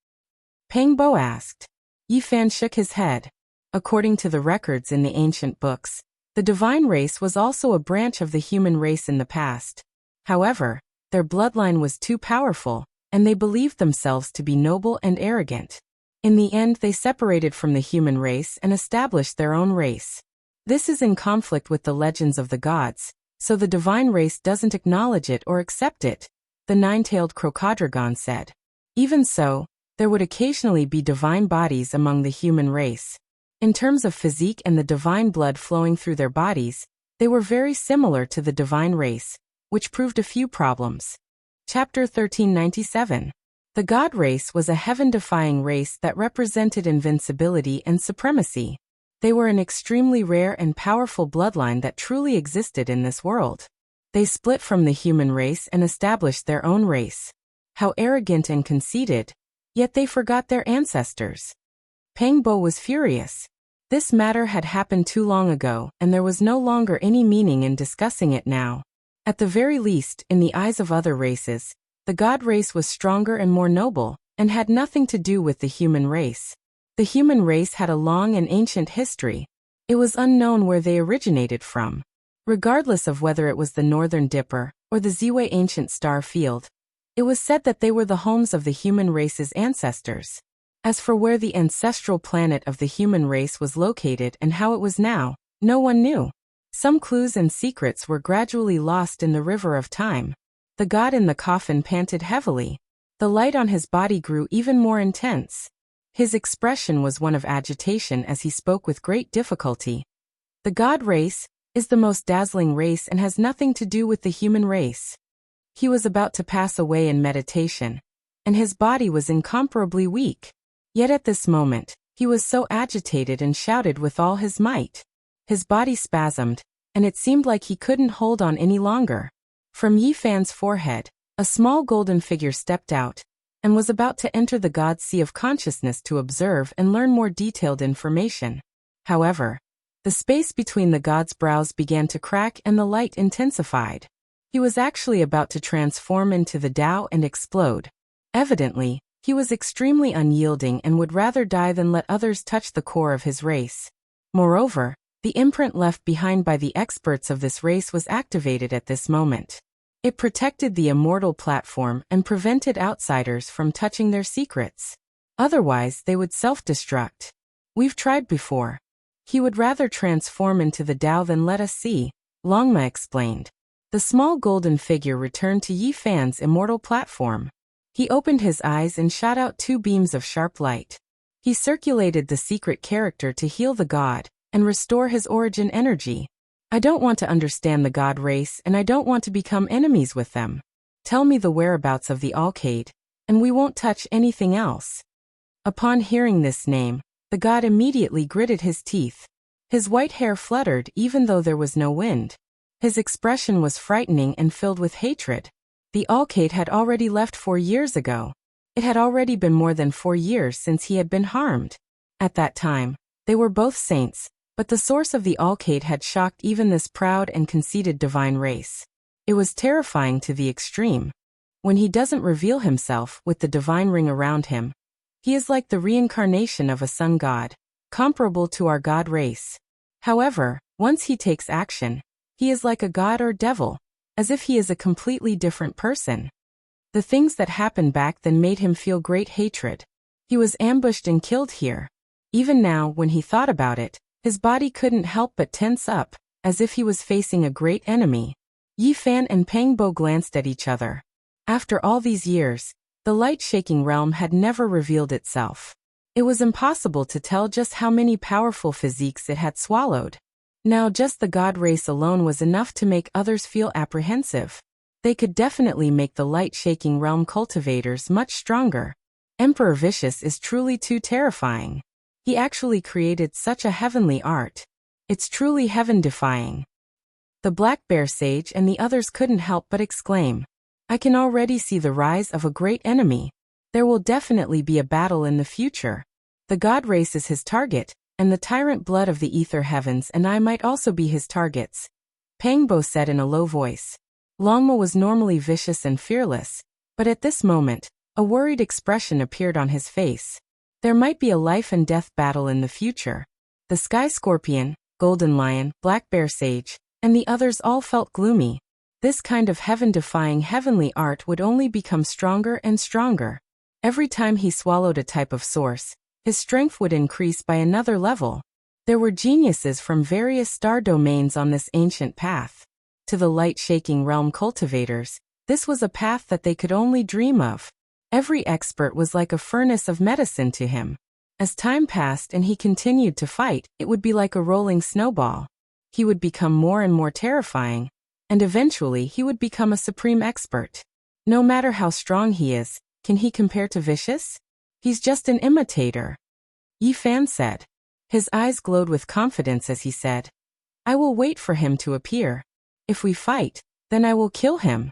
Peng Bo asked. Yi Fan shook his head. According to the records in the ancient books, the divine race was also a branch of the human race in the past. However, their bloodline was too powerful, and they believed themselves to be noble and arrogant. In the end, they separated from the human race and established their own race. This is in conflict with the legends of the gods, so the divine race doesn't acknowledge it or accept it, the nine-tailed crocodragon said. Even so, there would occasionally be divine bodies among the human race. In terms of physique and the divine blood flowing through their bodies, they were very similar to the divine race, which proved a few problems. Chapter 1397. The God race was a heaven-defying race that represented invincibility and supremacy. They were an extremely rare and powerful bloodline that truly existed in this world. They split from the human race and established their own race. How arrogant and conceited, yet they forgot their ancestors. Peng Bo was furious. This matter had happened too long ago, and there was no longer any meaning in discussing it now. At the very least, in the eyes of other races, the God race was stronger and more noble, and had nothing to do with the human race. The human race had a long and ancient history. It was unknown where they originated from. Regardless of whether it was the Northern Dipper or the Ziwei ancient star field, it was said that they were the homes of the human race's ancestors. As for where the ancestral planet of the human race was located and how it was now, no one knew. Some clues and secrets were gradually lost in the river of time. The god in the coffin panted heavily. The light on his body grew even more intense. His expression was one of agitation as he spoke with great difficulty. The God race is the most dazzling race and has nothing to do with the human race. He was about to pass away in meditation, and his body was incomparably weak. Yet at this moment, he was so agitated and shouted with all his might. His body spasmed, and it seemed like he couldn't hold on any longer. From Yi Fan's forehead, a small golden figure stepped out, and was about to enter the God's sea of consciousness to observe and learn more detailed information. However, the space between the God's brows began to crack and the light intensified. He was actually about to transform into the Tao and explode. Evidently, he was extremely unyielding and would rather die than let others touch the core of his race. Moreover, the imprint left behind by the experts of this race was activated at this moment. It protected the immortal platform and prevented outsiders from touching their secrets. Otherwise, they would self-destruct. We've tried before. He would rather transform into the Tao than let us see, Longma explained. The small golden figure returned to Yi Fan's immortal platform. He opened his eyes and shot out 2 beams of sharp light. He circulated the secret character to heal the god and restore his origin energy. I don't want to understand the God race and I don't want to become enemies with them. Tell me the whereabouts of the Alcade, and we won't touch anything else. Upon hearing this name, the god immediately gritted his teeth. His white hair fluttered even though there was no wind. His expression was frightening and filled with hatred. The Alcade had already left 4 years ago. It had already been more than 4 years since he had been harmed. At that time, they were both saints, but the source of the Alcade had shocked even this proud and conceited divine race. It was terrifying to the extreme. When he doesn't reveal himself with the divine ring around him, he is like the reincarnation of a sun god, comparable to our god race. However, once he takes action, he is like a god or devil, as if he is a completely different person. The things that happened back then made him feel great hatred. He was ambushed and killed here. Even now, when he thought about it, his body couldn't help but tense up, as if he was facing a great enemy. Yi Fan and Peng Bo glanced at each other. After all these years, the light-shaking realm had never revealed itself. It was impossible to tell just how many powerful physiques it had swallowed. Now just the god race alone was enough to make others feel apprehensive. They could definitely make the light-shaking realm cultivators much stronger. Emperor Vicious is truly too terrifying. He actually created such a heavenly art. It's truly heaven-defying. The black bear sage and the others couldn't help but exclaim. I can already see the rise of a great enemy. There will definitely be a battle in the future. The god race is his target, and the tyrant blood of the ether heavens and I might also be his targets, Pangbo said in a low voice. Longma was normally vicious and fearless, but at this moment, a worried expression appeared on his face. There might be a life and death battle in the future. The Sky Scorpion, Golden Lion, Black Bear Sage, and the others all felt gloomy. This kind of heaven-defying heavenly art would only become stronger and stronger. Every time he swallowed a type of source, his strength would increase by another level. There were geniuses from various star domains on this ancient path. To the light-shaking realm cultivators, this was a path that they could only dream of. Every expert was like a furnace of medicine to him. As time passed and he continued to fight, it would be like a rolling snowball. He would become more and more terrifying, and eventually he would become a supreme expert. No matter how strong he is, can he compare to Vicious? He's just an imitator, Yi Fan said. His eyes glowed with confidence as he said, I will wait for him to appear. If we fight, then I will kill him.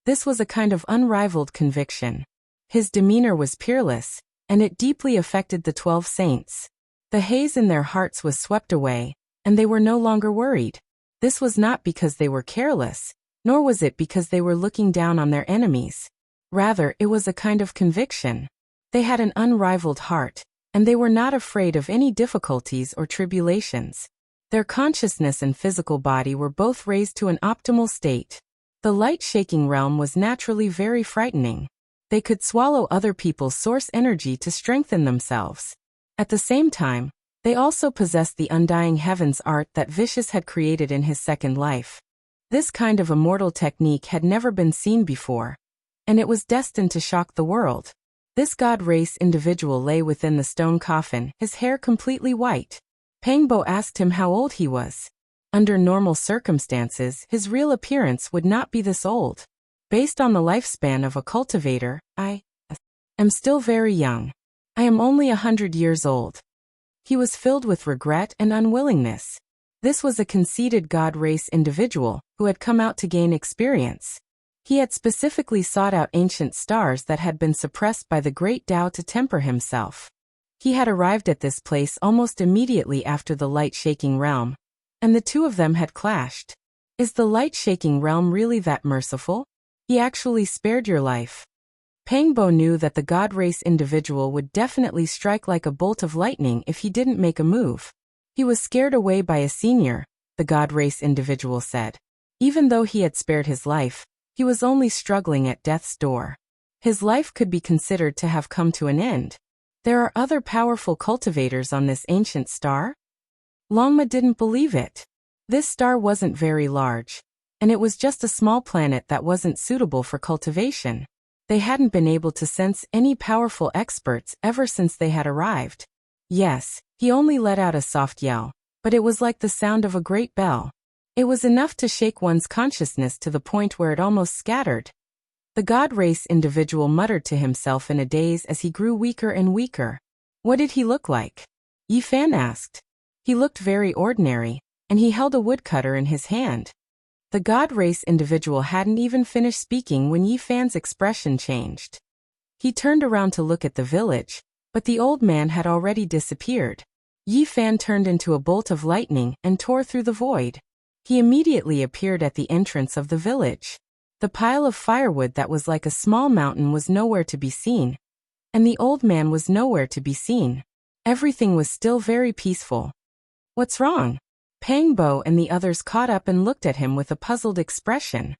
This was a kind of unrivaled conviction. His demeanor was peerless, and it deeply affected the 12 saints. The haze in their hearts was swept away, and they were no longer worried. This was not because they were careless, nor was it because they were looking down on their enemies. Rather, it was a kind of conviction. They had an unrivaled heart, and they were not afraid of any difficulties or tribulations. Their consciousness and physical body were both raised to an optimal state. The light-shaking realm was naturally very frightening. They could swallow other people's source energy to strengthen themselves. At the same time, they also possessed the undying heavens art that Vicious had created in his second life. This kind of immortal technique had never been seen before, and it was destined to shock the world. This god race individual lay within the stone coffin, his hair completely white. Pangbo asked him how old he was. Under normal circumstances, his real appearance would not be this old. Based on the lifespan of a cultivator, I am still very young. I am only 100 years old. He was filled with regret and unwillingness. This was a conceited god race individual who had come out to gain experience. He had specifically sought out ancient stars that had been suppressed by the great Tao to temper himself. He had arrived at this place almost immediately after the light-shaking realm, and the two of them had clashed. Is the light-shaking realm really that merciful? He actually spared your life. Pangbo knew that the god race individual would definitely strike like a bolt of lightning if he didn't make a move. He was scared away by a senior, the god race individual said. Even though he had spared his life, he was only struggling at death's door. His life could be considered to have come to an end. There are other powerful cultivators on this ancient star? Longma didn't believe it. This star wasn't very large, and it was just a small planet that wasn't suitable for cultivation. They hadn't been able to sense any powerful experts ever since they had arrived. Yes, he only let out a soft yell, but it was like the sound of a great bell. It was enough to shake one's consciousness to the point where it almost scattered. The god race individual muttered to himself in a daze as he grew weaker and weaker. What did he look like? Yi Fan asked. He looked very ordinary, and he held a woodcutter in his hand. The god race individual hadn't even finished speaking when Yi Fan's expression changed. He turned around to look at the village, but the old man had already disappeared. Yi Fan turned into a bolt of lightning and tore through the void. He immediately appeared at the entrance of the village. The pile of firewood that was like a small mountain was nowhere to be seen, and the old man was nowhere to be seen. Everything was still very peaceful. What's wrong? Pangbo and the others caught up and looked at him with a puzzled expression.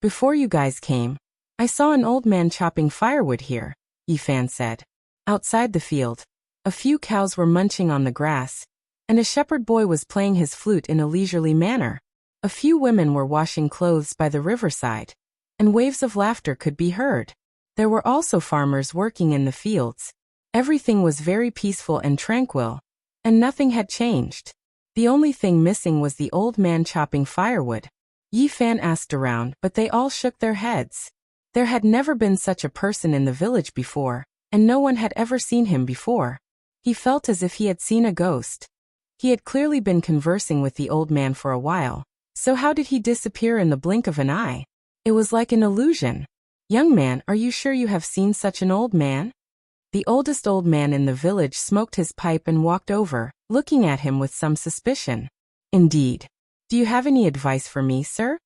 Before you guys came, I saw an old man chopping firewood here, Yi Fan said. Outside the field, a few cows were munching on the grass, and a shepherd boy was playing his flute in a leisurely manner. A few women were washing clothes by the riverside, and waves of laughter could be heard. There were also farmers working in the fields. Everything was very peaceful and tranquil, and nothing had changed. The only thing missing was the old man chopping firewood. Yi Fan asked around, but they all shook their heads. There had never been such a person in the village before, and no one had ever seen him before. He felt as if he had seen a ghost. He had clearly been conversing with the old man for a while, so how did he disappear in the blink of an eye? It was like an illusion. "Young man, are you sure you have seen such an old man?" The oldest old man in the village smoked his pipe and walked over, looking at him with some suspicion. "Indeed. Do you have any advice for me, sir?"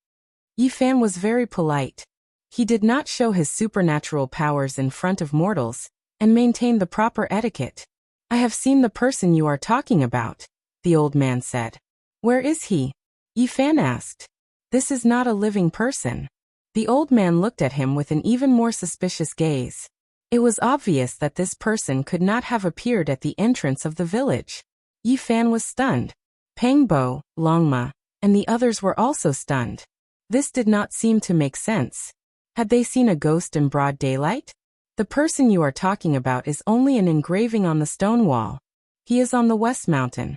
Yi Fan was very polite. He did not show his supernatural powers in front of mortals, and maintained the proper etiquette. "I have seen the person you are talking about," the old man said. "Where is he?" Yi Fan asked. "This is not a living person." The old man looked at him with an even more suspicious gaze. It was obvious that this person could not have appeared at the entrance of the village. Yi Fan was stunned. Pang Bo, Longma, and the others were also stunned. This did not seem to make sense. Had they seen a ghost in broad daylight? "The person you are talking about is only an engraving on the stone wall. He is on the West Mountain."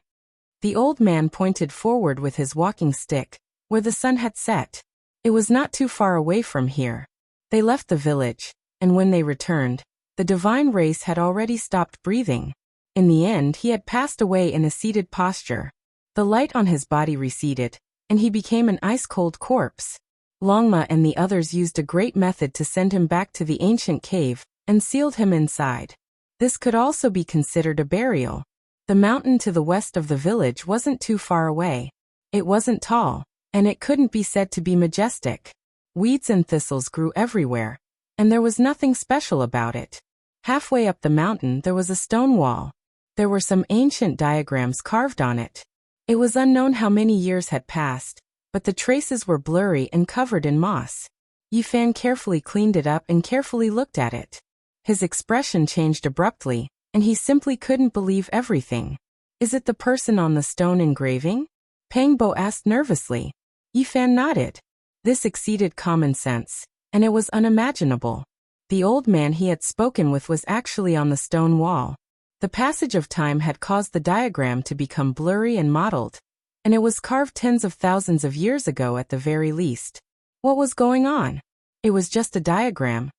The old man pointed forward with his walking stick, where the sun had set. It was not too far away from here. They left the village, and when they returned, the divine race had already stopped breathing. In the end, he had passed away in a seated posture. The light on his body receded, and he became an ice-cold corpse. Longma and the others used a great method to send him back to the ancient cave, and sealed him inside. This could also be considered a burial. The mountain to the west of the village wasn't too far away. It wasn't tall, and it couldn't be said to be majestic. Weeds and thistles grew everywhere, and there was nothing special about it. Halfway up the mountain there was a stone wall. There were some ancient diagrams carved on it. It was unknown how many years had passed, but the traces were blurry and covered in moss. Yi Fan carefully cleaned it up and carefully looked at it. His expression changed abruptly, and he simply couldn't believe everything. "Is it the person on the stone engraving?" Pang Bo asked nervously. Yi Fan nodded. This exceeded common sense, and it was unimaginable. The old man he had spoken with was actually on the stone wall. The passage of time had caused the diagram to become blurry and mottled, and it was carved tens of thousands of years ago at the very least. What was going on? It was just a diagram,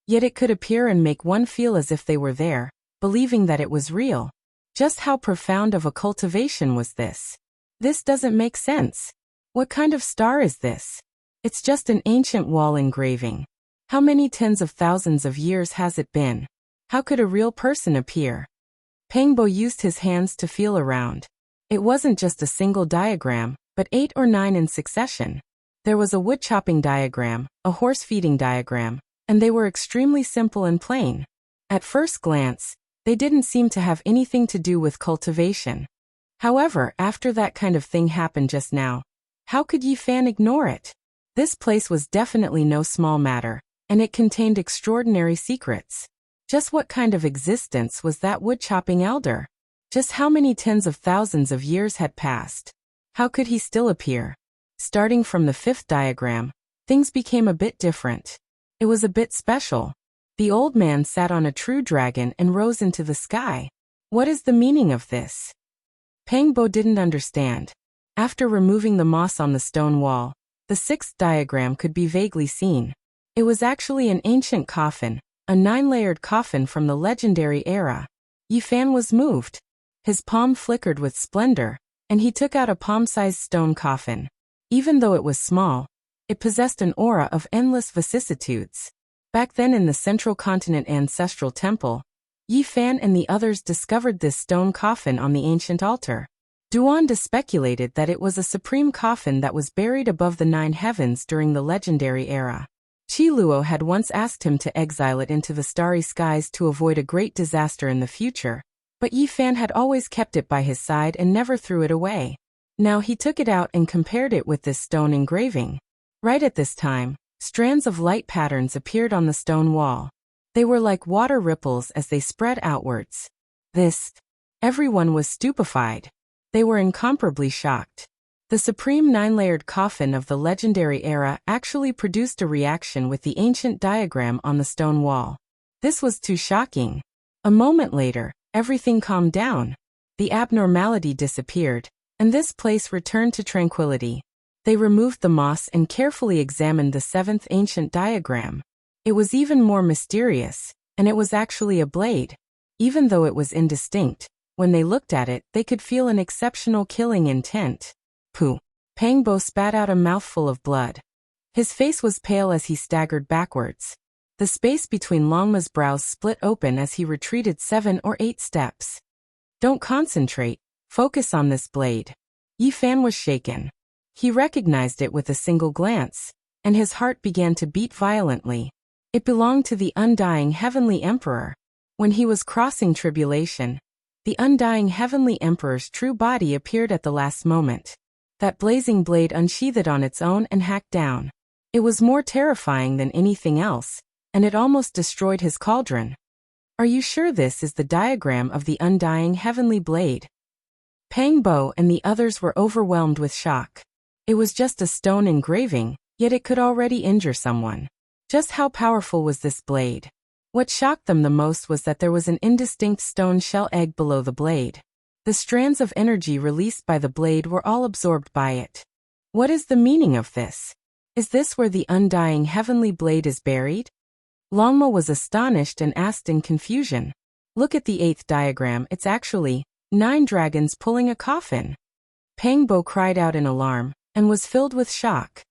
yet it could appear and make one feel as if they were there, believing that it was real. Just how profound of a cultivation was this? This doesn't make sense. What kind of star is this? It's just an ancient wall engraving. How many tens of thousands of years has it been? How could a real person appear? Pang Bo used his hands to feel around. It wasn't just a single diagram, but 8 or 9 in succession. There was a wood-chopping diagram, a horse-feeding diagram, and they were extremely simple and plain. At first glance, they didn't seem to have anything to do with cultivation. However, after that kind of thing happened just now, how could Yi Fan ignore it? This place was definitely no small matter, and it contained extraordinary secrets. Just what kind of existence was that wood-chopping elder? Just how many tens of thousands of years had passed? How could he still appear? Starting from the 5th diagram, things became a bit different. It was a bit special. The old man sat on a true dragon and rose into the sky. What is the meaning of this? Pang Bo didn't understand. After removing the moss on the stone wall, the 6th diagram could be vaguely seen. It was actually an ancient coffin, a 9-layered coffin from the legendary era. Yi Fan was moved. His palm flickered with splendor, and he took out a palm-sized stone coffin. Even though it was small, it possessed an aura of endless vicissitudes. Back then in the Central Continent Ancestral Temple, Yi Fan and the others discovered this stone coffin on the ancient altar. Duanda speculated that it was a supreme coffin that was buried above the 9 heavens during the legendary era. Qi Luo had once asked him to exile it into the starry skies to avoid a great disaster in the future, but Yi Fan had always kept it by his side and never threw it away. Now he took it out and compared it with this stone engraving. Right at this time, strands of light patterns appeared on the stone wall. They were like water ripples as they spread outwards. Everyone was stupefied. They were incomparably shocked. The supreme 9-layered coffin of the legendary era actually produced a reaction with the ancient diagram on the stone wall. This was too shocking. A moment later, everything calmed down. The abnormality disappeared, and this place returned to tranquility. They removed the moss and carefully examined the 7th ancient diagram. It was even more mysterious. and it was actually a blade. Even though it was indistinct, when they looked at it, they could feel an exceptional killing intent. Pooh! Pangbo spat out a mouthful of blood. His face was pale as he staggered backwards. The space between Longma's brows split open as he retreated 7 or 8 steps. Don't concentrate, focus on this blade. Yifan was shaken. He recognized it with a single glance, and his heart began to beat violently. It belonged to the undying Heavenly Emperor. When he was crossing tribulation, the undying Heavenly Emperor's true body appeared at the last moment. That blazing blade unsheathed on its own and hacked down. It was more terrifying than anything else, and it almost destroyed his cauldron. Are you sure this is the diagram of the undying Heavenly Blade? Pangbo and the others were overwhelmed with shock. It was just a stone engraving, yet it could already injure someone. Just how powerful was this blade? What shocked them the most was that there was an indistinct stone shell egg below the blade. The strands of energy released by the blade were all absorbed by it. What is the meaning of this? Is this where the undying Heavenly Blade is buried? Longma was astonished and asked in confusion. Look at the 8th diagram, it's actually 9 dragons pulling a coffin. Pangbo cried out in alarm, and was filled with shock.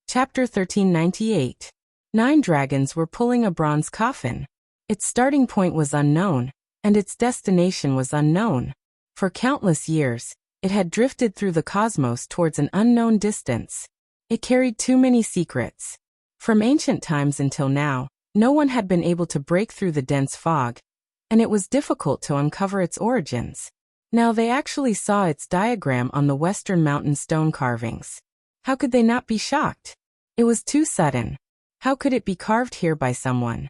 Chapter 1398. 9 dragons were pulling a bronze coffin. Its starting point was unknown, and its destination was unknown. For countless years, it had drifted through the cosmos towards an unknown distance. It carried too many secrets. From ancient times until now, no one had been able to break through the dense fog, and it was difficult to uncover its origins. Now they actually saw its diagram on the western mountain stone carvings. How could they not be shocked? It was too sudden. How could it be carved here by someone?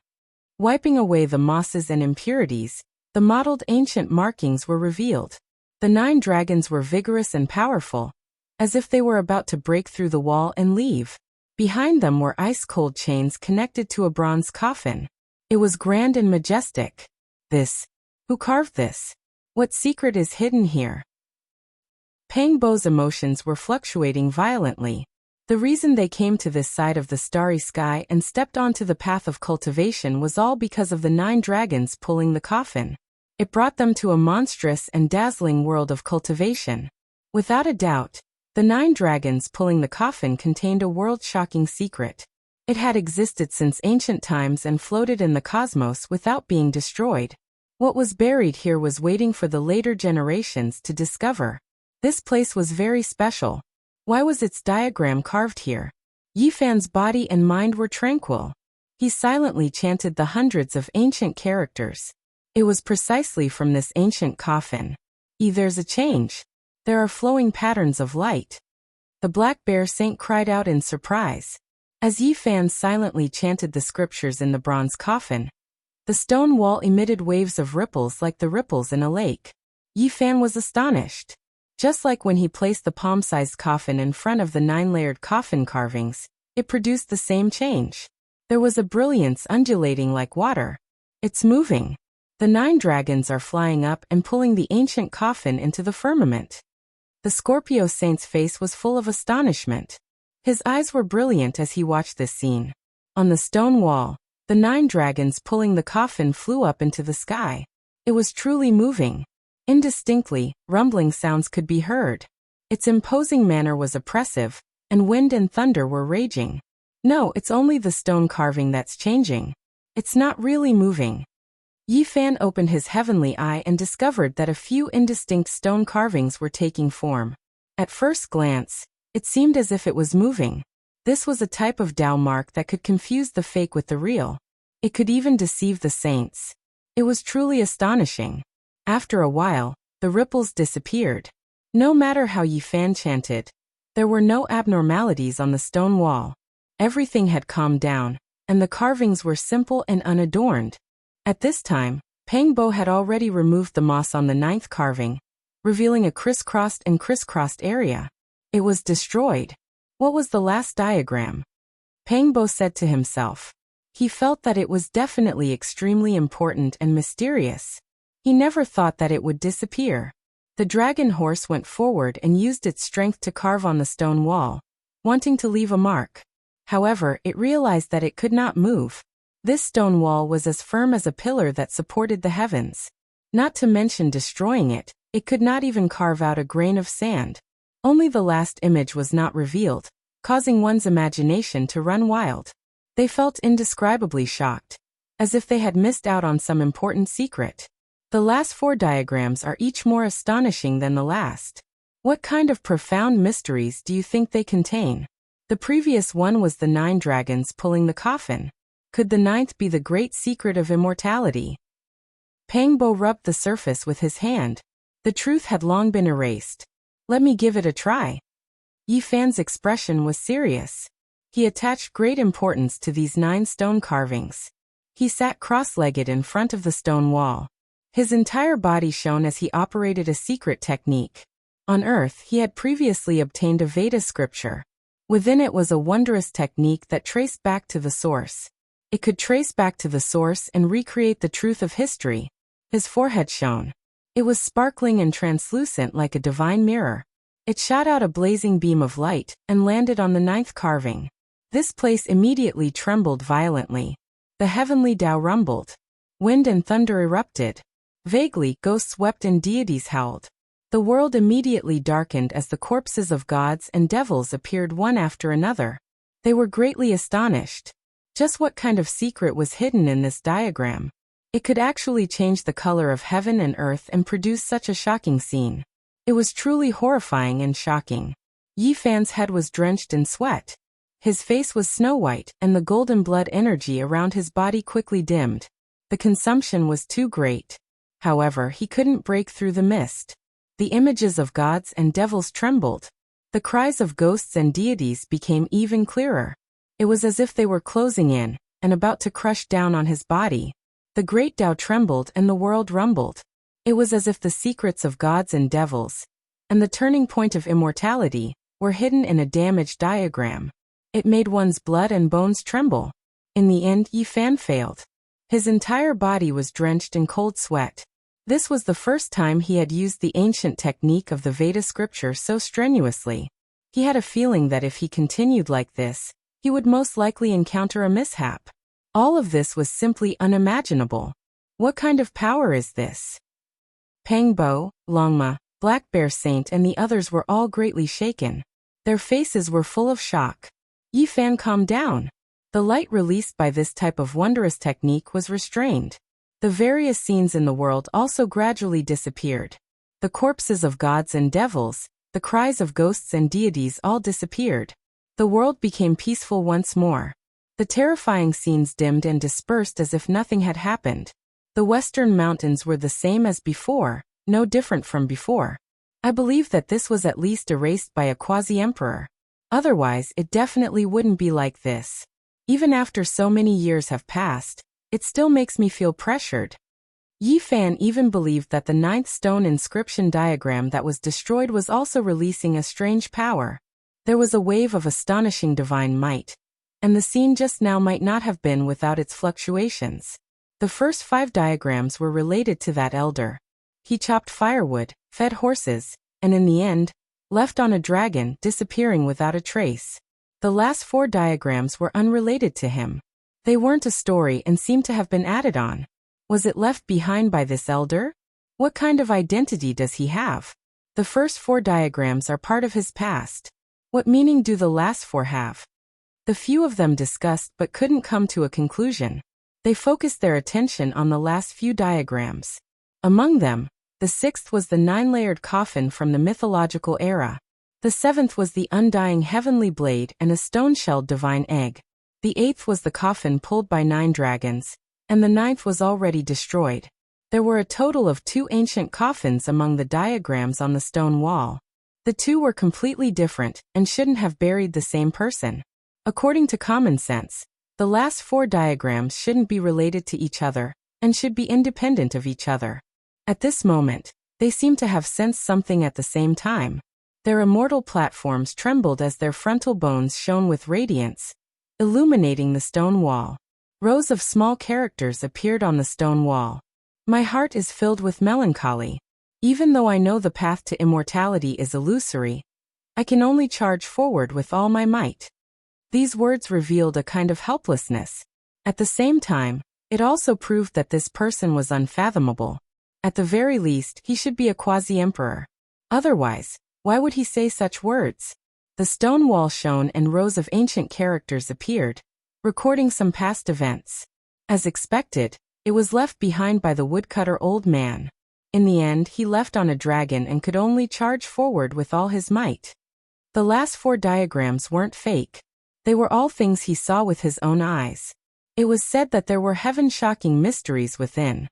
Wiping away the mosses and impurities, the mottled ancient markings were revealed. The 9 dragons were vigorous and powerful, as if they were about to break through the wall and leave. Behind them were ice-cold chains connected to a bronze coffin. It was grand and majestic. Who carved this? What secret is hidden here? Pangbo's emotions were fluctuating violently. The reason they came to this side of the starry sky and stepped onto the path of cultivation was all because of the 9 dragons pulling the coffin. It brought them to a monstrous and dazzling world of cultivation. Without a doubt, the 9 dragons pulling the coffin contained a world-shocking secret. It had existed since ancient times and floated in the cosmos without being destroyed. What was buried here was waiting for the later generations to discover. This place was very special. Why was its diagram carved here? Yifan's body and mind were tranquil. He silently chanted the hundreds of ancient characters. It was precisely from this ancient coffin. There's a change. There are flowing patterns of light. The Black Bear Saint cried out in surprise. As Yifan silently chanted the scriptures in the bronze coffin, the stone wall emitted waves of ripples like the ripples in a lake. Yifan was astonished. Just like when he placed the palm-sized coffin in front of the 9-layered coffin carvings, it produced the same change. There was a brilliance undulating like water. It's moving. The 9 dragons are flying up and pulling the ancient coffin into the firmament. The Scorpio Saint's face was full of astonishment. His eyes were brilliant as he watched this scene. On the stone wall, the 9 dragons pulling the coffin flew up into the sky. It was truly moving. Indistinctly, rumbling sounds could be heard. Its imposing manner was oppressive, and wind and thunder were raging. No, it's only the stone carving that's changing. It's not really moving. Yifan opened his heavenly eye and discovered that a few indistinct stone carvings were taking form. At first glance, it seemed as if it was moving. This was a type of Dao mark that could confuse the fake with the real. It could even deceive the saints. It was truly astonishing. After a while, the ripples disappeared. No matter how Yifan chanted, there were no abnormalities on the stone wall. Everything had calmed down, and the carvings were simple and unadorned. At this time, Pangbo had already removed the moss on the 9th carving, revealing a crisscrossed area. It was destroyed. What was the last diagram? Pangbo said to himself. He felt that it was definitely extremely important and mysterious. He never thought that it would disappear. The dragon horse went forward and used its strength to carve on the stone wall, wanting to leave a mark. However, it realized that it could not move. This stone wall was as firm as a pillar that supported the heavens. Not to mention destroying it, it could not even carve out a grain of sand. Only the last image was not revealed, causing one's imagination to run wild. They felt indescribably shocked, as if they had missed out on some important secret. The last 4 diagrams are each more astonishing than the last. What kind of profound mysteries do you think they contain? The previous one was the 9 dragons pulling the coffin. Could the 9th be the great secret of immortality? Pangbo rubbed the surface with his hand. The truth had long been erased. Let me give it a try. Yi Fan's expression was serious. He attached great importance to these 9 stone carvings. He sat cross-legged in front of the stone wall. His entire body shone as he operated a secret technique. On Earth, he had previously obtained a Veda scripture. Within it was a wondrous technique that traced back to the source. It could trace back to the source and recreate the truth of history. His forehead shone. It was sparkling and translucent like a divine mirror. It shot out a blazing beam of light and landed on the 9th carving. This place immediately trembled violently. The heavenly Tao rumbled. Wind and thunder erupted. Vaguely, ghosts wept and deities howled. The world immediately darkened as the corpses of gods and devils appeared one after another. They were greatly astonished. Just what kind of secret was hidden in this diagram? It could actually change the color of heaven and earth and produce such a shocking scene. It was truly horrifying and shocking. Yi Fan's head was drenched in sweat. His face was snow-white, and the golden blood energy around his body quickly dimmed. The consumption was too great. However, he couldn't break through the mist. The images of gods and devils trembled. The cries of ghosts and deities became even clearer. It was as if they were closing in, and about to crush down on his body. The great Tao trembled and the world rumbled. It was as if the secrets of gods and devils, and the turning point of immortality, were hidden in a damaged diagram. It made one's blood and bones tremble. In the end, Yi Fan failed. His entire body was drenched in cold sweat. This was the first time he had used the ancient technique of the Veda scripture so strenuously. He had a feeling that if he continued like this, he would most likely encounter a mishap. All of this was simply unimaginable. What kind of power is this? Pangbo, Longma, Black Bear Saint and the others were all greatly shaken. Their faces were full of shock. Yi Fan calmed down. The light released by this type of wondrous technique was restrained. The various scenes in the world also gradually disappeared. The corpses of gods and devils, the cries of ghosts and deities all disappeared. The world became peaceful once more. The terrifying scenes dimmed and dispersed as if nothing had happened. The western mountains were the same as before, no different from before. I believe that this was at least erased by a quasi-emperor. Otherwise, it definitely wouldn't be like this. Even after so many years have passed, it still makes me feel pressured. Yi Fan even believed that the 9th stone inscription diagram that was destroyed was also releasing a strange power. There was a wave of astonishing divine might, and the scene just now might not have been without its fluctuations. The first 5 diagrams were related to that elder. He chopped firewood, fed horses, and in the end, left on a dragon, disappearing without a trace. The last 4 diagrams were unrelated to him. They weren't a story and seemed to have been added on. Was it left behind by this elder? What kind of identity does he have? The first 4 diagrams are part of his past. What meaning do the last 4 have? The few of them discussed but couldn't come to a conclusion. They focused their attention on the last few diagrams. Among them, the 6th was the 9-layered coffin from the mythological era. The 7th was the undying heavenly blade and a stone-shelled divine egg. The 8th was the coffin pulled by 9 dragons, and the 9th was already destroyed. There were a total of 2 ancient coffins among the diagrams on the stone wall. The 2 were completely different and shouldn't have buried the same person. According to common sense, the last 4 diagrams shouldn't be related to each other and should be independent of each other. At this moment, they seem to have sensed something at the same time. Their immortal platforms trembled as their frontal bones shone with radiance, illuminating the stone wall. Rows of small characters appeared on the stone wall. My heart is filled with melancholy. Even though I know the path to immortality is illusory, I can only charge forward with all my might. These words revealed a kind of helplessness. At the same time, it also proved that this person was unfathomable. At the very least, he should be a quasi-emperor. Otherwise, why would he say such words? The stone wall shone and rows of ancient characters appeared, recording some past events. As expected, it was left behind by the woodcutter old man. In the end, he left on a dragon and could only charge forward with all his might. The last 4 diagrams weren't fake. They were all things he saw with his own eyes. It was said that there were heaven-shocking mysteries within.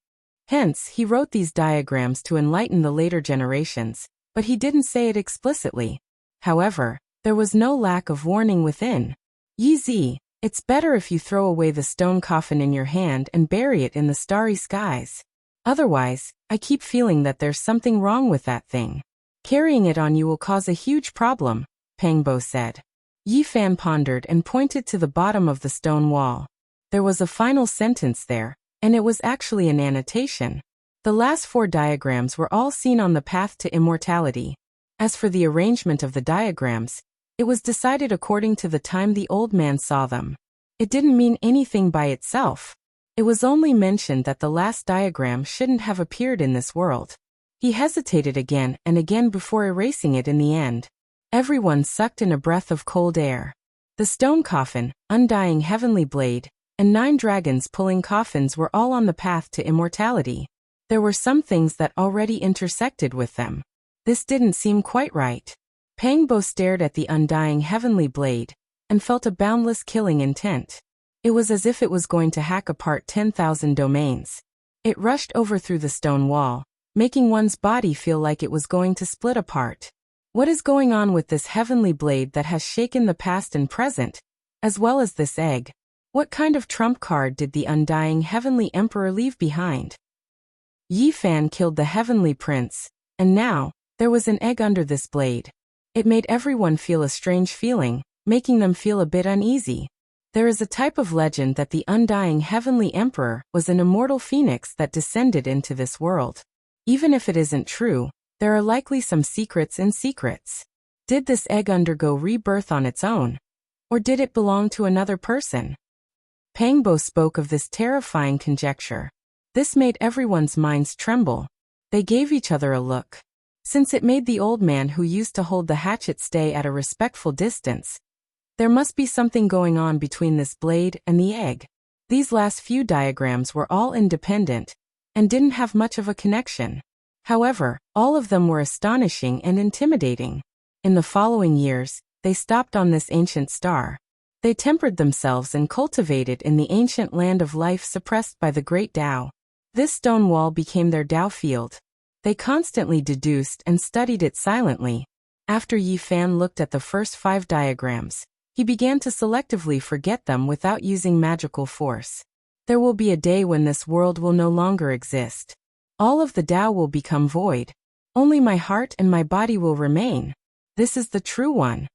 Hence, he wrote these diagrams to enlighten the later generations, but he didn't say it explicitly. However, there was no lack of warning within. Yi Zi, it's better if you throw away the stone coffin in your hand and bury it in the starry skies. Otherwise, I keep feeling that there's something wrong with that thing. Carrying it on you will cause a huge problem, Pangbo said. Yi Fan pondered and pointed to the bottom of the stone wall. There was a final sentence there, and it was actually an annotation. The last 4 diagrams were all seen on the path to immortality. As for the arrangement of the diagrams, it was decided according to the time the old man saw them. It didn't mean anything by itself. It was only mentioned that the last diagram shouldn't have appeared in this world. He hesitated again and again before erasing it in the end. Everyone sucked in a breath of cold air. The stone coffin, undying heavenly blade, and 9 dragons pulling coffins were all on the path to immortality. There were some things that already intersected with them. This didn't seem quite right. Pangbo stared at the undying heavenly blade, and felt a boundless killing intent. It was as if it was going to hack apart 10,000 domains. It rushed over through the stone wall, making one's body feel like it was going to split apart. What is going on with this heavenly blade that has shaken the past and present, as well as this egg? What kind of trump card did the undying heavenly emperor leave behind? Yi Fan killed the heavenly prince, and now, there was an egg under this blade. It made everyone feel a strange feeling, making them feel a bit uneasy. There is a type of legend that the undying heavenly emperor was an immortal phoenix that descended into this world. Even if it isn't true, there are likely some secrets in secrets. Did this egg undergo rebirth on its own? Or did it belong to another person? Pangbo spoke of this terrifying conjecture. This made everyone's minds tremble. They gave each other a look. Since it made the old man who used to hold the hatchet stay at a respectful distance, there must be something going on between this blade and the egg. These last few diagrams were all independent, and didn't have much of a connection. However, all of them were astonishing and intimidating. In the following years, they stopped on this ancient star. They tempered themselves and cultivated in the ancient land of life suppressed by the great Tao. This stone wall became their Tao field. They constantly deduced and studied it silently. After Yi Fan looked at the first 5 diagrams, he began to selectively forget them without using magical force. There will be a day when this world will no longer exist. All of the Tao will become void. Only my heart and my body will remain. This is the true one.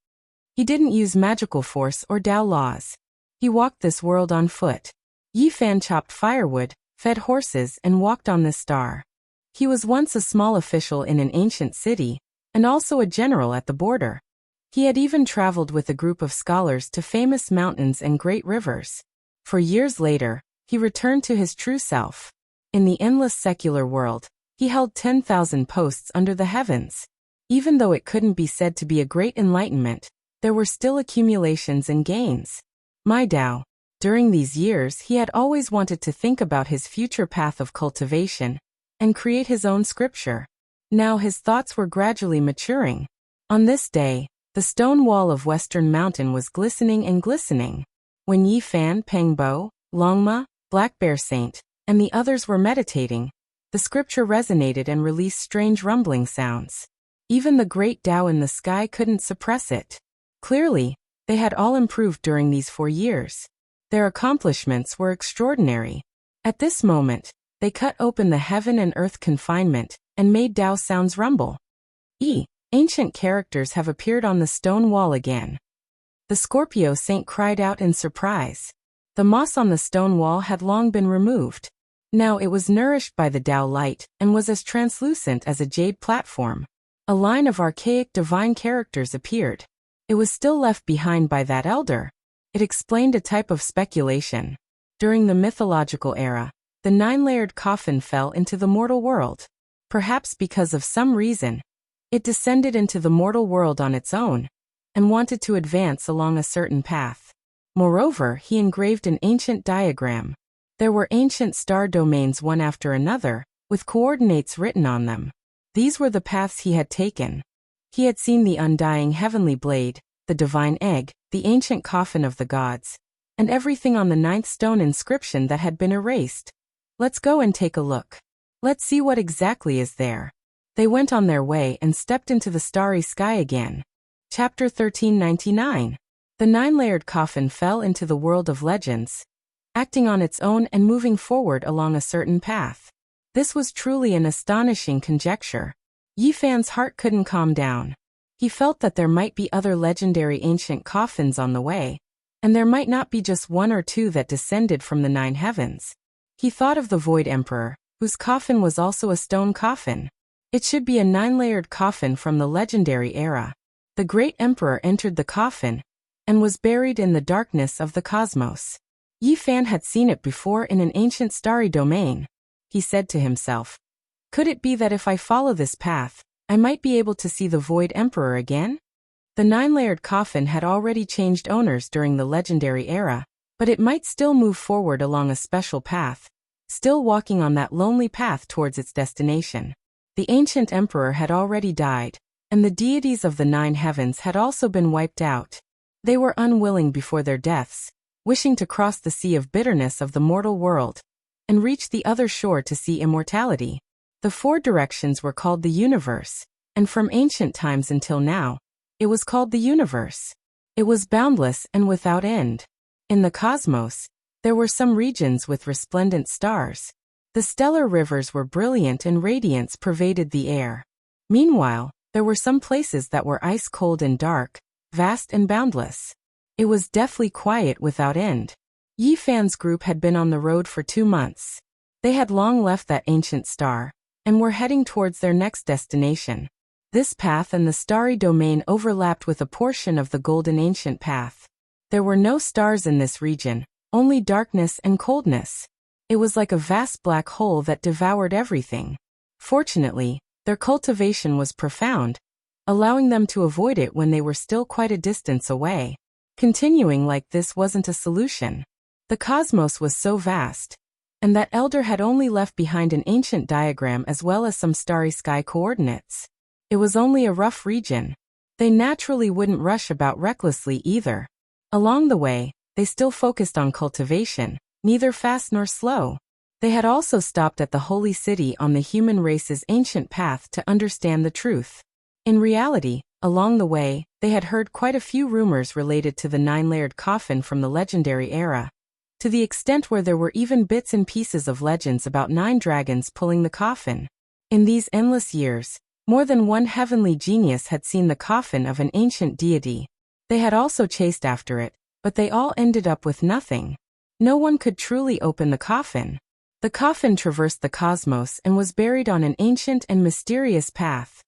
He didn't use magical force or Tao laws. He walked this world on foot. Yi Fan chopped firewood, fed horses, and walked on this star. He was once a small official in an ancient city, and also a general at the border. He had even traveled with a group of scholars to famous mountains and great rivers. For years later, he returned to his true self. In the endless secular world, he held 10,000 posts under the heavens. Even though it couldn't be said to be a great enlightenment, there were still accumulations and gains. My Tao. During these years he had always wanted to think about his future path of cultivation, and create his own scripture. Now his thoughts were gradually maturing. On this day, the stone wall of Western Mountain was glistening and glistening. When Yi Fan, Pangbo, Longma, Black Bear Saint, and the others were meditating, the scripture resonated and released strange rumbling sounds. Even the great Tao in the sky couldn't suppress it. Clearly, they had all improved during these 4 years. Their accomplishments were extraordinary. At this moment, they cut open the heaven and earth confinement, and made Tao sounds rumble. Ancient characters have appeared on the stone wall again. The Scorpio Saint cried out in surprise. The moss on the stone wall had long been removed. Now it was nourished by the Tao light, and was as translucent as a jade platform. A line of archaic divine characters appeared. It was still left behind by that elder. It explained a type of speculation. During the mythological era, the 9-layered coffin fell into the mortal world. Perhaps because of some reason, it descended into the mortal world on its own, and wanted to advance along a certain path. Moreover, he engraved an ancient diagram. There were ancient star domains one after another, with coordinates written on them. These were the paths he had taken. He had seen the undying heavenly blade, the divine egg, the ancient coffin of the gods, and everything on the 9th stone inscription that had been erased. Let's go and take a look. Let's see what exactly is there. They went on their way and stepped into the starry sky again. Chapter 1399. The 9-layered coffin fell into the world of legends, acting on its own and moving forward along a certain path. This was truly an astonishing conjecture. Yi Fan's heart couldn't calm down. He felt that there might be other legendary ancient coffins on the way, and there might not be just one or two that descended from the 9 heavens. He thought of the Void Emperor, whose coffin was also a stone coffin. It should be a 9-layered coffin from the legendary era. The great emperor entered the coffin and was buried in the darkness of the cosmos. Yi Fan had seen it before in an ancient starry domain. He said to himself, could it be that if I follow this path, I might be able to see the Void Emperor again? The 9-layered coffin had already changed owners during the legendary era, but it might still move forward along a special path, still walking on that lonely path towards its destination. The ancient emperor had already died, and the deities of the 9 heavens had also been wiped out. They were unwilling before their deaths, wishing to cross the sea of bitterness of the mortal world, and reach the other shore to see immortality. The 4 directions were called the universe, and from ancient times until now, it was called the universe. It was boundless and without end. In the cosmos, there were some regions with resplendent stars. The stellar rivers were brilliant and radiance pervaded the air. Meanwhile, there were some places that were ice-cold and dark, vast and boundless. It was deathly quiet without end. Yi Fan's group had been on the road for 2 months. They had long left that ancient star, and were heading towards their next destination. This path and the starry domain overlapped with a portion of the golden ancient path. There were no stars in this region, only darkness and coldness. It was like a vast black hole that devoured everything. Fortunately, their cultivation was profound, allowing them to avoid it when they were still quite a distance away. Continuing like this wasn't a solution. The cosmos was so vast, and that elder had only left behind an ancient diagram as well as some starry sky coordinates. It was only a rough region. They naturally wouldn't rush about recklessly either. Along the way, they still focused on cultivation, neither fast nor slow. They had also stopped at the holy city on the human race's ancient path to understand the truth. In reality, along the way, they had heard quite a few rumors related to the 9-layered coffin from the legendary era, to the extent where there were even bits and pieces of legends about 9 dragons pulling the coffin. In these endless years, more than one heavenly genius had seen the coffin of an ancient deity. They had also chased after it, but they all ended up with nothing. No one could truly open the coffin. The coffin traversed the cosmos and was buried on an ancient and mysterious path.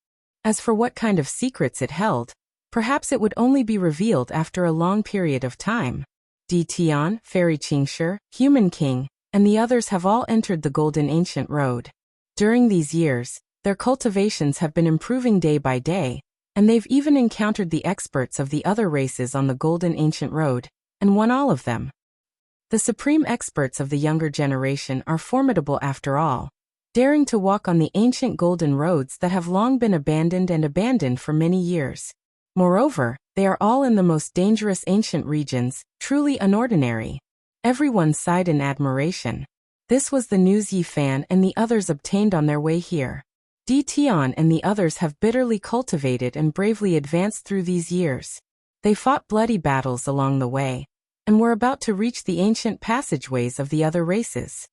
As for what kind of secrets it held, perhaps it would only be revealed after a long period of time. Di Tian, Fairy Qingshi, Human King, and the others have all entered the Golden Ancient Road. During these years, their cultivations have been improving day by day, and they've even encountered the experts of the other races on the Golden Ancient Road, and won all of them. The supreme experts of the younger generation are formidable after all, daring to walk on the ancient golden roads that have long been abandoned for many years. Moreover, they are all in the most dangerous ancient regions, truly unordinary. Everyone sighed in admiration. This was the news Yi Fan and the others obtained on their way here. Di Tian and the others have bitterly cultivated and bravely advanced through these years. They fought bloody battles along the way, and were about to reach the ancient passageways of the other races.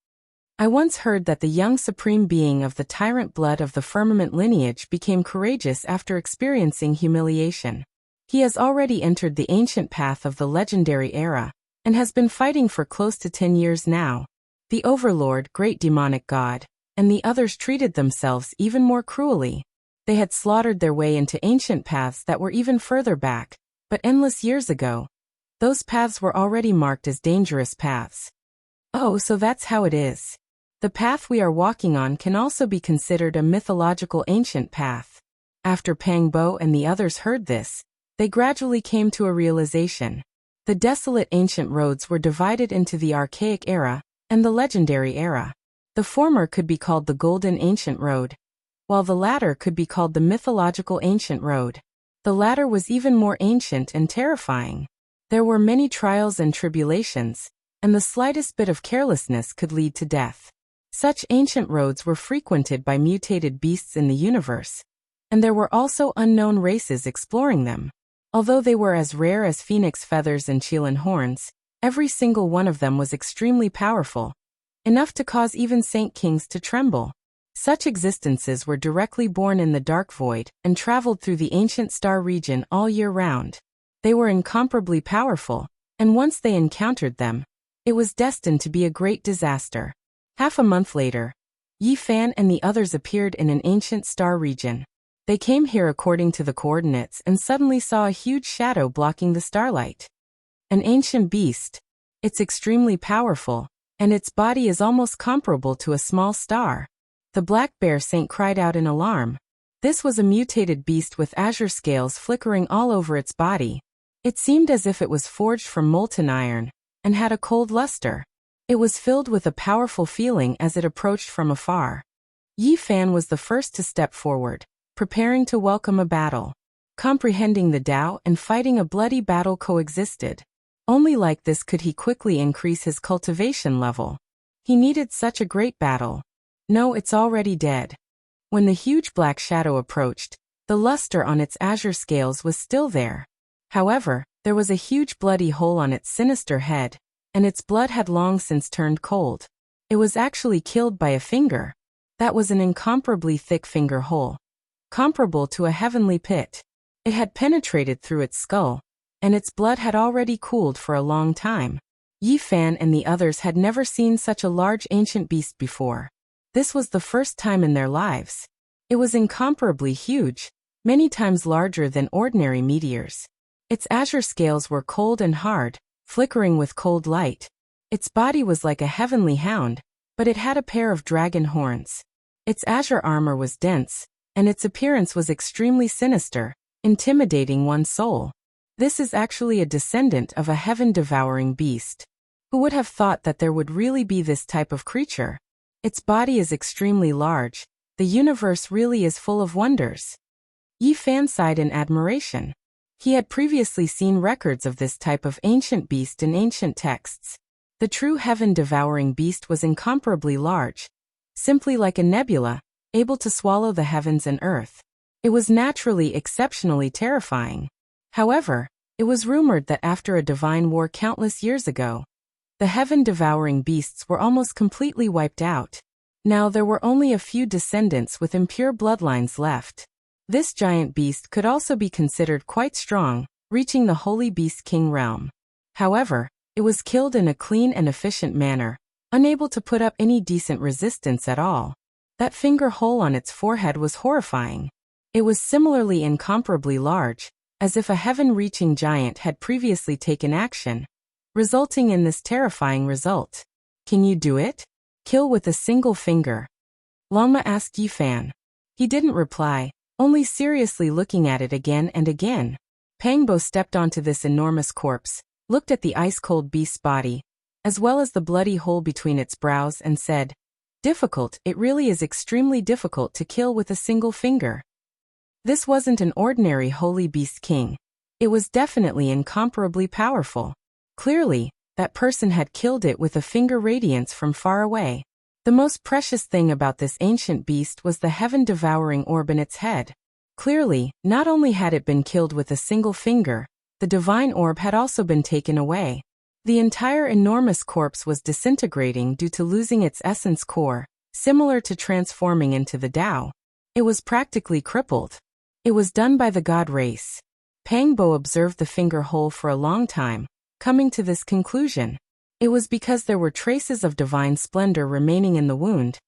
I once heard that the young supreme being of the tyrant blood of the firmament lineage became courageous after experiencing humiliation. He has already entered the ancient path of the legendary era, and has been fighting for close to 10 years now. The Overlord, great demonic god, and the others treated themselves even more cruelly. They had slaughtered their way into ancient paths that were even further back, but endless years ago. Those paths were already marked as dangerous paths. Oh, so that's how it is. The path we are walking on can also be considered a mythological ancient path. After Pang Bo and the others heard this, they gradually came to a realization. The desolate ancient roads were divided into the archaic era and the legendary era. The former could be called the Golden Ancient Road, while the latter could be called the mythological ancient road. The latter was even more ancient and terrifying. There were many trials and tribulations, and the slightest bit of carelessness could lead to death. Such ancient roads were frequented by mutated beasts in the universe, and there were also unknown races exploring them. Although they were as rare as phoenix feathers and Qilin horns, every single one of them was extremely powerful, enough to cause even saint kings to tremble. Such existences were directly born in the dark void and traveled through the ancient star region all year round. They were incomparably powerful, and once they encountered them, it was destined to be a great disaster. Half a month later, Yi Fan and the others appeared in an ancient star region. They came here according to the coordinates and suddenly saw a huge shadow blocking the starlight. An ancient beast. It's extremely powerful, and its body is almost comparable to a small star. The black bear saint cried out in alarm. This was a mutated beast with azure scales flickering all over its body. It seemed as if it was forged from molten iron, and had a cold luster. It was filled with a powerful feeling as it approached from afar. Yi Fan was the first to step forward, preparing to welcome a battle. Comprehending the Tao and fighting a bloody battle coexisted. Only like this could he quickly increase his cultivation level. He needed such a great battle. No, it's already dead. When the huge black shadow approached, the luster on its azure scales was still there. However, there was a huge bloody hole on its sinister head, and its blood had long since turned cold. It was actually killed by a finger. That was an incomparably thick finger hole, comparable to a heavenly pit. It had penetrated through its skull, and its blood had already cooled for a long time. Yi Fan and the others had never seen such a large ancient beast before. This was the first time in their lives. It was incomparably huge, many times larger than ordinary meteors. Its azure scales were cold and hard, flickering with cold light. Its body was like a heavenly hound, but it had a pair of dragon horns. Its azure armor was dense, and its appearance was extremely sinister, intimidating one's soul. This is actually a descendant of a heaven-devouring beast. Who would have thought that there would really be this type of creature? Its body is extremely large. The universe really is full of wonders. Yi Fan sighed in admiration. He had previously seen records of this type of ancient beast in ancient texts. The true heaven-devouring beast was incomparably large, simply like a nebula, able to swallow the heavens and earth. It was naturally exceptionally terrifying. However, it was rumored that after a divine war countless years ago, the heaven-devouring beasts were almost completely wiped out. Now there were only a few descendants with impure bloodlines left. This giant beast could also be considered quite strong, reaching the Holy Beast King realm. However, it was killed in a clean and efficient manner, unable to put up any decent resistance at all. That finger hole on its forehead was horrifying. It was similarly incomparably large, as if a heaven-reaching giant had previously taken action, resulting in this terrifying result. Can you do it? Kill with a single finger? Lama asked Yi Fan. He didn't reply, only seriously looking at it again and again. Pang Bo stepped onto this enormous corpse, looked at the ice-cold beast's body, as well as the bloody hole between its brows and said, "Difficult, it really is extremely difficult to kill with a single finger." This wasn't an ordinary Holy Beast King. It was definitely incomparably powerful. Clearly, that person had killed it with a finger radiance from far away. The most precious thing about this ancient beast was the heaven-devouring orb in its head. Clearly, not only had it been killed with a single finger, the divine orb had also been taken away. The entire enormous corpse was disintegrating due to losing its essence core, similar to transforming into the Tao. It was practically crippled. It was done by the god race. Pang Bo observed the finger hole for a long time, coming to this conclusion. It was because there were traces of divine splendor remaining in the wound,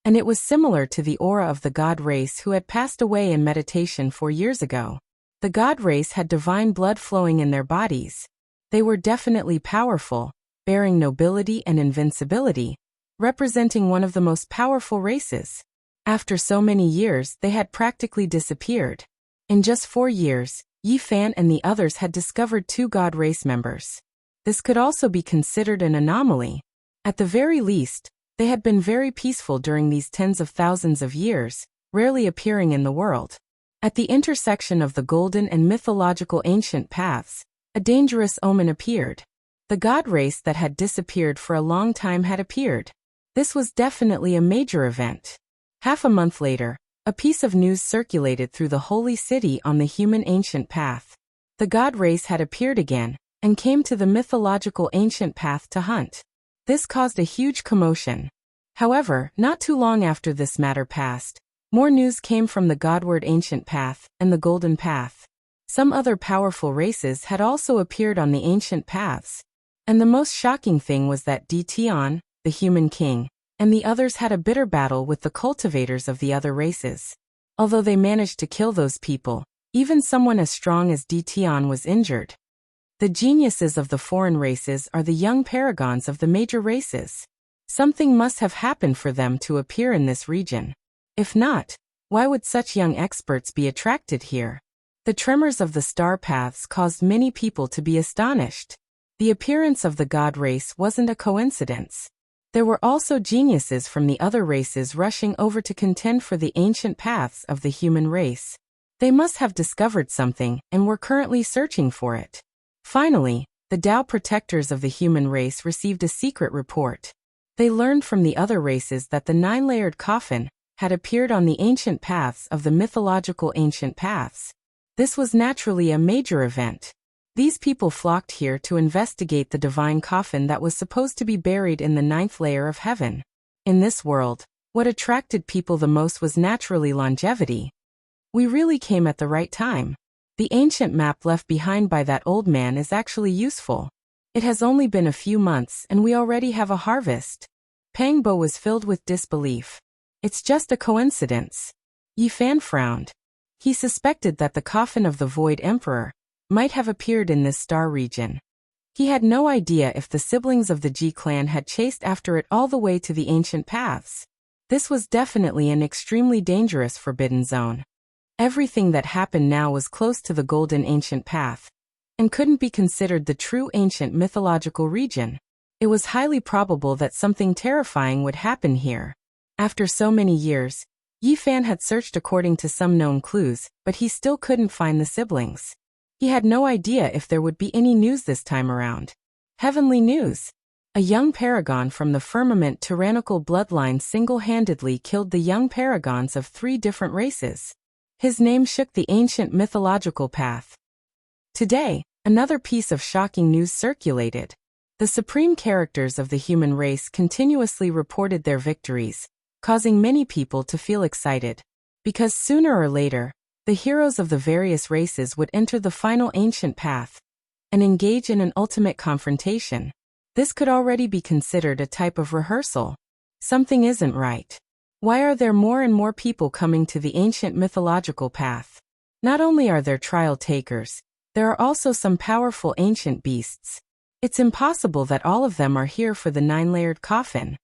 and it was similar to the aura of the god race who had passed away in meditation 4 years ago. The god race had divine blood flowing in their bodies. They were definitely powerful, bearing nobility and invincibility, representing one of the most powerful races. After so many years, they had practically disappeared. In just 4 years, Yi Fan and the others had discovered 2 god race members. This could also be considered an anomaly. At the very least, they had been very peaceful during these tens of thousands of years, rarely appearing in the world. At the intersection of the golden and mythological ancient paths, a dangerous omen appeared. The god race that had disappeared for a long time had appeared. This was definitely a major event. Half a month later, a piece of news circulated through the holy city on the human ancient path. The god race had appeared again, and came to the mythological ancient path to hunt. This caused a huge commotion. However, not too long after this matter passed, more news came from the godward ancient path and the golden path. Some other powerful races had also appeared on the ancient paths. And the most shocking thing was that Tian, the human king, and the others had a bitter battle with the cultivators of the other races. Although they managed to kill those people, even someone as strong as Tian was injured. The geniuses of the foreign races are the young paragons of the major races. Something must have happened for them to appear in this region. If not, why would such young experts be attracted here? The tremors of the star paths caused many people to be astonished. The appearance of the god race wasn't a coincidence. There were also geniuses from the other races rushing over to contend for the ancient paths of the human race. They must have discovered something and were currently searching for it. Finally, the Tao protectors of the human race received a secret report. They learned from the other races that the 9-layered coffin had appeared on the ancient paths of the mythological ancient paths. This was naturally a major event. These people flocked here to investigate the divine coffin that was supposed to be buried in the 9th layer of heaven. In this world, what attracted people the most was naturally longevity. We really came at the right time. The ancient map left behind by that old man is actually useful. It has only been a few months and we already have a harvest. Pang Bo was filled with disbelief. It's just a coincidence. Yi Fan frowned. He suspected that the coffin of the Void Emperor might have appeared in this star region. He had no idea if the siblings of the Ji clan had chased after it all the way to the ancient paths. This was definitely an extremely dangerous forbidden zone. Everything that happened now was close to the golden ancient path, and couldn't be considered the true ancient mythological region. It was highly probable that something terrifying would happen here. After so many years, Yi Fan had searched according to some known clues, but he still couldn't find the siblings. He had no idea if there would be any news this time around. Heavenly news! A young paragon from the firmament tyrannical bloodline single-handedly killed the young paragons of 3 different races. His name shook the ancient mythological path. Today, another piece of shocking news circulated. The supreme characters of the human race continuously reported their victories, causing many people to feel excited. Because sooner or later, the heroes of the various races would enter the final ancient path and engage in an ultimate confrontation. This could already be considered a type of rehearsal. Something isn't right. Why are there more and more people coming to the ancient mythological path? Not only are there trial takers, there are also some powerful ancient beasts. It's impossible that all of them are here for the 9-layered coffin.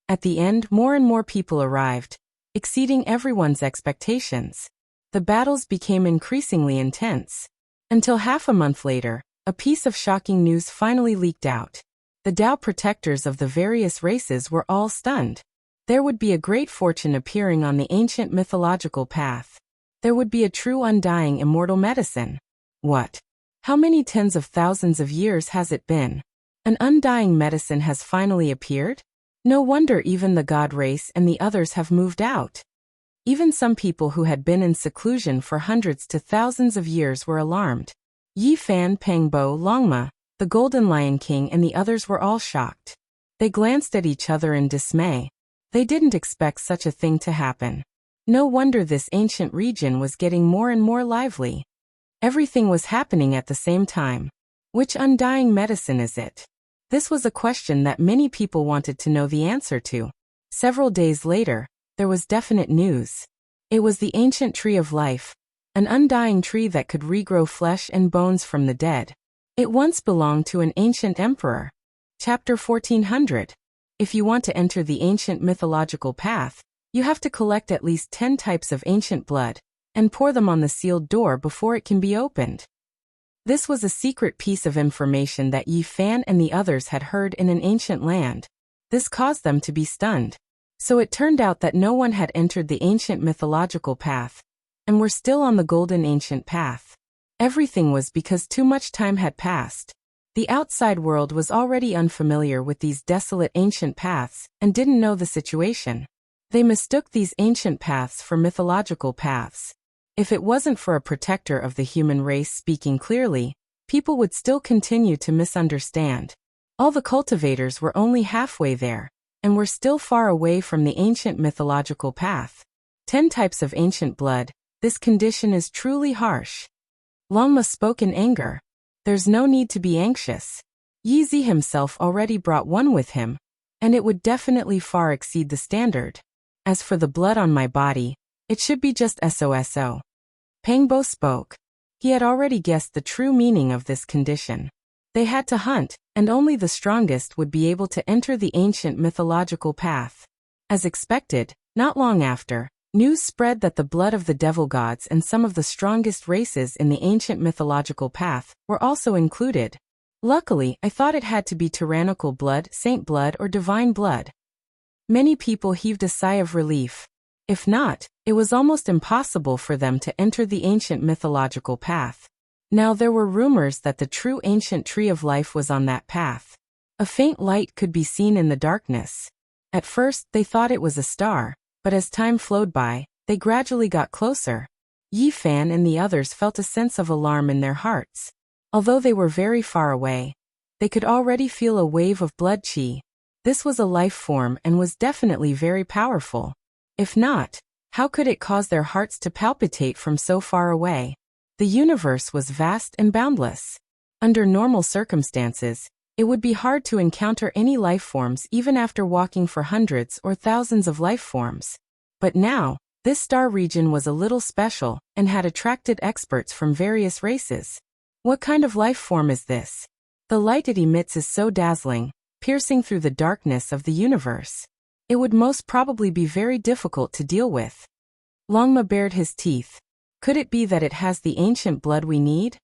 At the end, more and more people arrived, exceeding everyone's expectations. The battles became increasingly intense. Until half a month later, a piece of shocking news finally leaked out. The Tao protectors of the various races were all stunned. There would be a great fortune appearing on the ancient mythological path. There would be a true undying immortal medicine. What? How many tens of thousands of years has it been? An undying medicine has finally appeared? No wonder even the god race and the others have moved out. Even some people who had been in seclusion for hundreds to thousands of years were alarmed. Yi Fan, Pang Bo, Longma, the Golden Lion King and the others were all shocked. They glanced at each other in dismay. They didn't expect such a thing to happen. No wonder this ancient region was getting more and more lively. Everything was happening at the same time. Which undying medicine is it? This was a question that many people wanted to know the answer to. Several days later, there was definite news. It was the ancient tree of life, an undying tree that could regrow flesh and bones from the dead. It once belonged to an ancient emperor. Chapter 1400. If you want to enter the ancient mythological path, you have to collect at least 10 types of ancient blood and pour them on the sealed door before it can be opened. This was a secret piece of information that Yi Fan and the others had heard in an ancient land. This caused them to be stunned. So it turned out that no one had entered the ancient mythological path and were still on the golden ancient path. Everything was because too much time had passed. The outside world was already unfamiliar with these desolate ancient paths and didn't know the situation. They mistook these ancient paths for mythological paths. If it wasn't for a protector of the human race speaking clearly, people would still continue to misunderstand. All the cultivators were only halfway there, and were still far away from the ancient mythological path. 10 types of ancient blood. This condition is truly harsh. Longma spoke in anger. There's no need to be anxious. Yi Zi himself already brought one with him, and it would definitely far exceed the standard. As for the blood on my body, it should be just SOSO. Pangbo spoke. He had already guessed the true meaning of this condition. They had to hunt, and only the strongest would be able to enter the ancient mythological path. As expected, not long after, news spread that the blood of the devil gods and some of the strongest races in the ancient mythological path were also included. Luckily, I thought it had to be tyrannical blood, saint blood, or divine blood. Many people heaved a sigh of relief. If not, it was almost impossible for them to enter the ancient mythological path. Now there were rumors that the true ancient tree of life was on that path. A faint light could be seen in the darkness. At first, they thought it was a star, but as time flowed by, they gradually got closer. Yi Fan and the others felt a sense of alarm in their hearts. Although they were very far away, they could already feel a wave of blood qi. This was a life form and was definitely very powerful. If not, how could it cause their hearts to palpitate from so far away? The universe was vast and boundless. Under normal circumstances, it would be hard to encounter any life forms even after walking for hundreds or thousands of life forms. But now, this star region was a little special and had attracted experts from various races. What kind of life form is this? The light it emits is so dazzling, piercing through the darkness of the universe. It would most probably be very difficult to deal with. Longma bared his teeth. Could it be that it has the ancient blood we need?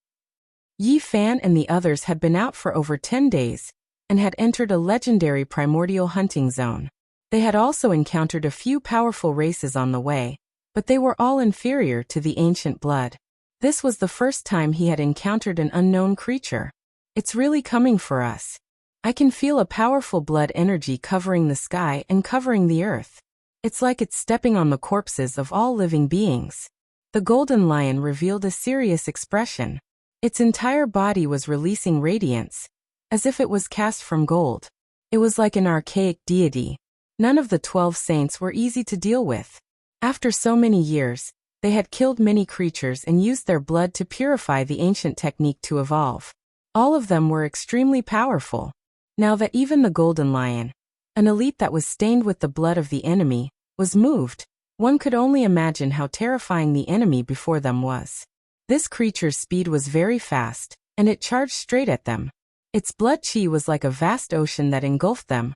Yi Fan and the others had been out for over 10 days, and had entered a legendary primordial hunting zone. They had also encountered a few powerful races on the way, but they were all inferior to the ancient blood. This was the first time he had encountered an unknown creature. It's really coming for us. I can feel a powerful blood energy covering the sky and covering the earth. It's like it's stepping on the corpses of all living beings. The golden lion revealed a serious expression. Its entire body was releasing radiance, as if it was cast from gold. It was like an archaic deity. None of the 12 saints were easy to deal with. After so many years, they had killed many creatures and used their blood to purify the ancient technique to evolve. All of them were extremely powerful. Now that even the golden lion, an elite that was stained with the blood of the enemy, was moved, one could only imagine how terrifying the enemy before them was. This creature's speed was very fast, and it charged straight at them. Its blood qi was like a vast ocean that engulfed them,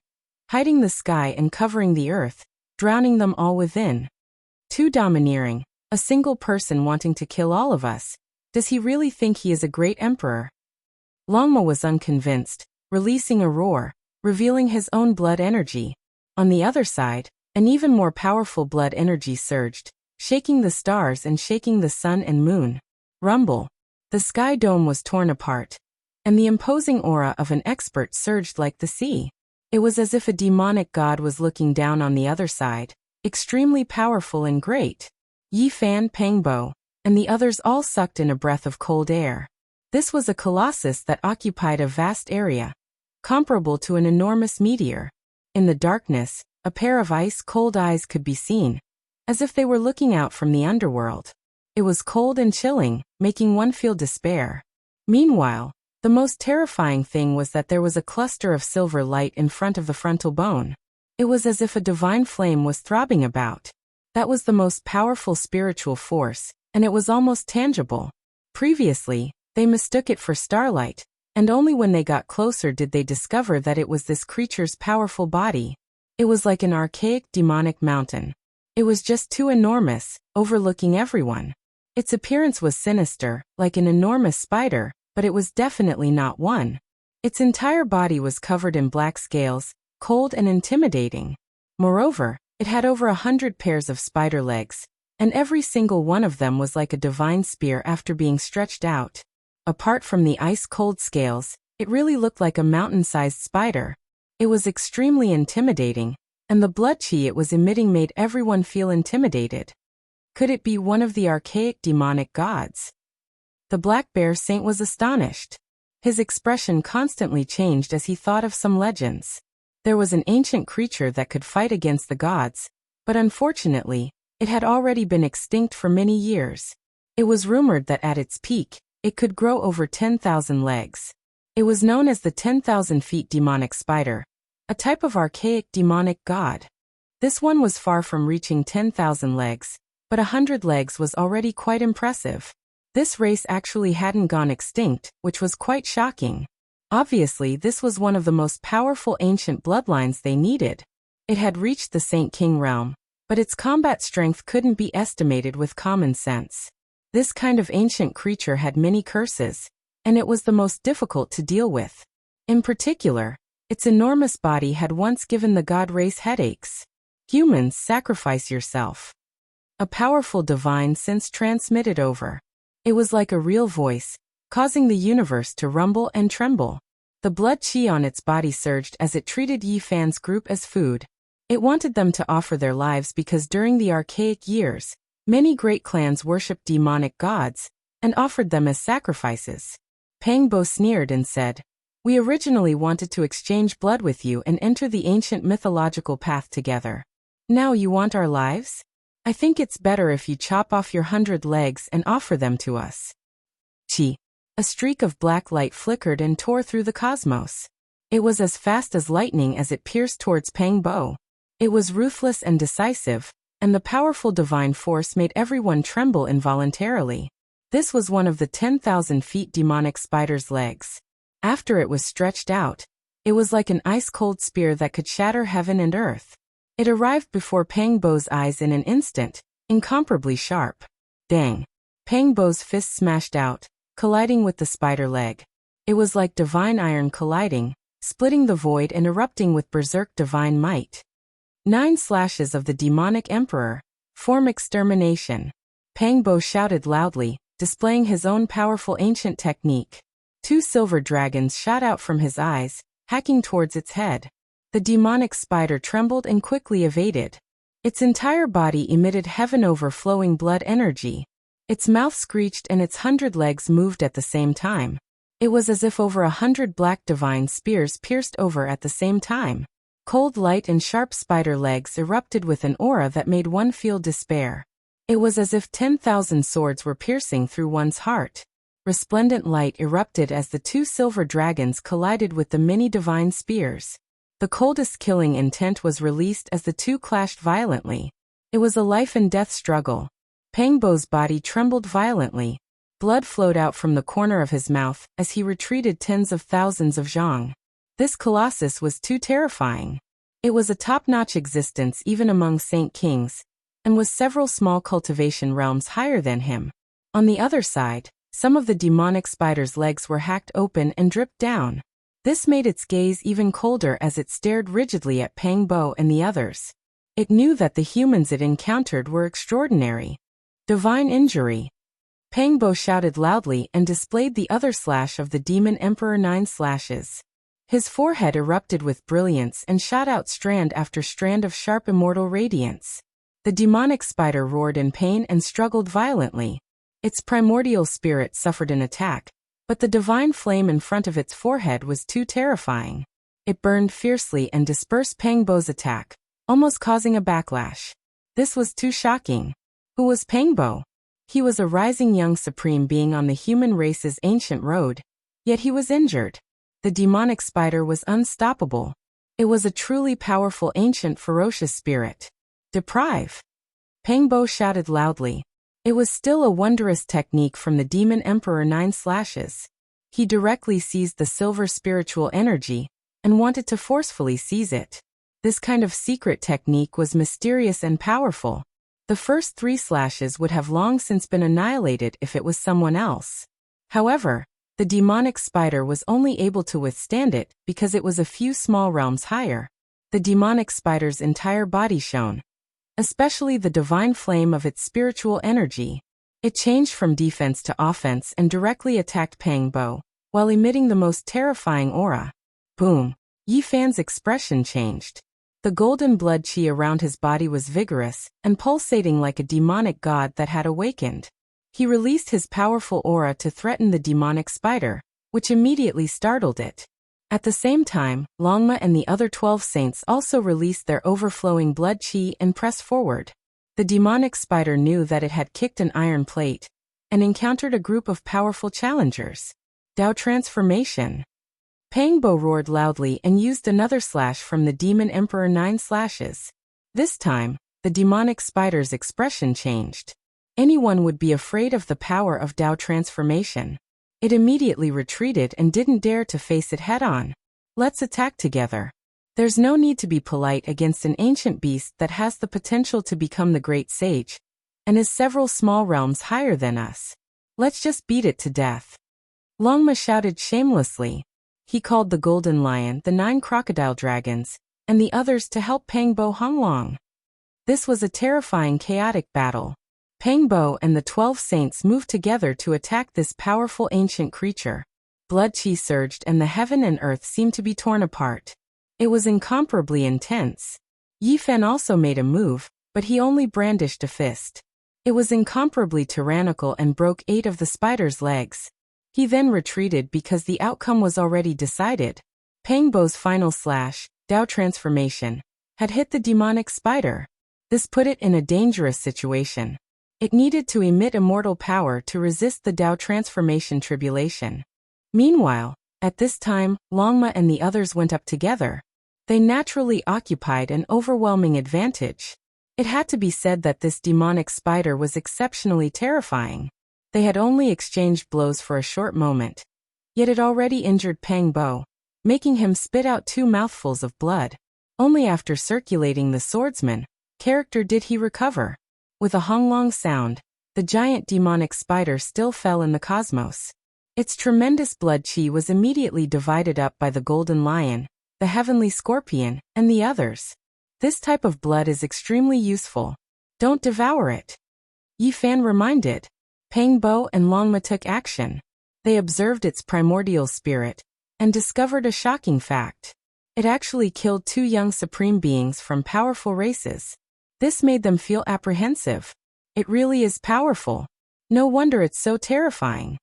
hiding the sky and covering the earth, drowning them all within. Too domineering, a single person wanting to kill all of us. Does he really think he is a great emperor? Longma was unconvinced, releasing a roar, revealing his own blood energy. On the other side, an even more powerful blood energy surged, shaking the stars and shaking the sun and moon. Rumble. The sky dome was torn apart, and the imposing aura of an expert surged like the sea. It was as if a demonic god was looking down on the other side, extremely powerful and great. Yi Fan, Pangbo, and the others all sucked in a breath of cold air. This was a colossus that occupied a vast area, comparable to an enormous meteor. In the darkness, a pair of ice-cold eyes could be seen, as if they were looking out from the underworld. It was cold and chilling, making one feel despair. Meanwhile, the most terrifying thing was that there was a cluster of silver light in front of the frontal bone. It was as if a divine flame was throbbing about. That was the most powerful spiritual force, and it was almost tangible. Previously, they mistook it for starlight, and only when they got closer did they discover that it was this creature's powerful body. It was like an archaic demonic mountain. It was just too enormous, overlooking everyone. Its appearance was sinister, like an enormous spider, but it was definitely not one. Its entire body was covered in black scales, cold and intimidating. Moreover, it had over 100 pairs of spider legs, and every single one of them was like a divine spear after being stretched out. Apart from the ice-cold scales, it really looked like a mountain-sized spider. It was extremely intimidating, and the blood chi it was emitting made everyone feel intimidated. Could it be one of the archaic demonic gods? The Black Bear Saint was astonished. His expression constantly changed as he thought of some legends. There was an ancient creature that could fight against the gods, but unfortunately, it had already been extinct for many years. It was rumored that at its peak, it could grow over 10,000 legs. It was known as the 10,000 feet demonic spider, a type of archaic demonic god. This one was far from reaching 10,000 legs, but 100 legs was already quite impressive. This race actually hadn't gone extinct, which was quite shocking. Obviously, this was one of the most powerful ancient bloodlines they needed. It had reached the Saint King realm, but its combat strength couldn't be estimated with common sense. This kind of ancient creature had many curses, and it was the most difficult to deal with. In particular, its enormous body had once given the god race headaches. Humans, sacrifice yourself. A powerful divine sense transmitted over. It was like a real voice, causing the universe to rumble and tremble. The blood chi on its body surged as it treated Yi Fan's group as food. It wanted them to offer their lives because during the archaic years, many great clans worshipped demonic gods and offered them as sacrifices. Pang Bo sneered and said, "We originally wanted to exchange blood with you and enter the ancient mythological path together. Now you want our lives? I think it's better if you chop off your 100 legs and offer them to us." Chi. A streak of black light flickered and tore through the cosmos. It was as fast as lightning as it pierced towards Pang Bo. It was ruthless and decisive, and the powerful divine force made everyone tremble involuntarily. This was one of the 10,000 feet demonic spider's legs. After it was stretched out, it was like an ice-cold spear that could shatter heaven and earth. It arrived before Pang Bo's eyes in an instant, incomparably sharp. Dang! Pang Bo's fist smashed out, colliding with the spider leg. It was like divine iron colliding, splitting the void and erupting with berserk divine might. 9 slashes of the demonic emperor. Form extermination. Pang Bo shouted loudly, displaying his own powerful ancient technique. 2 silver dragons shot out from his eyes, hacking towards its head. The demonic spider trembled and quickly evaded. Its entire body emitted heaven-overflowing blood energy. Its mouth screeched and its 100 legs moved at the same time. It was as if over 100 black divine spears pierced over at the same time. Cold light and sharp spider legs erupted with an aura that made one feel despair. It was as if 10,000 swords were piercing through one's heart. Resplendent light erupted as the 2 silver dragons collided with the many divine spears. The coldest killing intent was released as the 2 clashed violently. It was a life-and-death struggle. Pang Bo's body trembled violently. Blood flowed out from the corner of his mouth as he retreated tens of thousands of zhang. This colossus was too terrifying. It was a top-notch existence even among Saint Kings, and was several small cultivation realms higher than him. On the other side, some of the demonic spider's legs were hacked open and dripped down. This made its gaze even colder as it stared rigidly at Pang Bo and the others. It knew that the humans it encountered were extraordinary. Divine injury. Pang Bo shouted loudly and displayed the other slash of the Demon Emperor 9 slashes. His forehead erupted with brilliance and shot out strand after strand of sharp immortal radiance. The demonic spider roared in pain and struggled violently. Its primordial spirit suffered an attack, but the divine flame in front of its forehead was too terrifying. It burned fiercely and dispersed Pang Bo's attack, almost causing a backlash. This was too shocking. Who was Pang Bo? He was a rising young supreme being on the human race's ancient road, yet he was injured. The demonic spider was unstoppable. It was a truly powerful ancient ferocious spirit. Deprive! Pang Bo shouted loudly. It was still a wondrous technique from the Demon Emperor 9 slashes. He directly seized the silver spiritual energy and wanted to forcefully seize it. This kind of secret technique was mysterious and powerful. The first 3 slashes would have long since been annihilated if it was someone else. However, the demonic spider was only able to withstand it because it was a few small realms higher. The demonic spider's entire body shone, especially the divine flame of its spiritual energy. It changed from defense to offense and directly attacked Pang Bo, while emitting the most terrifying aura. Boom! Yi Fan's expression changed. The golden blood qi around his body was vigorous and pulsating like a demonic god that had awakened. He released his powerful aura to threaten the demonic spider, which immediately startled it. At the same time, Longma and the other 12 saints also released their overflowing blood qi and pressed forward. The demonic spider knew that it had kicked an iron plate and encountered a group of powerful challengers. Dao transformation. Pang Bo roared loudly and used another slash from the Demon Emperor 9 slashes. This time, the demonic spider's expression changed. Anyone would be afraid of the power of Dao transformation. It immediately retreated and didn't dare to face it head-on. Let's attack together. There's no need to be polite against an ancient beast that has the potential to become the great sage, and is several small realms higher than us. Let's just beat it to death. Longma shouted shamelessly. He called the Golden Lion, the 9 crocodile dragons, and the others to help Pang Bo Honglong. This was a terrifying chaotic battle. Pang Bo and the 12 saints moved together to attack this powerful ancient creature. Blood qi surged and the heaven and earth seemed to be torn apart. It was incomparably intense. Yi Fan also made a move, but he only brandished a fist. It was incomparably tyrannical and broke 8 of the spider's legs. He then retreated because the outcome was already decided. Pang Bo's final slash, Dao transformation, had hit the demonic spider. This put it in a dangerous situation. It needed to emit immortal power to resist the Dao transformation tribulation. Meanwhile, at this time, Longma and the others went up together. They naturally occupied an overwhelming advantage. It had to be said that this demonic spider was exceptionally terrifying. They had only exchanged blows for a short moment. Yet it already injured Pang Bo, making him spit out 2 mouthfuls of blood. Only after circulating the swordsman character did he recover. With a honglong sound, the giant demonic spider still fell in the cosmos. Its tremendous blood qi was immediately divided up by the Golden Lion, the Heavenly Scorpion, and the others. This type of blood is extremely useful. Don't devour it. Yi Fan reminded. Pang Bo and Longma took action. They observed its primordial spirit and discovered a shocking fact. It actually killed 2 young supreme beings from powerful races. This made them feel apprehensive. It really is powerful. No wonder it's so terrifying.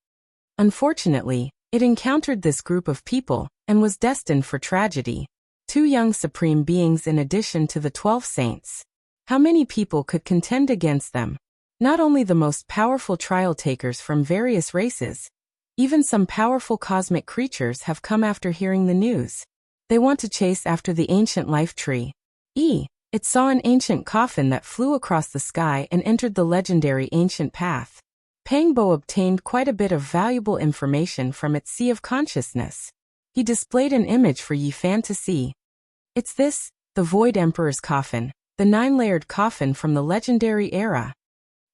Unfortunately, it encountered this group of people and was destined for tragedy. 2 young supreme beings in addition to the 12 saints. How many people could contend against them? Not only the most powerful trial takers from various races, even some powerful cosmic creatures have come after hearing the news. They want to chase after the ancient life tree. It saw an ancient coffin that flew across the sky and entered the legendary ancient path. Pang Bo obtained quite a bit of valuable information from its sea of consciousness. He displayed an image for Yi Fan to see. It's this, the Void Emperor's coffin, the 9-layered coffin from the legendary era.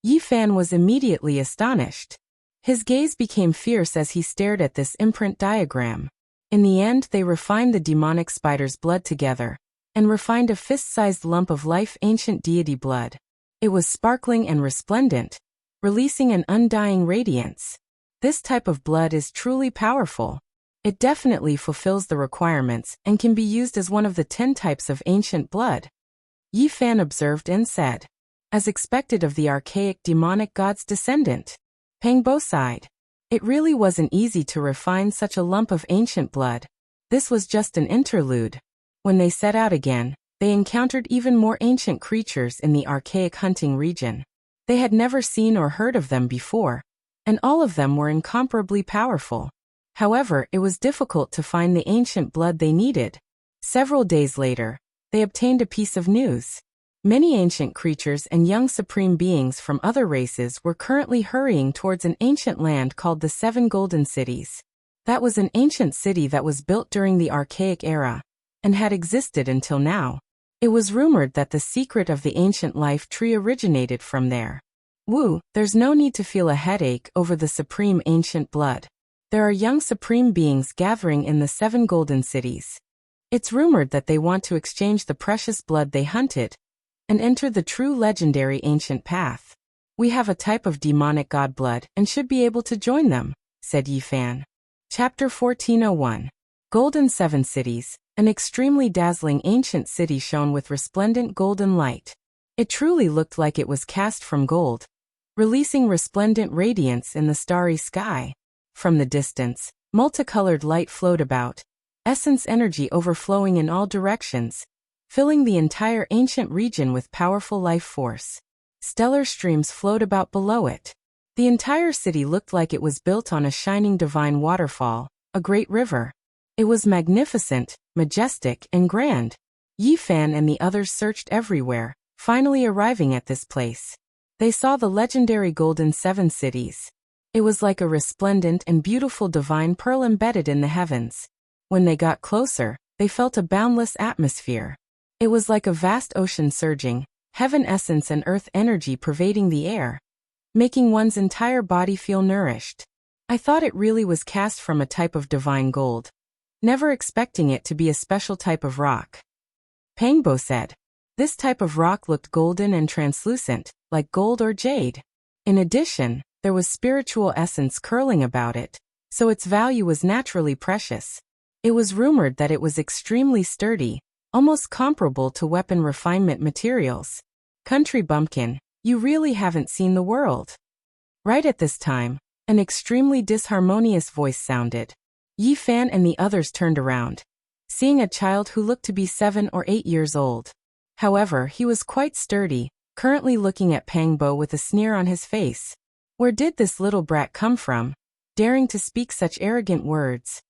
Yi Fan was immediately astonished. His gaze became fierce as he stared at this imprint diagram. In the end, they refined the demonic spider's blood together, and refined a fist-sized lump of life ancient deity blood. It was sparkling and resplendent, releasing an undying radiance. This type of blood is truly powerful. It definitely fulfills the requirements and can be used as one of the 10 types of ancient blood. Yi Fan observed and said, as expected of the archaic demonic god's descendant. Pang Bo sighed. It really wasn't easy to refine such a lump of ancient blood. This was just an interlude. When they set out again, they encountered even more ancient creatures in the archaic hunting region. They had never seen or heard of them before, and all of them were incomparably powerful. However, it was difficult to find the ancient blood they needed. Several days later, they obtained a piece of news. Many ancient creatures and young supreme beings from other races were currently hurrying towards an ancient land called the 7 Golden Cities. That was an ancient city that was built during the Archaic era and had existed until now. It was rumored that the secret of the ancient life tree originated from there. Woo, there's no need to feel a headache over the supreme ancient blood. There are young supreme beings gathering in the 7 golden cities. It's rumored that they want to exchange the precious blood they hunted and enter the true legendary ancient path. We have a type of demonic god blood and should be able to join them, said Yi Fan. Chapter 1401. Golden 7 Cities. An extremely dazzling ancient city shone with resplendent golden light. It truly looked like it was cast from gold, releasing resplendent radiance in the starry sky. From the distance, multicolored light flowed about, essence energy overflowing in all directions, filling the entire ancient region with powerful life force. Stellar streams flowed about below it. The entire city looked like it was built on a shining divine waterfall, a great river. It was magnificent, majestic, and grand. Yi Fan and the others searched everywhere, finally arriving at this place. They saw the legendary Golden 7 Cities. It was like a resplendent and beautiful divine pearl embedded in the heavens. When they got closer, they felt a boundless atmosphere. It was like a vast ocean surging, heaven essence and earth energy pervading the air, making one's entire body feel nourished. I thought it really was cast from a type of divine gold, never expecting it to be a special type of rock. Pangbo said. This type of rock looked golden and translucent, like gold or jade. In addition, there was spiritual essence curling about it, so its value was naturally precious. It was rumored that it was extremely sturdy, almost comparable to weapon refinement materials. Country bumpkin, you really haven't seen the world. Right at this time, an extremely disharmonious voice sounded. Yi Fan and the others turned around, seeing a child who looked to be 7 or 8 years old. However, he was quite sturdy, currently looking at Pangbo with a sneer on his face. Where did this little brat come from, daring to speak such arrogant words?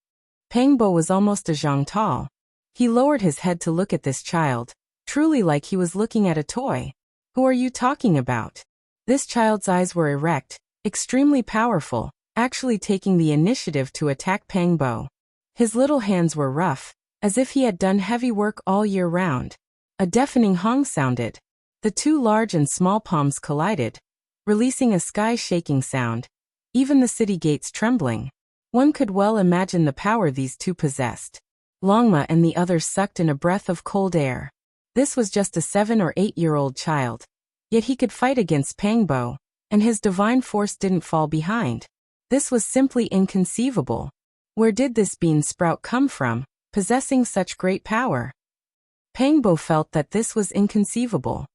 Pangbo was almost a zhang tall. He lowered his head to look at this child, truly like he was looking at a toy. Who are you talking about? This child's eyes were erect, extremely powerful, actually taking the initiative to attack Pangbo. His little hands were rough, as if he had done heavy work all year round. A deafening hong sounded. The 2 large and small palms collided, releasing a sky-shaking sound, even the city gates trembling. One could well imagine the power these 2 possessed. Longma and the others sucked in a breath of cold air. This was just a 7 or 8-year-old child, yet he could fight against Pangbo, and his divine force didn't fall behind. This was simply inconceivable. Where did this bean sprout come from, possessing such great power? Pangbo felt that this was inconceivable.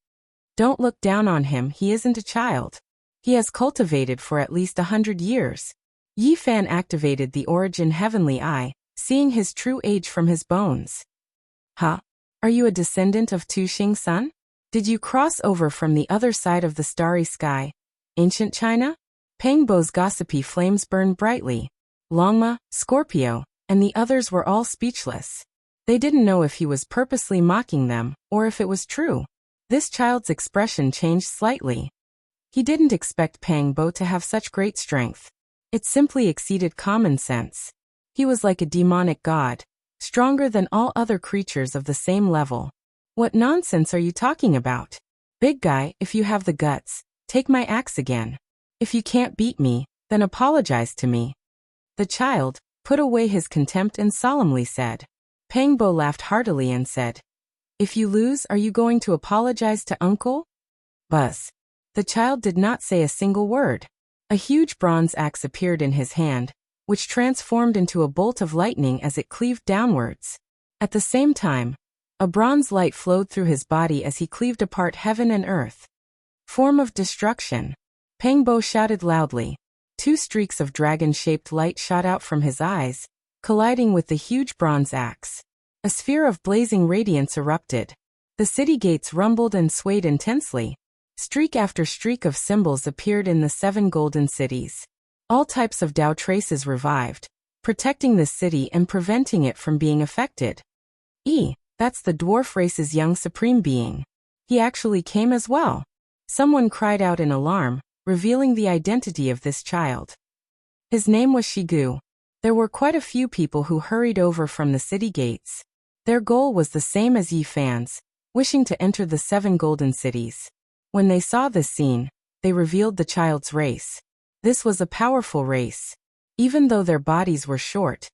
Don't look down on him, he isn't a child. He has cultivated for at least 100 years. Yi Fan activated the Origin Heavenly Eye, seeing his true age from his bones. Huh? Are you a descendant of Tu Xing Sun? Did you cross over from the other side of the starry sky, ancient China? Pangbo's gossipy flames burned brightly. Longma, Scorpio, and the others were all speechless. They didn't know if he was purposely mocking them, or if it was true. This child's expression changed slightly. He didn't expect Pangbo to have such great strength. It simply exceeded common sense. He was like a demonic god, stronger than all other creatures of the same level. What nonsense are you talking about? Big guy, if you have the guts, take my axe again. If you can't beat me, then apologize to me. The child put away his contempt and solemnly said. Pangbo laughed heartily and said, If you lose, are you going to apologize to uncle? Buzz. The child did not say a single word. A huge bronze axe appeared in his hand, which transformed into a bolt of lightning as it cleaved downwards. At the same time, a bronze light flowed through his body as he cleaved apart heaven and earth. Form of destruction. Pangbo shouted loudly. 2 streaks of dragon-shaped light shot out from his eyes, colliding with the huge bronze axe. A sphere of blazing radiance erupted. The city gates rumbled and swayed intensely. Streak after streak of symbols appeared in the 7 golden cities. All types of Dao traces revived, protecting the city and preventing it from being affected. That's the dwarf race's young supreme being. He actually came as well. Someone cried out in alarm, revealing the identity of this child. His name was Shigu. There were quite a few people who hurried over from the city gates. Their goal was the same as Yi Fan's, wishing to enter the 7 golden cities. When they saw this scene, they revealed the child's race. This was a powerful race. Even though their bodies were short,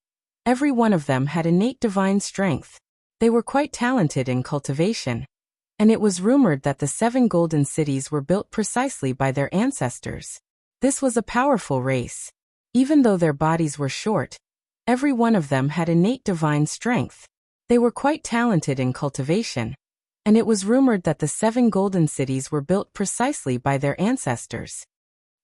every one of them had innate divine strength. They were quite talented in cultivation, and it was rumored that the 7 golden cities were built precisely by their ancestors. This was a powerful race. Even though their bodies were short, every one of them had innate divine strength. They were quite talented in cultivation, and it was rumored that the 7 golden cities were built precisely by their ancestors.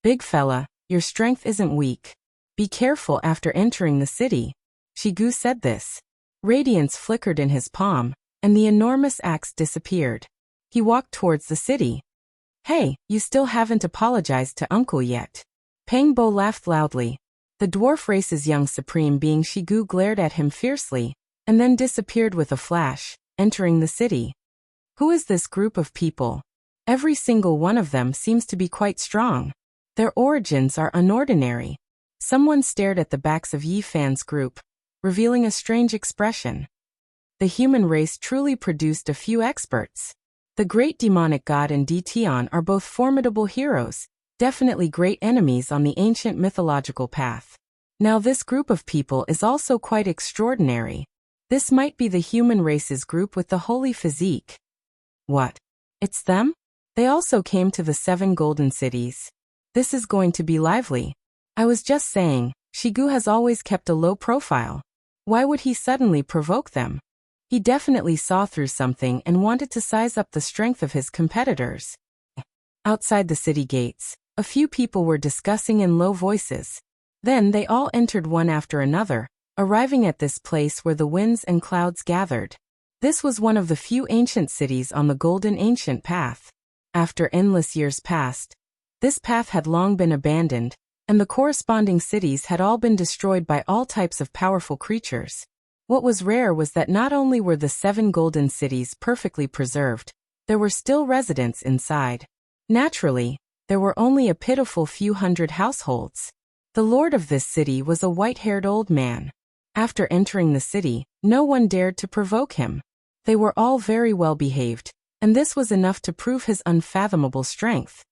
Big fella, your strength isn't weak. Be careful after entering the city. Shigu said this. Radiance flickered in his palm, and the enormous axe disappeared. He walked towards the city. Hey, you still haven't apologized to Uncle yet. Pang Bo laughed loudly. The dwarf race's young supreme being Shigu glared at him fiercely, and then disappeared with a flash, entering the city. Who is this group of people? Every single one of them seems to be quite strong. Their origins are unordinary. Someone stared at the backs of Yi Fan's group, revealing a strange expression. The human race truly produced a few experts. The great demonic god and Dtion are both formidable heroes, definitely great enemies on the ancient mythological path. Now this group of people is also quite extraordinary. This might be the human race's group with the holy physique. What? It's them? They also came to the 7 golden cities. This is going to be lively. I was just saying, Shigu has always kept a low profile. Why would he suddenly provoke them? He definitely saw through something and wanted to size up the strength of his competitors. Outside the city gates, a few people were discussing in low voices. Then they all entered one after another, arriving at this place where the winds and clouds gathered. This was one of the few ancient cities on the Golden Ancient Path. After endless years passed, this path had long been abandoned, and the corresponding cities had all been destroyed by all types of powerful creatures. What was rare was that not only were the 7 golden cities perfectly preserved, there were still residents inside. Naturally, there were only a pitiful few hundred households. The lord of this city was a white-haired old man. After entering the city, no one dared to provoke him. They were all very well behaved, and this was enough to prove his unfathomable strength.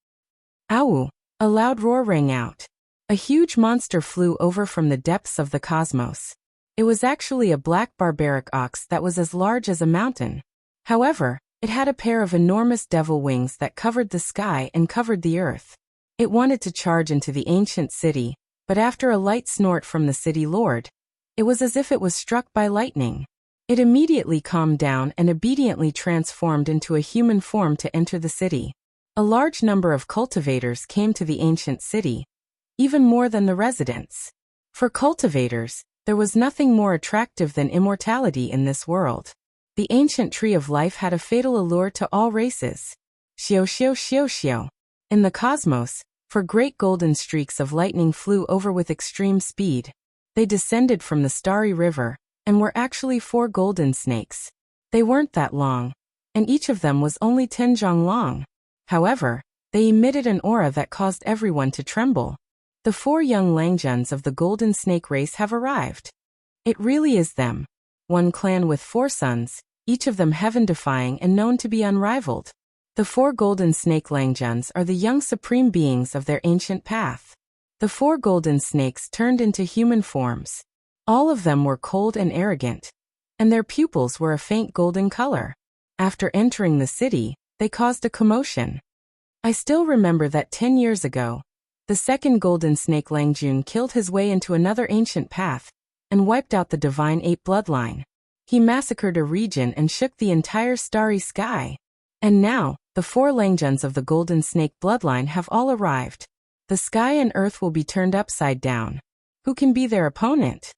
Ow! A loud roar rang out. A huge monster flew over from the depths of the cosmos. It was actually a black barbaric ox that was as large as a mountain. However, it had a pair of enormous devil wings that covered the sky and covered the earth. It wanted to charge into the ancient city, but after a light snort from the city lord, it was as if it was struck by lightning. It immediately calmed down and obediently transformed into a human form to enter the city. A large number of cultivators came to the ancient city, even more than the residents. For cultivators, there was nothing more attractive than immortality in this world. The ancient tree of life had a fatal allure to all races. Xiao xiao xiao xiao. In the cosmos, for great golden streaks of lightning flew over with extreme speed. They descended from the starry river, and were actually 4 golden snakes. They weren't that long, and each of them was only 10 zhang long. However, they emitted an aura that caused everyone to tremble. The 4 young Langjuns of the golden snake race have arrived. It really is them. One clan with 4 sons, each of them heaven-defying and known to be unrivaled. The 4 golden snake Langjuns are the young supreme beings of their ancient path. The 4 golden snakes turned into human forms. All of them were cold and arrogant, and their pupils were a faint golden color. After entering the city, they caused a commotion. I still remember that 10 years ago, the 2nd golden snake Langjun killed his way into another ancient path, and wiped out the divine ape bloodline. He massacred a region and shook the entire starry sky. And now, the 4 Langjuns of the golden snake bloodline have all arrived. The sky and earth will be turned upside down. Who can be their opponent?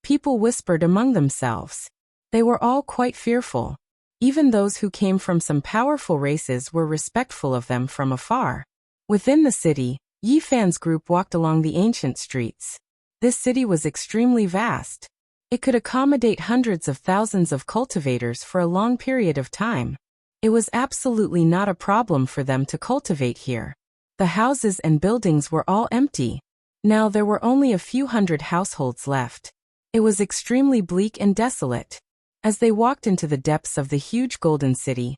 People whispered among themselves. They were all quite fearful. Even those who came from some powerful races were respectful of them from afar. Within the city, Yi Fan's group walked along the ancient streets. This city was extremely vast. It could accommodate hundreds of thousands of cultivators for a long period of time. It was absolutely not a problem for them to cultivate here. The houses and buildings were all empty. Now there were only a few hundred households left. It was extremely bleak and desolate. As they walked into the depths of the huge golden city,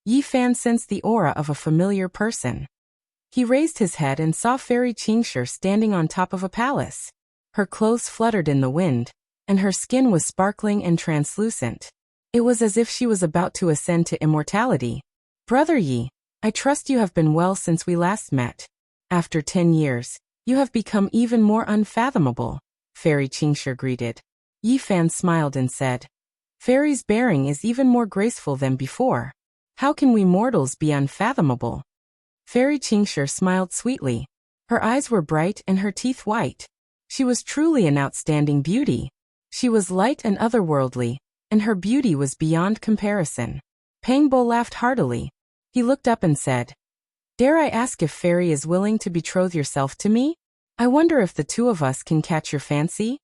Yi Fan sensed the aura of a familiar person. He raised his head and saw Fairy Qingshi standing on top of a palace. Her clothes fluttered in the wind, and her skin was sparkling and translucent. It was as if she was about to ascend to immortality. Brother Yi, I trust you have been well since we last met. After 10 years, you have become even more unfathomable, Fairy Qingshi greeted. Yi Fan smiled and said, Fairy's bearing is even more graceful than before. How can we mortals be unfathomable? Fairy Qingshi smiled sweetly. Her eyes were bright and her teeth white. She was truly an outstanding beauty. She was light and otherworldly, and her beauty was beyond comparison. Pang Bo laughed heartily. He looked up and said, Dare I ask if Fairy is willing to betroth yourself to me? I wonder if the two of us can catch your fancy?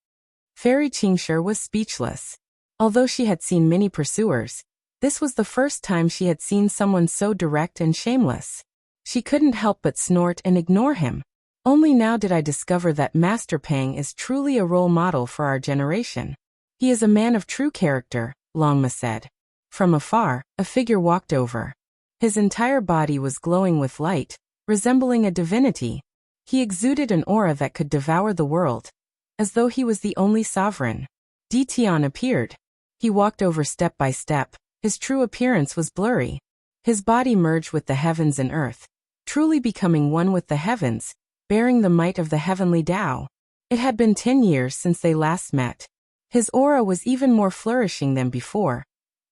Fairy Qingshi was speechless. Although she had seen many pursuers, this was the first time she had seen someone so direct and shameless. She couldn't help but snort and ignore him. Only now did I discover that Master Pang is truly a role model for our generation. He is a man of true character, Longma said. From afar, a figure walked over. His entire body was glowing with light, resembling a divinity. He exuded an aura that could devour the world, as though he was the only sovereign. Di Tian appeared. He walked over step by step. His true appearance was blurry. His body merged with the heavens and earth, truly becoming one with the heavens, bearing the might of the heavenly Tao. It had been 10 years since they last met. His aura was even more flourishing than before,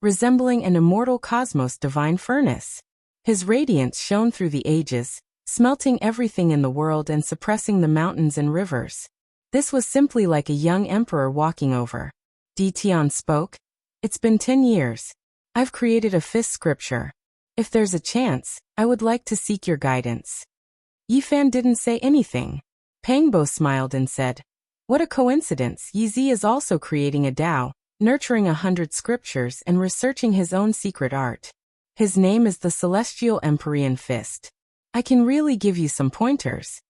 resembling an immortal cosmos divine furnace. His radiance shone through the ages, smelting everything in the world and suppressing the mountains and rivers. This was simply like a young emperor walking over. Di Tian spoke. It's been 10 years. I've created a 5th scripture. If there's a chance, I would like to seek your guidance. Yi Fan didn't say anything. Pang Bo smiled and said, What a coincidence, Yi Zi is also creating a Tao, nurturing 100 scriptures and researching his own secret art. His name is the Celestial Empyrean Fist. I can really give you some pointers.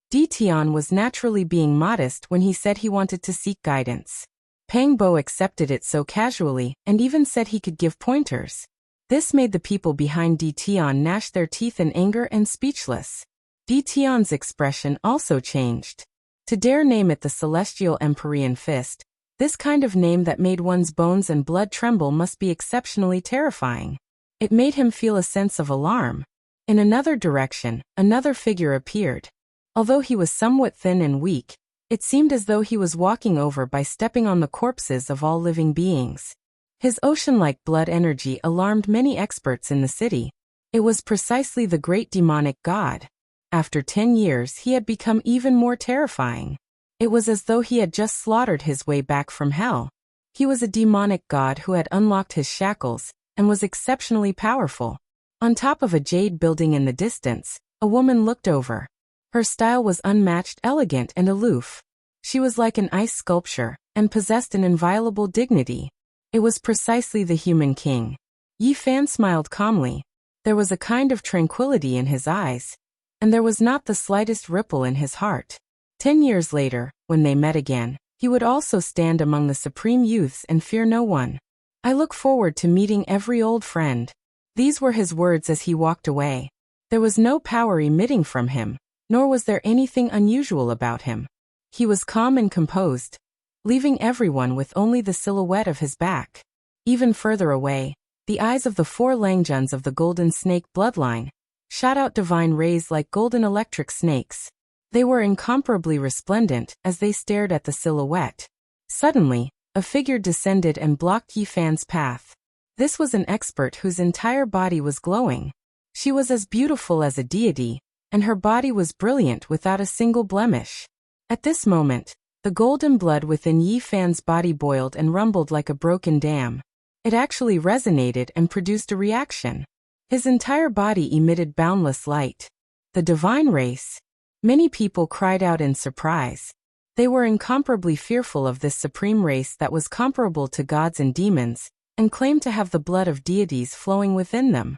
Di Tian was naturally being modest when he said he wanted to seek guidance. Pang Bo accepted it so casually and even said he could give pointers. This made the people behind Di Tian gnash their teeth in anger and speechless. Di Tian's expression also changed. To dare name it the Celestial Empyrean Fist, this kind of name that made one's bones and blood tremble must be exceptionally terrifying. It made him feel a sense of alarm. In another direction, another figure appeared. Although he was somewhat thin and weak, it seemed as though he was walking over by stepping on the corpses of all living beings. His ocean-like blood energy alarmed many experts in the city. It was precisely the great demonic god. After 10 years he had become even more terrifying. It was as though he had just slaughtered his way back from hell. He was a demonic god who had unlocked his shackles, and was exceptionally powerful. On top of a jade building in the distance, a woman looked over. Her style was unmatched, elegant and aloof. She was like an ice sculpture, and possessed an inviolable dignity. It was precisely the human king. Yi Fan smiled calmly. There was a kind of tranquility in his eyes, and there was not the slightest ripple in his heart. 10 years later, when they met again, he would also stand among the supreme youths and fear no one. I look forward to meeting every old friend. These were his words as he walked away. There was no power emitting from him, nor was there anything unusual about him. He was calm and composed, leaving everyone with only the silhouette of his back. Even further away, the eyes of the 4 Langjuns of the Golden Snake bloodline shot out divine rays like golden electric snakes. They were incomparably resplendent as they stared at the silhouette. Suddenly, a figure descended and blocked Yi Fan's path. This was an expert whose entire body was glowing. She was as beautiful as a deity, and her body was brilliant without a single blemish. At this moment, the golden blood within Yi Fan's body boiled and rumbled like a broken dam. It actually resonated and produced a reaction. His entire body emitted boundless light. The divine race. Many people cried out in surprise. They were incomparably fearful of this supreme race that was comparable to gods and demons, and claimed to have the blood of deities flowing within them.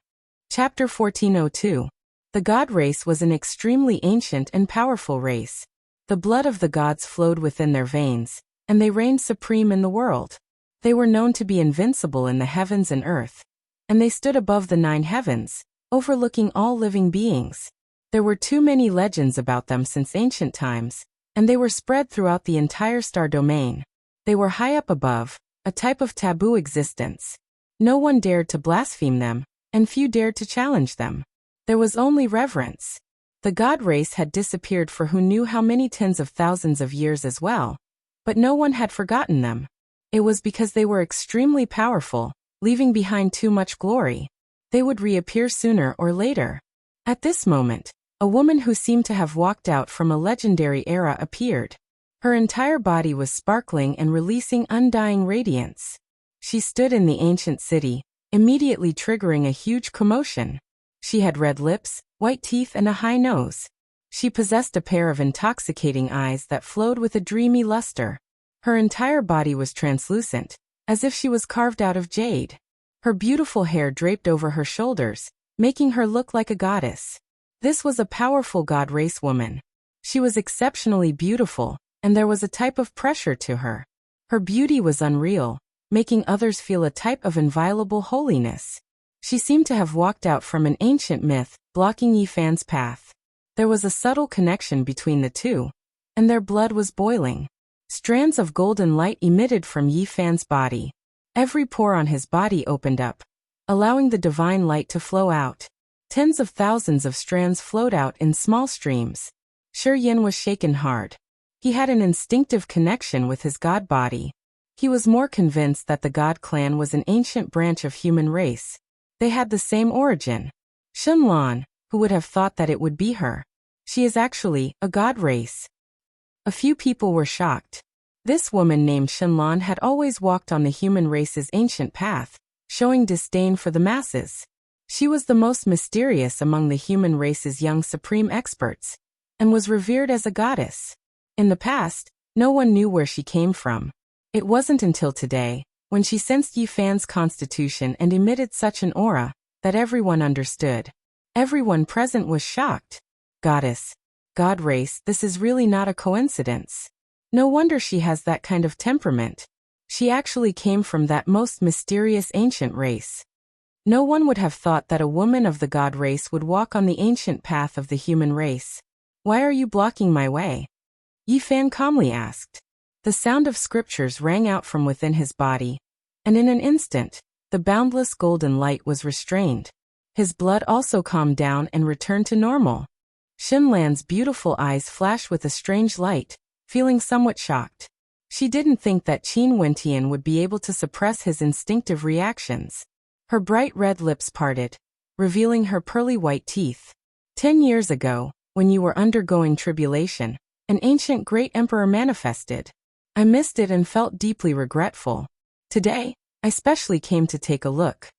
Chapter 1402. The god race was an extremely ancient and powerful race. The blood of the gods flowed within their veins, and they reigned supreme in the world. They were known to be invincible in the heavens and earth, and they stood above the 9 heavens, overlooking all living beings. There were too many legends about them since ancient times, and they were spread throughout the entire star domain. They were high up above, a type of taboo existence. No one dared to blaspheme them, and few dared to challenge them. There was only reverence. The god race had disappeared for who knew how many tens of thousands of years as well, but no one had forgotten them. It was because they were extremely powerful, leaving behind too much glory. They would reappear sooner or later. At this moment, a woman who seemed to have walked out from a legendary era appeared. Her entire body was sparkling and releasing undying radiance. She stood in the ancient city, immediately triggering a huge commotion. She had red lips, white teeth, and a high nose. She possessed a pair of intoxicating eyes that flowed with a dreamy luster. Her entire body was translucent, as if she was carved out of jade. Her beautiful hair draped over her shoulders, making her look like a goddess. This was a powerful god race woman. She was exceptionally beautiful, and there was a type of pressure to her. Her beauty was unreal, making others feel a type of inviolable holiness. She seemed to have walked out from an ancient myth, blocking Yifan's path. There was a subtle connection between the two, and their blood was boiling. Strands of golden light emitted from Yifan's body. Every pore on his body opened up, allowing the divine light to flow out. Tens of thousands of strands flowed out in small streams. Shi Yin was shaken hard. He had an instinctive connection with his god body. He was more convinced that the god clan was an ancient branch of human race. They had the same origin. Shenlan, who would have thought that it would be her? She is actually a god race. A few people were shocked. This woman named Shenlan had always walked on the human race's ancient path, showing disdain for the masses. She was the most mysterious among the human race's young supreme experts, and was revered as a goddess. In the past, no one knew where she came from. It wasn't until today, when she sensed Yifan's constitution and emitted such an aura, that everyone understood. Everyone present was shocked. Goddess. God race, this is really not a coincidence. No wonder she has that kind of temperament. She actually came from that most mysterious ancient race. No one would have thought that a woman of the god race would walk on the ancient path of the human race. Why are you blocking my way? Yifan calmly asked. The sound of scriptures rang out from within his body, and in an instant, the boundless golden light was restrained. His blood also calmed down and returned to normal. Shenlan's beautiful eyes flashed with a strange light, feeling somewhat shocked. She didn't think that Qin Wentian would be able to suppress his instinctive reactions. Her bright red lips parted, revealing her pearly white teeth. 10 years ago, when you were undergoing tribulation, an ancient great emperor manifested. I missed it and felt deeply regretful. Today, I specially came to take a look.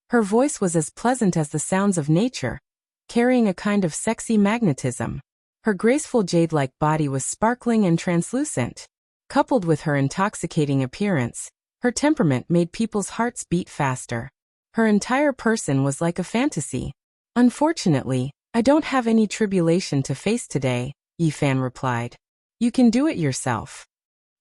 Her voice was as pleasant as the sounds of nature, carrying a kind of sexy magnetism. Her graceful jade-like body was sparkling and translucent. Coupled with her intoxicating appearance, her temperament made people's hearts beat faster. Her entire person was like a fantasy. Unfortunately, I don't have any tribulation to face today, Yifan replied. You can do it yourself.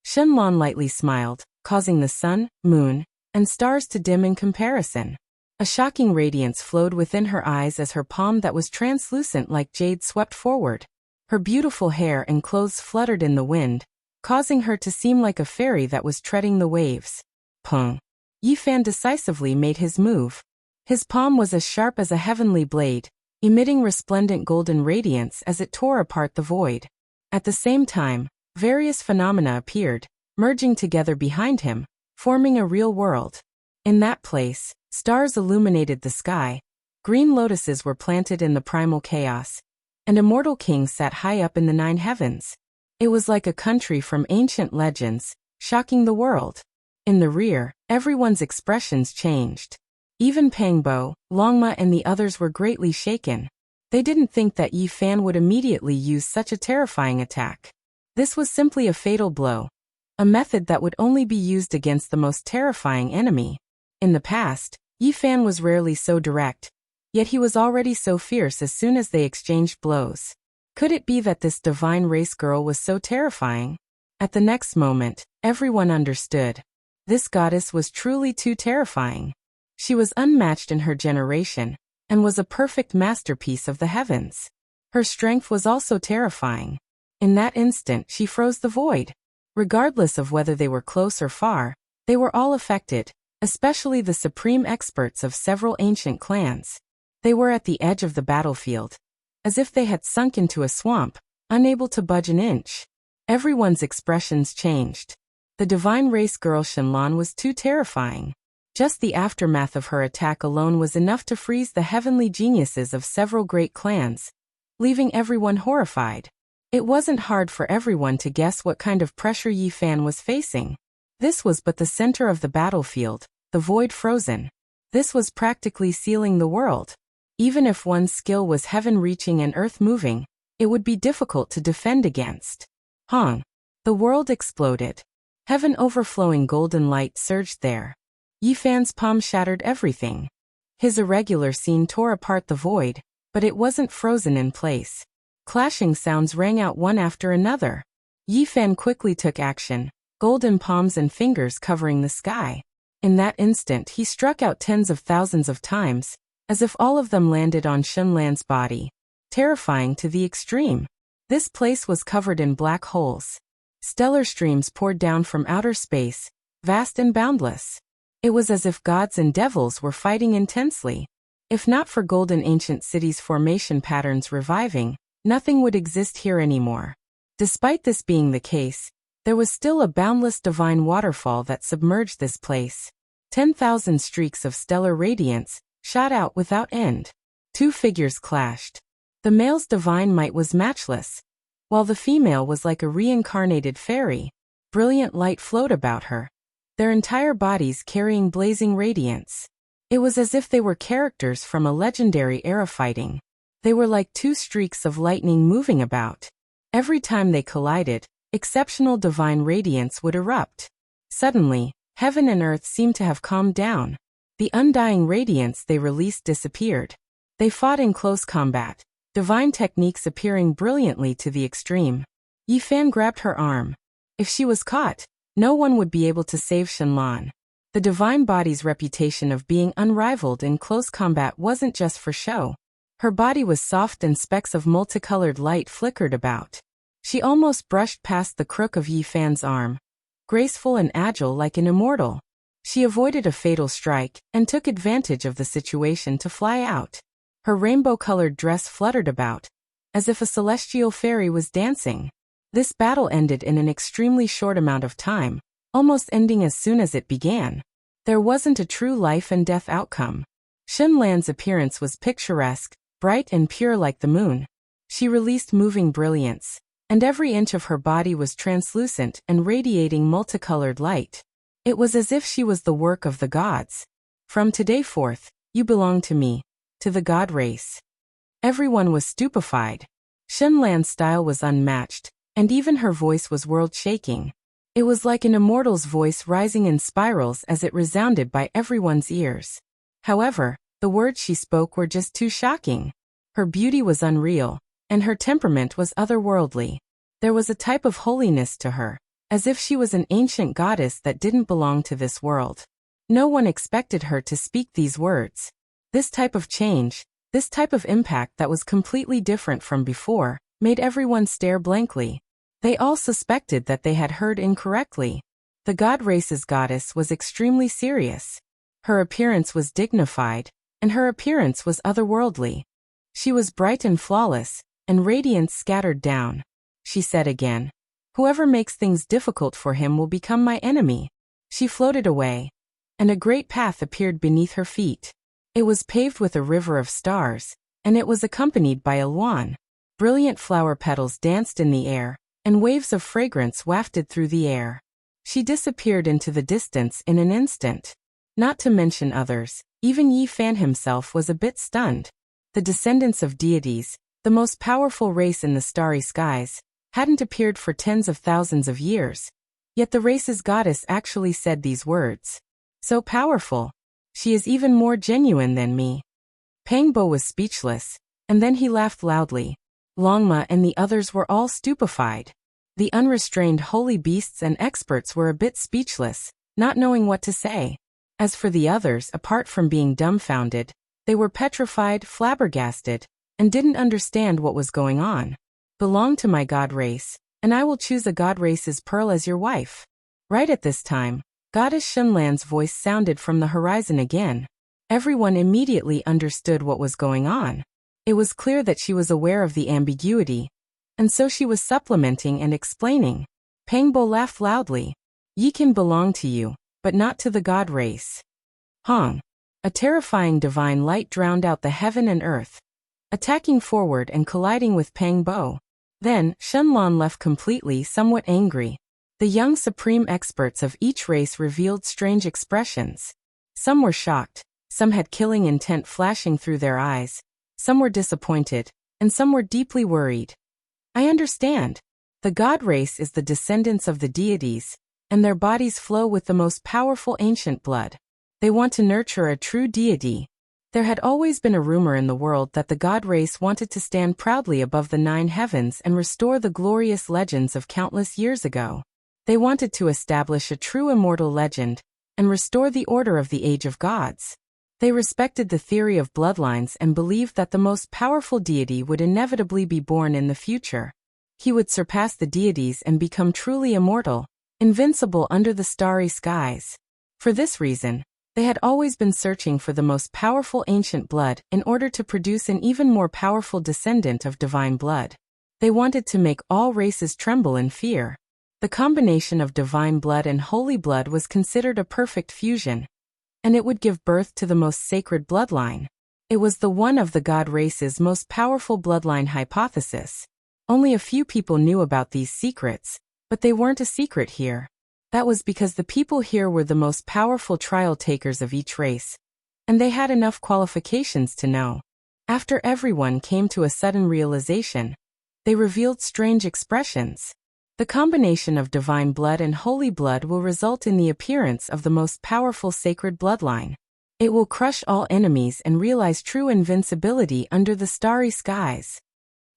Shenlan lightly smiled, causing the sun, moon, and stars to dim in comparison. A shocking radiance flowed within her eyes as her palm that was translucent like jade swept forward. Her beautiful hair and clothes fluttered in the wind, causing her to seem like a fairy that was treading the waves. Pung. Yifan decisively made his move. His palm was as sharp as a heavenly blade, emitting resplendent golden radiance as it tore apart the void. At the same time, various phenomena appeared, merging together behind him, forming a real world. In that place, stars illuminated the sky, green lotuses were planted in the primal chaos, and immortal kings sat high up in the 9 heavens. It was like a country from ancient legends, shocking the world. In the rear, everyone's expressions changed. Even Pangbo, Longma and the others were greatly shaken. They didn't think that Yifan would immediately use such a terrifying attack. This was simply a fatal blow, a method that would only be used against the most terrifying enemy. In the past, Yifan was rarely so direct, yet he was already so fierce as soon as they exchanged blows. Could it be that this divine race girl was so terrifying? At the next moment, everyone understood. This goddess was truly too terrifying. She was unmatched in her generation, and was a perfect masterpiece of the heavens. Her strength was also terrifying. In that instant she froze the void. Regardless of whether they were close or far, they were all affected, especially the supreme experts of several ancient clans. They were at the edge of the battlefield, as if they had sunk into a swamp, unable to budge an inch. Everyone's expressions changed. The divine race girl Shenlan was too terrifying. Just the aftermath of her attack alone was enough to freeze the heavenly geniuses of several great clans, leaving everyone horrified. It wasn't hard for everyone to guess what kind of pressure Yi Fan was facing. This was but the center of the battlefield, the void frozen. This was practically sealing the world. Even if one's skill was heaven-reaching and earth-moving, it would be difficult to defend against. Hong. The world exploded. Heaven overflowing golden light surged there. Yi Fan's palm shattered everything. His irregular scene tore apart the void, but it wasn't frozen in place. Clashing sounds rang out one after another. Yi Fan quickly took action, golden palms and fingers covering the sky. In that instant he struck out tens of thousands of times, as if all of them landed on Shenlan's body. Terrifying to the extreme. This place was covered in black holes. Stellar streams poured down from outer space, vast and boundless. It was as if gods and devils were fighting intensely. If not for golden ancient cities' formation patterns reviving, nothing would exist here anymore. Despite this being the case, there was still a boundless divine waterfall that submerged this place. 10,000 streaks of stellar radiance shot out without end. Two figures clashed. The male's divine might was matchless, while the female was like a reincarnated fairy. Brilliant light flowed about her, their entire bodies carrying blazing radiance. It was as if they were characters from a legendary era fighting. They were like two streaks of lightning moving about. Every time they collided, exceptional divine radiance would erupt. Suddenly, heaven and earth seemed to have calmed down. The undying radiance they released disappeared. They fought in close combat, divine techniques appearing brilliantly to the extreme. Yi Fan grabbed her arm. If she was caught, no one would be able to save Shenlan. The divine body's reputation of being unrivaled in close combat wasn't just for show. Her body was soft and specks of multicolored light flickered about. She almost brushed past the crook of Yi Fan's arm, graceful and agile like an immortal. She avoided a fatal strike and took advantage of the situation to fly out. Her rainbow-colored dress fluttered about, as if a celestial fairy was dancing. This battle ended in an extremely short amount of time, almost ending as soon as it began. There wasn't a true life and death outcome. Shenlan's appearance was picturesque, bright and pure like the moon. She released moving brilliance, and every inch of her body was translucent and radiating multicolored light. It was as if she was the work of the gods. From today forth, you belong to me, to the god race. Everyone was stupefied. Shenlan's style was unmatched, and even her voice was world-shaking. It was like an immortal's voice rising in spirals as it resounded by everyone's ears. However, the words she spoke were just too shocking. Her beauty was unreal, and her temperament was otherworldly. There was a type of holiness to her, as if she was an ancient goddess that didn't belong to this world. No one expected her to speak these words. This type of change, this type of impact that was completely different from before, made everyone stare blankly. They all suspected that they had heard incorrectly. The god race's goddess was extremely serious. Her appearance was dignified, and her appearance was otherworldly. She was bright and flawless, and radiance scattered down. She said again, "Whoever makes things difficult for him will become my enemy." She floated away, and a great path appeared beneath her feet. It was paved with a river of stars, and it was accompanied by a lawn. Brilliant flower petals danced in the air, and waves of fragrance wafted through the air. She disappeared into the distance in an instant. Not to mention others, even Yi Fan himself was a bit stunned. The descendants of deities, the most powerful race in the starry skies, hadn't appeared for tens of thousands of years. Yet the race's goddess actually said these words. So powerful. She is even more genuine than me. Pangbo was speechless, and then he laughed loudly. Longma and the others were all stupefied. The unrestrained holy beasts and experts were a bit speechless, not knowing what to say. As for the others, apart from being dumbfounded, they were petrified, flabbergasted, and didn't understand what was going on. Belong to my god race, and I will choose a god race's pearl as your wife. Right at this time, Goddess Shunlan's voice sounded from the horizon again. Everyone immediately understood what was going on. It was clear that she was aware of the ambiguity, and so she was supplementing and explaining. Pangbo laughed loudly. Ye can belong to you, but not to the god race. Hong. A terrifying divine light drowned out the heaven and earth, attacking forward and colliding with Pangbo. Then, Shunlan left completely, somewhat angry. The young supreme experts of each race revealed strange expressions. Some were shocked, some had killing intent flashing through their eyes, some were disappointed, and some were deeply worried. I understand. The god race is the descendants of the deities, and their bodies flow with the most powerful ancient blood. They want to nurture a true deity. There had always been a rumor in the world that the god race wanted to stand proudly above the 9 heavens and restore the glorious legends of countless years ago. They wanted to establish a true immortal legend and restore the order of the Age of Gods. They respected the theory of bloodlines and believed that the most powerful deity would inevitably be born in the future. He would surpass the deities and become truly immortal, invincible under the starry skies. For this reason, they had always been searching for the most powerful ancient blood in order to produce an even more powerful descendant of divine blood. They wanted to make all races tremble in fear. The combination of divine blood and holy blood was considered a perfect fusion, and it would give birth to the most sacred bloodline. It was the one of the god race's most powerful bloodline hypothesis. Only a few people knew about these secrets, but they weren't a secret here. That was because the people here were the most powerful trial takers of each race, and they had enough qualifications to know. After everyone came to a sudden realization, they revealed strange expressions. The combination of divine blood and holy blood will result in the appearance of the most powerful sacred bloodline. It will crush all enemies and realize true invincibility under the starry skies.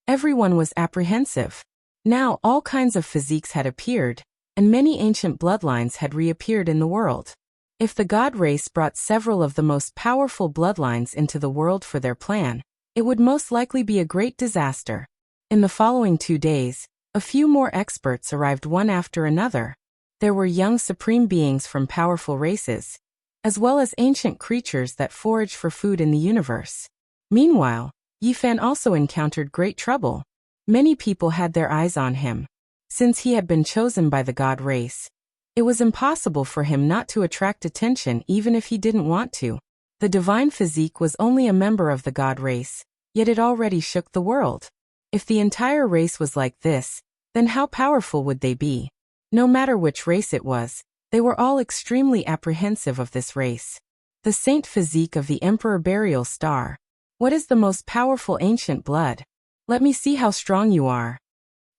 Everyone was apprehensive. Now all kinds of physiques had appeared, and many ancient bloodlines had reappeared in the world. If the god race brought several of the most powerful bloodlines into the world for their plan, it would most likely be a great disaster. In the following 2 days, a few more experts arrived one after another. There were young supreme beings from powerful races, as well as ancient creatures that forage for food in the universe. Meanwhile, Yifan also encountered great trouble. Many people had their eyes on him. Since he had been chosen by the god race, it was impossible for him not to attract attention even if he didn't want to. The divine physique was only a member of the god race, yet it already shook the world. If the entire race was like this, then how powerful would they be? No matter which race it was, they were all extremely apprehensive of this race. The saint physique of the Emperor Burial Star. What is the most powerful ancient blood? Let me see how strong you are.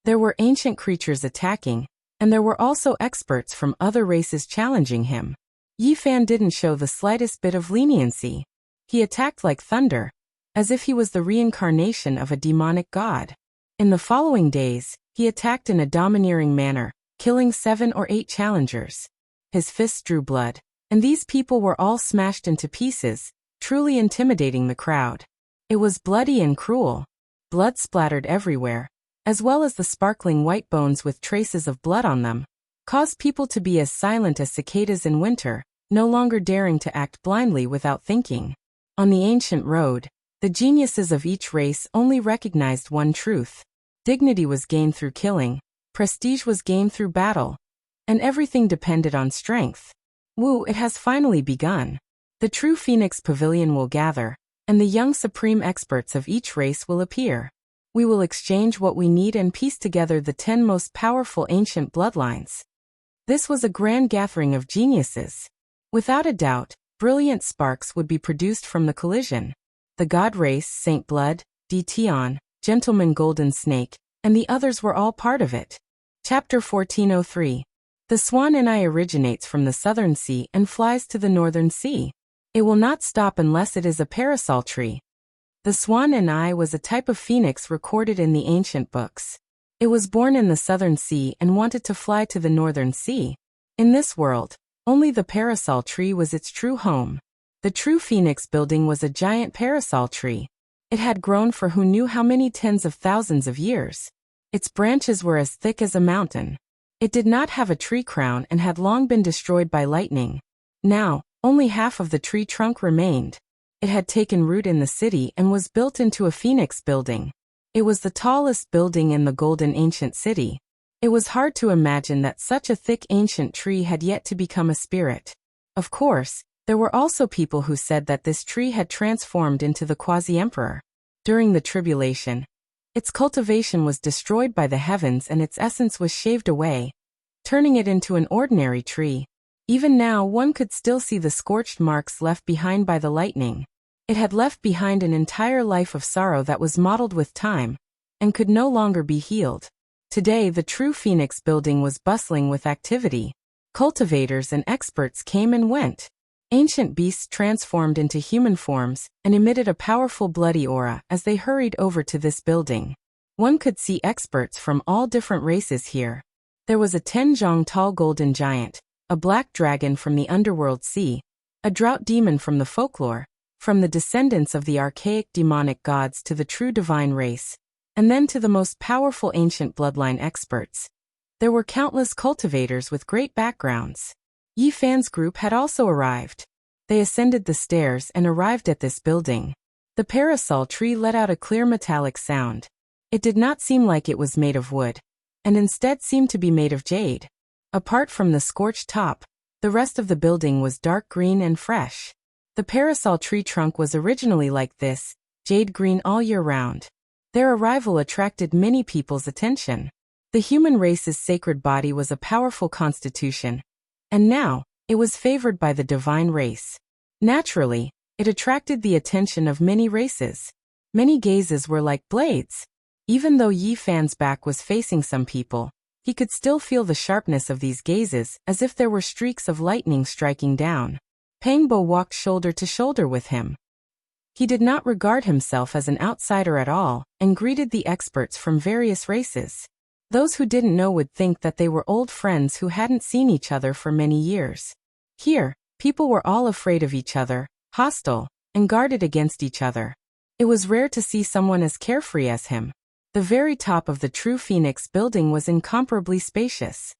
There were ancient creatures attacking, and there were also experts from other races challenging him. Yifan didn't show the slightest bit of leniency. He attacked like thunder, as if he was the reincarnation of a demonic god. In the following days, he attacked in a domineering manner, killing 7 or 8 challengers. His fists drew blood, and these people were all smashed into pieces, truly intimidating the crowd. It was bloody and cruel. Blood splattered everywhere, as well as the sparkling white bones with traces of blood on them, caused people to be as silent as cicadas in winter, no longer daring to act blindly without thinking. On the ancient road, the geniuses of each race only recognized one truth. Dignity was gained through killing, prestige was gained through battle, and everything depended on strength. Woo, it has finally begun. The true Phoenix Pavilion will gather, and the young supreme experts of each race will appear. We will exchange what we need and piece together the 10 most powerful ancient bloodlines. This was a grand gathering of geniuses. Without a doubt, brilliant sparks would be produced from the collision. The god race, Saint Blood, Tion, Gentleman Golden Snake, and the others were all part of it. Chapter 1403. The swan eye originates from the southern sea and flies to the northern sea. It will not stop unless it is a parasol tree. The swan and I was a type of phoenix recorded in the ancient books. It was born in the southern sea and wanted to fly to the northern sea. In this world, only the parasol tree was its true home. The true phoenix building was a giant parasol tree. It had grown for who knew how many tens of thousands of years. Its branches were as thick as a mountain. It did not have a tree crown and had long been destroyed by lightning. Now, only half of the tree trunk remained. It had taken root in the city and was built into a phoenix building. It was the tallest building in the golden ancient city. It was hard to imagine that such a thick ancient tree had yet to become a spirit. Of course, there were also people who said that this tree had transformed into the quasi-emperor. During the tribulation, its cultivation was destroyed by the heavens and its essence was shaved away, turning it into an ordinary tree. Even now one could still see the scorched marks left behind by the lightning. It had left behind an entire life of sorrow that was mottled with time, and could no longer be healed. Today the true phoenix building was bustling with activity. Cultivators and experts came and went. Ancient beasts transformed into human forms and emitted a powerful bloody aura as they hurried over to this building. One could see experts from all different races here. There was a 10 jong tall golden giant, a black dragon from the underworld sea, a drought demon from the folklore, from the descendants of the archaic demonic gods to the true divine race, and then to the most powerful ancient bloodline experts. There were countless cultivators with great backgrounds. Yi Fan's group had also arrived. They ascended the stairs and arrived at this building. The parasol tree let out a clear metallic sound. It did not seem like it was made of wood, and instead seemed to be made of jade. Apart from the scorched top, the rest of the building was dark green and fresh. The parasol tree trunk was originally like this, jade green all year round. Their arrival attracted many people's attention. The human race's sacred body was a powerful constitution, and now, it was favored by the divine race. Naturally, it attracted the attention of many races. Many gazes were like blades. Even though Yi Fan's back was facing some people, he could still feel the sharpness of these gazes as if there were streaks of lightning striking down. Pangbo walked shoulder to shoulder with him. He did not regard himself as an outsider at all, and greeted the experts from various races. Those who didn't know would think that they were old friends who hadn't seen each other for many years. Here, people were all afraid of each other, hostile, and guarded against each other. It was rare to see someone as carefree as him. The very top of the true phoenix building was incomparably spacious.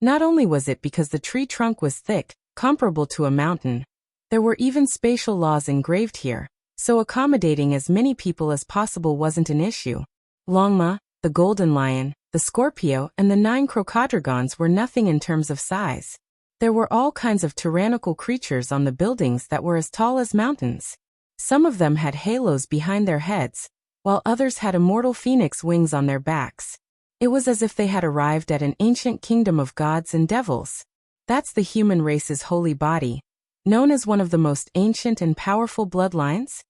Not only was it because the tree trunk was thick, comparable to a mountain, there were even spatial laws engraved here, so accommodating as many people as possible wasn't an issue. Longma, the golden lion, the Scorpio, and the 9 crocodragons were nothing in terms of size. There were all kinds of tyrannical creatures on the buildings that were as tall as mountains. Some of them had halos behind their heads, while others had immortal phoenix wings on their backs. It was as if they had arrived at an ancient kingdom of gods and devils. That's the human race's holy body, known as one of the most ancient and powerful bloodlines?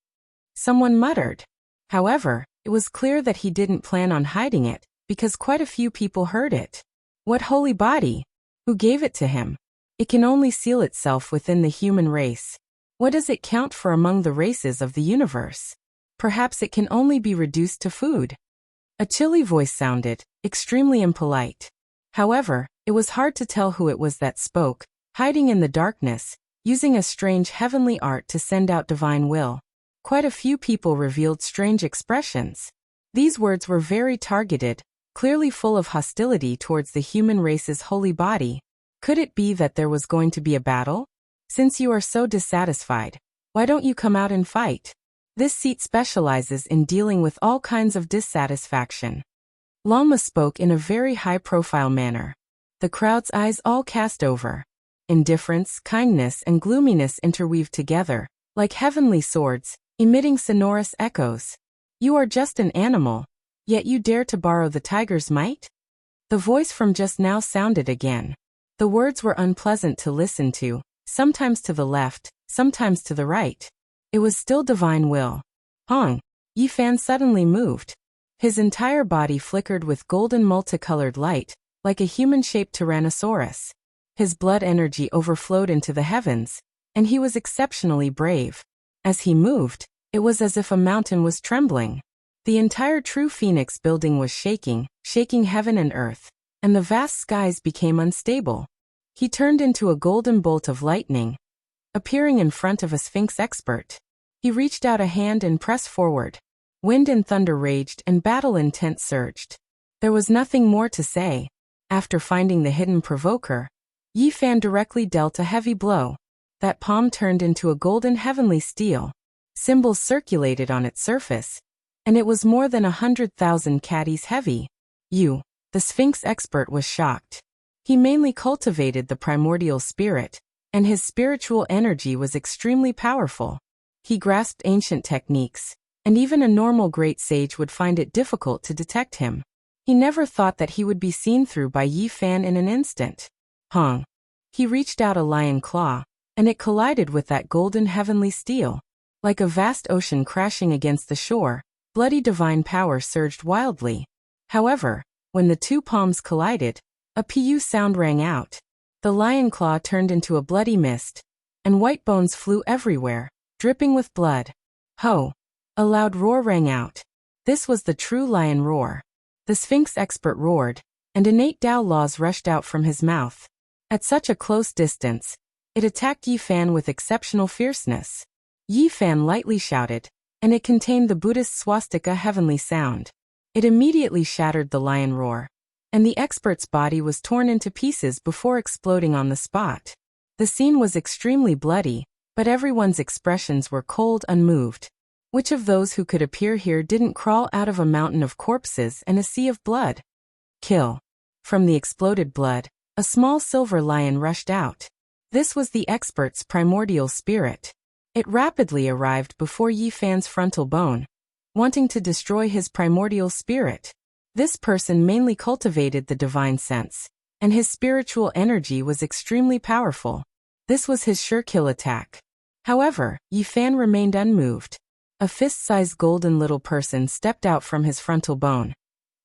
Someone muttered. However, it was clear that he didn't plan on hiding it, because quite a few people heard it. What holy body? Who gave it to him? It can only seal itself within the human race. What does it count for among the races of the universe? Perhaps it can only be reduced to food. A chilly voice sounded, extremely impolite. However, it was hard to tell who it was that spoke, hiding in the darkness, using a strange heavenly art to send out divine will. Quite a few people revealed strange expressions. These words were very targeted, clearly full of hostility towards the human race's holy body. Could it be that there was going to be a battle? Since you are so dissatisfied, why don't you come out and fight? This seat specializes in dealing with all kinds of dissatisfaction. Longma spoke in a very high-profile manner. The crowd's eyes all cast over. Indifference, kindness, and gloominess interweaved together, like heavenly swords, emitting sonorous echoes. You are just an animal, yet you dare to borrow the tiger's might? The voice from just now sounded again. The words were unpleasant to listen to, sometimes to the left, sometimes to the right. It was still divine will. Hong! Yi Fan suddenly moved. His entire body flickered with golden multicolored light, like a human-shaped tyrannosaurus. His blood energy overflowed into the heavens, and he was exceptionally brave. As he moved, It was as if a mountain was trembling. The entire True Phoenix building was shaking heaven and earth, and the vast skies became unstable. He turned into a golden bolt of lightning, appearing in front of a Sphinx expert. He reached out a hand and pressed forward. Wind and thunder raged and battle intent surged. There was nothing more to say. After finding the hidden provoker, Yi Fan directly dealt a heavy blow. That palm turned into a golden heavenly steel. Symbols circulated on its surface, and it was more than 100,000 caddies heavy. The Sphinx expert was shocked. He mainly cultivated the primordial spirit, and his spiritual energy was extremely powerful. He grasped ancient techniques, and even a normal great sage would find it difficult to detect him. He never thought that he would be seen through by Yi Fan in an instant. Hong. He reached out a lion claw, and it collided with that golden heavenly steel. Like a vast ocean crashing against the shore, bloody divine power surged wildly. However, when the two palms collided, a pu sound rang out. The lion claw turned into a bloody mist, and white bones flew everywhere, dripping with blood. Ho! A loud roar rang out. This was the true lion roar. The Sphinx expert roared, and innate Tao laws rushed out from his mouth. At such a close distance, it attacked Yi Fan with exceptional fierceness. Yi Fan lightly shouted, and it contained the Buddhist swastika heavenly sound. It immediately shattered the lion roar, and the expert's body was torn into pieces before exploding on the spot. The scene was extremely bloody, but everyone's expressions were cold, unmoved. Which of those who could appear here didn't crawl out of a mountain of corpses and a sea of blood? Kill. From the exploded blood, a small silver lion rushed out. This was the expert's primordial spirit. It rapidly arrived before Yi Fan's frontal bone, wanting to destroy his primordial spirit. This person mainly cultivated the divine sense, and his spiritual energy was extremely powerful. This was his sure kill attack. However, Yi Fan remained unmoved. A fist-sized golden little person stepped out from his frontal bone,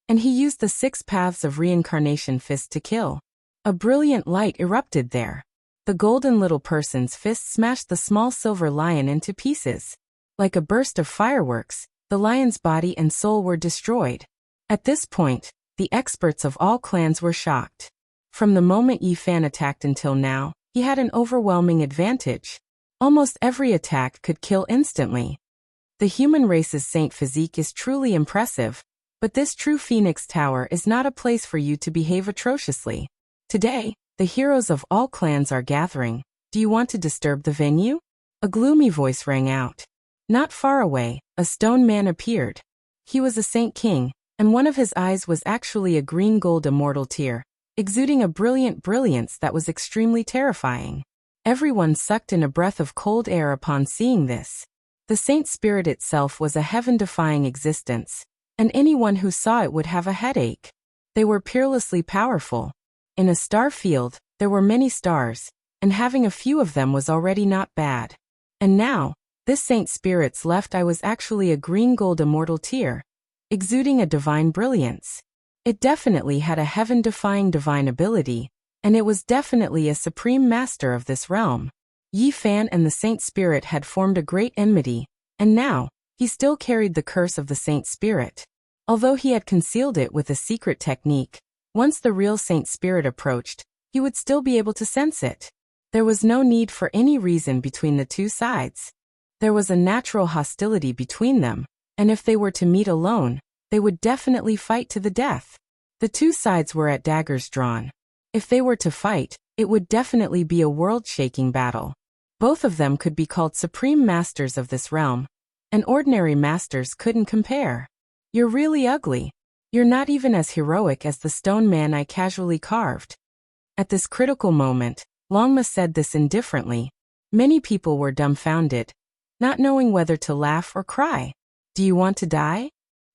and he used the 6 paths of reincarnation fist to kill. A brilliant light erupted there. The golden little person's fist smashed the small silver lion into pieces. Like a burst of fireworks, the lion's body and soul were destroyed. At this point, the experts of all clans were shocked. From the moment Yi Fan attacked until now, he had an overwhelming advantage. Almost every attack could kill instantly. The human race's saint physique is truly impressive, but this True Phoenix Tower is not a place for you to behave atrociously. Today, the heroes of all clans are gathering. Do you want to disturb the venue? A gloomy voice rang out. Not far away, a stone man appeared. He was a saint king, and one of his eyes was actually a green gold immortal tear, exuding a brilliant brilliance that was extremely terrifying. Everyone sucked in a breath of cold air upon seeing this. The saint spirit itself was a heaven-defying existence, and anyone who saw it would have a headache. They were peerlessly powerful. In a star field, there were many stars, and having a few of them was already not bad. And now, this saint spirit's left eye was actually a green gold immortal tear, exuding a divine brilliance. It definitely had a heaven-defying divine ability, and it was definitely a supreme master of this realm. Yi Fan and the saint spirit had formed a great enmity, and now, he still carried the curse of the saint spirit. Although he had concealed it with a secret technique, once the real saint spirit approached, he would still be able to sense it. There was no need for any reason between the two sides. There was a natural hostility between them, and if they were to meet alone, they would definitely fight to the death. The two sides were at daggers drawn. If they were to fight, it would definitely be a world-shaking battle. Both of them could be called supreme masters of this realm, and ordinary masters couldn't compare. You're really ugly. You're not even as heroic as the stone man I casually carved. At this critical moment, Longma said this indifferently. Many people were dumbfounded, not knowing whether to laugh or cry. Do you want to die?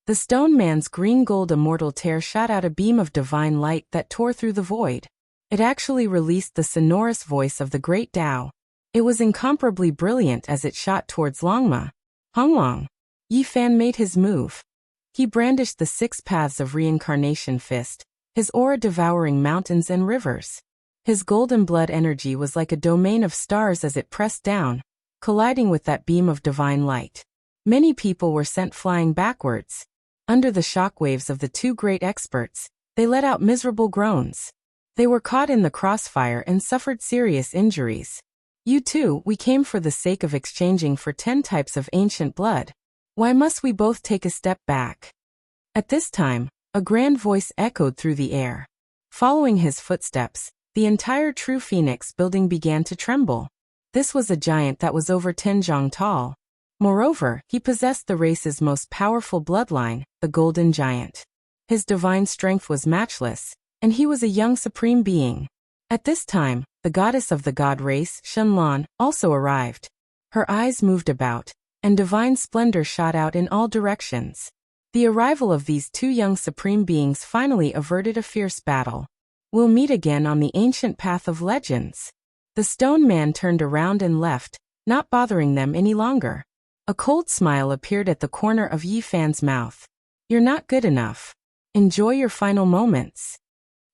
The stone man's green gold immortal tear shot out a beam of divine light that tore through the void. It actually released the sonorous voice of the great Tao. It was incomparably brilliant as it shot towards Longma. Honglong. Yi Fan made his move. He brandished the 6 paths of reincarnation fist, his aura devouring mountains and rivers. His golden blood energy was like a domain of stars as it pressed down, colliding with that beam of divine light. Many people were sent flying backwards. Under the shockwaves of the two great experts, they let out miserable groans. They were caught in the crossfire and suffered serious injuries. You too, we came for the sake of exchanging for 10 types of ancient blood. Why must we both take a step back? At this time, a grand voice echoed through the air. Following his footsteps, the entire True Phoenix building began to tremble. This was a giant that was over 10 zhang tall. Moreover, he possessed the race's most powerful bloodline, the Golden Giant. His divine strength was matchless, and he was a young supreme being. At this time, the goddess of the god race, Shenlan, also arrived. Her eyes moved about, and divine splendor shot out in all directions. The arrival of these two young supreme beings finally averted a fierce battle. We'll meet again on the ancient path of legends. The stone man turned around and left, not bothering them any longer. A cold smile appeared at the corner of Yi Fan's mouth. You're not good enough. Enjoy your final moments.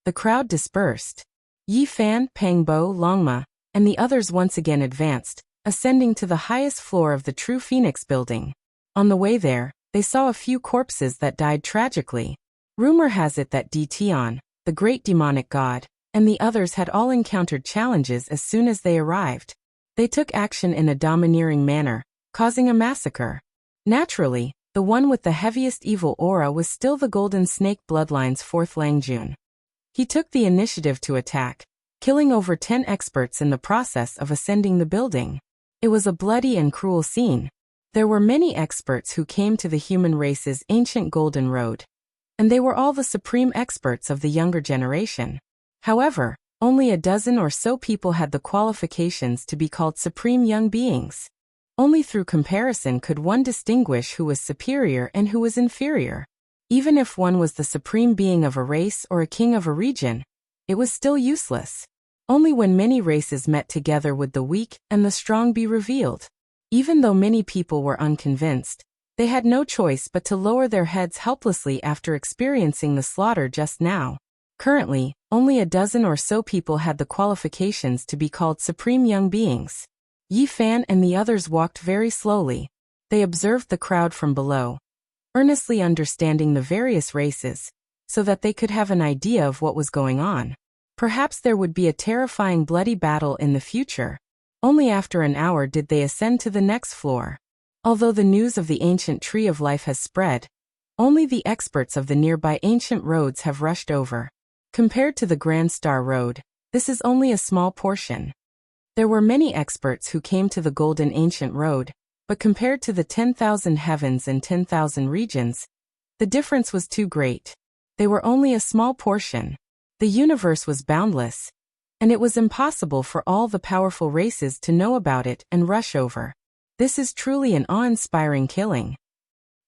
The crowd dispersed. Yi Fan, Pangbo, Longma, and the others once again advanced, ascending to the highest floor of the True Phoenix building. On the way there, they saw a few corpses that died tragically. Rumor has it that Tian, the great demonic god, and the others had all encountered challenges as soon as they arrived. They took action in a domineering manner, causing a massacre. Naturally, the one with the heaviest evil aura was still the Golden Snake bloodline's fourth Langjun. He took the initiative to attack, killing over 10 experts in the process of ascending the building. It was a bloody and cruel scene. There were many experts who came to the human race's ancient Golden Road, and they were all the supreme experts of the younger generation. However, only a dozen or so people had the qualifications to be called supreme young beings. Only through comparison could one distinguish who was superior and who was inferior. Even if one was the supreme being of a race or a king of a region, it was still useless. Only when many races met together would the weak and the strong be revealed. Even though many people were unconvinced, they had no choice but to lower their heads helplessly after experiencing the slaughter just now. Currently, only a dozen or so people had the qualifications to be called supreme young beings. Yi Fan and the others walked very slowly. They observed the crowd from below, earnestly understanding the various races, so that they could have an idea of what was going on. Perhaps there would be a terrifying bloody battle in the future. Only after an hour did they ascend to the next floor. Although the news of the ancient Tree of Life has spread, only the experts of the nearby ancient roads have rushed over. Compared to the Grand Star Road, this is only a small portion. There were many experts who came to the Golden Ancient Road, but compared to the 10,000 heavens and 10,000 regions, the difference was too great. They were only a small portion. The universe was boundless, and it was impossible for all the powerful races to know about it and rush over. This is truly an awe-inspiring killing.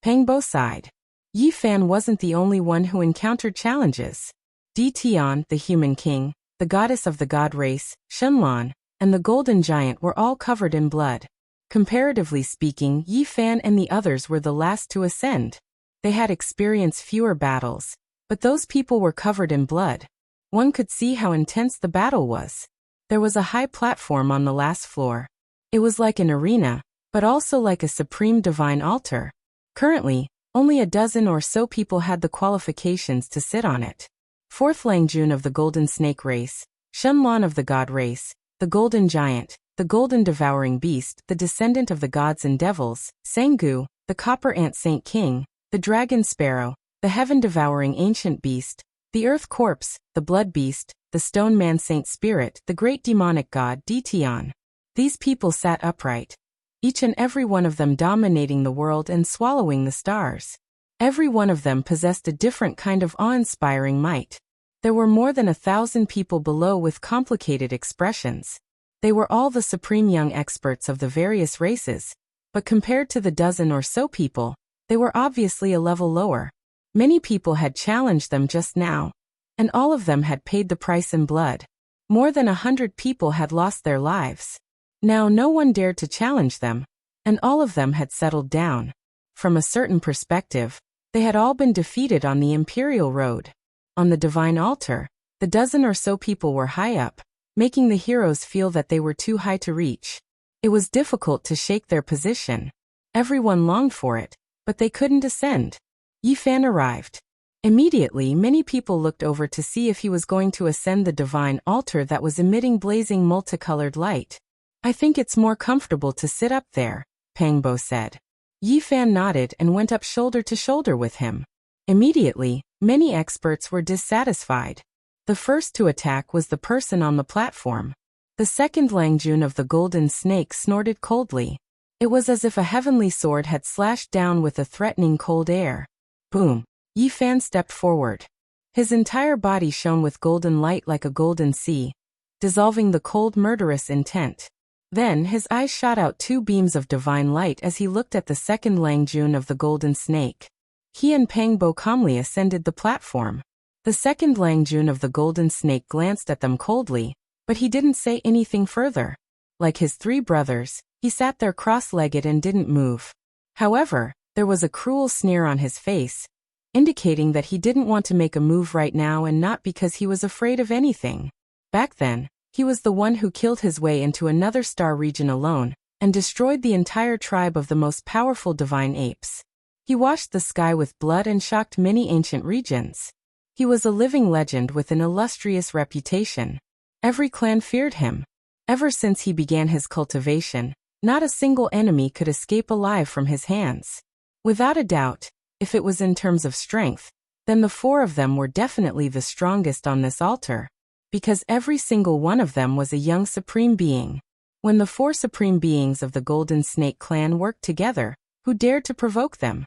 Pangbo sighed. Yi Fan wasn't the only one who encountered challenges. Tian, the human king, the goddess of the god race, Shenlan, and the Golden Giant were all covered in blood. Comparatively speaking, Yi Fan and the others were the last to ascend. They had experienced fewer battles, but those people were covered in blood. One could see how intense the battle was. There was a high platform on the last floor. It was like an arena, but also like a supreme divine altar. Currently, only a dozen or so people had the qualifications to sit on it. Fourth Langjun of the Golden Snake race, Shenlan of the God race, the Golden Giant, the Golden Devouring Beast, the descendant of the gods and devils, Sanggu, the Copper Ant Saint King, the Dragon Sparrow, the Heaven-Devouring Ancient Beast, the Earth Corpse, the Blood Beast, the Stone Man Saint Spirit, the Great Demonic God Tian. These people sat upright, each and every one of them dominating the world and swallowing the stars. Every one of them possessed a different kind of awe-inspiring might. There were more than 1,000 people below with complicated expressions. They were all the supreme young experts of the various races, but compared to the dozen or so people, they were obviously a level lower. Many people had challenged them just now, and all of them had paid the price in blood. More than 100 people had lost their lives. Now no one dared to challenge them, and all of them had settled down. From a certain perspective, they had all been defeated on the Imperial Road. On the Divine Altar, the dozen or so people were high up, making the heroes feel that they were too high to reach. It was difficult to shake their position. Everyone longed for it, but they couldn't ascend. Yi Fan arrived. Immediately, many people looked over to see if he was going to ascend the divine altar that was emitting blazing multicolored light. I think it's more comfortable to sit up there, Pangbo said. Yi Fan nodded and went up shoulder to shoulder with him. Immediately, many experts were dissatisfied. The first to attack was the person on the platform. The second Langjun of the golden snake snorted coldly. It was as if a heavenly sword had slashed down with a threatening cold air. Boom! Yi Fan stepped forward. His entire body shone with golden light like a golden sea, dissolving the cold murderous intent. Then his eyes shot out two beams of divine light as he looked at the second Langjun of the golden snake. He and Pangbo calmly ascended the platform. The second Langjun of the golden snake glanced at them coldly, but he didn't say anything further. Like his three brothers, he sat there cross-legged and didn't move. However, there was a cruel sneer on his face, indicating that he didn't want to make a move right now and not because he was afraid of anything. Back then, he was the one who killed his way into another star region alone, and destroyed the entire tribe of the most powerful divine apes. He washed the sky with blood and shocked many ancient regions. He was a living legend with an illustrious reputation. Every clan feared him. Ever since he began his cultivation, not a single enemy could escape alive from his hands. Without a doubt, if it was in terms of strength, then the four of them were definitely the strongest on this altar, because every single one of them was a young supreme being. When the four supreme beings of the Golden Snake clan worked together, who dared to provoke them?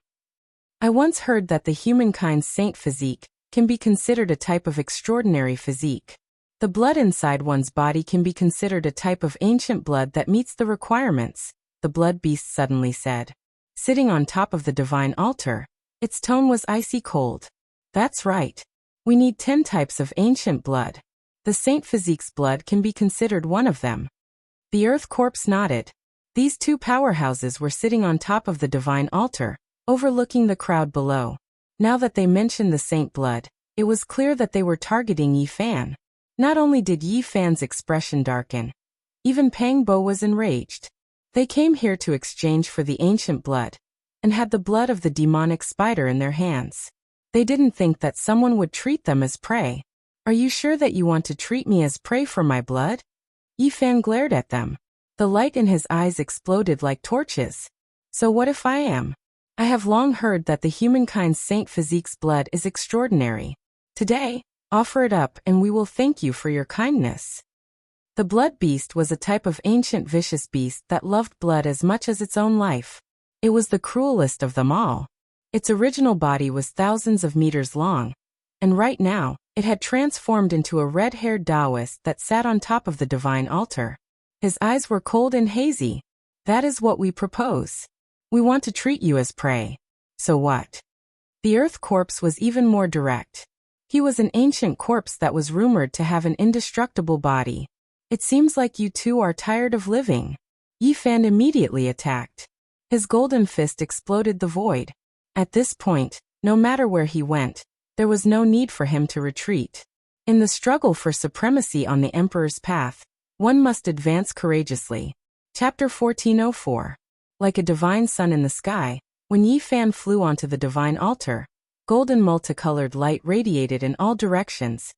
I once heard that the humankind's saint physique can be considered a type of extraordinary physique. The blood inside one's body can be considered a type of ancient blood that meets the requirements, the blood beast suddenly said. Sitting on top of the divine altar, its tone was icy cold. That's right. We need 10 types of ancient blood. The saint physique's blood can be considered one of them. The earth corpse nodded. These two powerhouses were sitting on top of the divine altar, overlooking the crowd below. Now that they mentioned the saint blood, it was clear that they were targeting Yi Fan. Not only did Yi Fan's expression darken, even Pangbo was enraged. They came here to exchange for the ancient blood, and had the blood of the demonic spider in their hands. They didn't think that someone would treat them as prey. Are you sure that you want to treat me as prey for my blood? Yi Fan glared at them. The light in his eyes exploded like torches. So what if I am? I have long heard that the humankind's saint physique's blood is extraordinary. Today, offer it up and we will thank you for your kindness. The blood beast was a type of ancient vicious beast that loved blood as much as its own life. It was the cruelest of them all. Its original body was thousands of meters long, and right now, it had transformed into a red-haired Taoist that sat on top of the divine altar. His eyes were cold and hazy. That is what we propose. We want to treat you as prey. So what? The earth corpse was even more direct. He was an ancient corpse that was rumored to have an indestructible body. It seems like you two are tired of living. Yi Fan immediately attacked. His golden fist exploded the void. At this point, no matter where he went, there was no need for him to retreat. In the struggle for supremacy on the Emperor's path, one must advance courageously. Chapter 1404. Like a divine sun in the sky, when Yi Fan flew onto the divine altar, golden multicolored light radiated in all directions,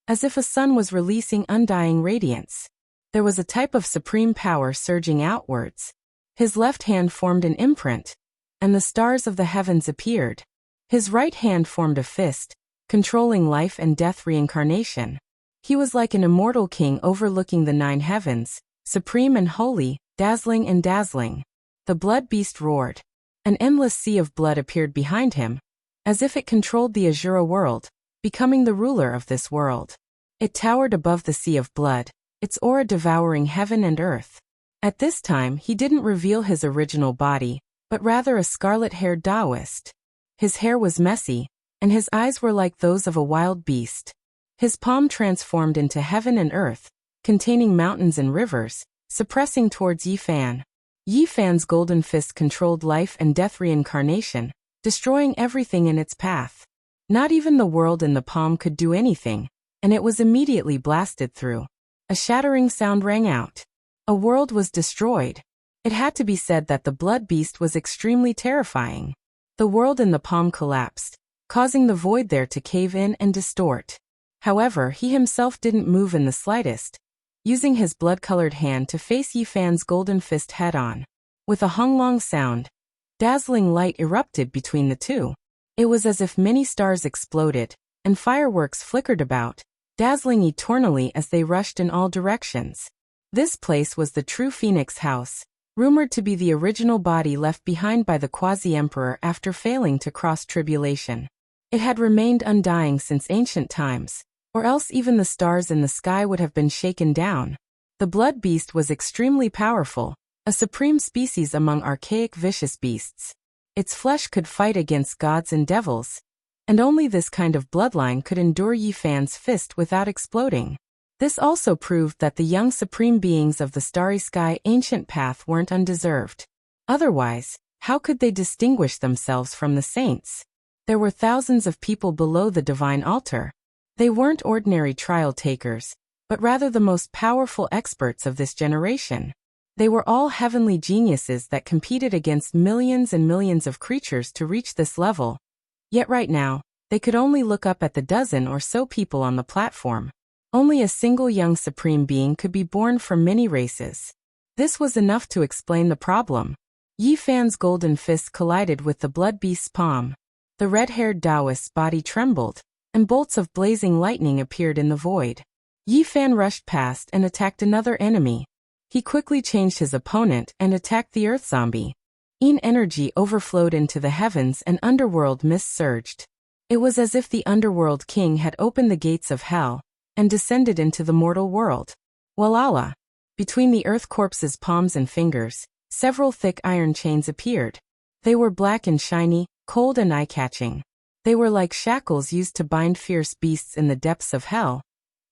as if a sun was releasing undying radiance. There was a type of supreme power surging outwards. His left hand formed an imprint, and the stars of the heavens appeared. His right hand formed a fist, controlling life and death reincarnation. He was like an immortal king overlooking the 9 heavens, supreme and holy, dazzling and dazzling. The blood beast roared. An endless sea of blood appeared behind him, as if it controlled the Azura world, becoming the ruler of this world. It towered above the sea of blood, its aura devouring heaven and earth. At this time he didn't reveal his original body, but rather a scarlet-haired Taoist. His hair was messy, and his eyes were like those of a wild beast. His palm transformed into heaven and earth, containing mountains and rivers, suppressing towards Yi Fan. Yi Fan's golden fist controlled life and death reincarnation, destroying everything in its path. Not even the world in the palm could do anything, and it was immediately blasted through. A shattering sound rang out. A world was destroyed. It had to be said that the blood beast was extremely terrifying. The world in the palm collapsed, causing the void there to cave in and distort. However, he himself didn't move in the slightest, using his blood-colored hand to face Yi Fan's golden fist head-on. With a honglong sound, dazzling light erupted between the two. It was as if many stars exploded, and fireworks flickered about, dazzling eternally as they rushed in all directions. This place was the true Phoenix House, rumored to be the original body left behind by the Quasi-Emperor after failing to cross tribulation. It had remained undying since ancient times, or else even the stars in the sky would have been shaken down. The blood beast was extremely powerful, a supreme species among archaic vicious beasts. Its flesh could fight against gods and devils, and only this kind of bloodline could endure Yi Fan's fist without exploding. This also proved that the young supreme beings of the starry sky ancient path weren't undeserved. Otherwise, how could they distinguish themselves from the saints? There were thousands of people below the divine altar. They weren't ordinary trial takers, but rather the most powerful experts of this generation. They were all heavenly geniuses that competed against millions and millions of creatures to reach this level. Yet right now, they could only look up at the dozen or so people on the platform. Only a single young supreme being could be born from many races. This was enough to explain the problem. Yi Fan's golden fist collided with the blood beast's palm. The red-haired Taoist's body trembled, and bolts of blazing lightning appeared in the void. Yi Fan rushed past and attacked another enemy. He quickly changed his opponent and attacked the earth zombie. Energy overflowed into the heavens and underworld mist surged. It was as if the underworld king had opened the gates of hell and descended into the mortal world. Walala! Between the earth corpse's palms and fingers, several thick iron chains appeared. They were black and shiny, cold and eye-catching. They were like shackles used to bind fierce beasts in the depths of hell.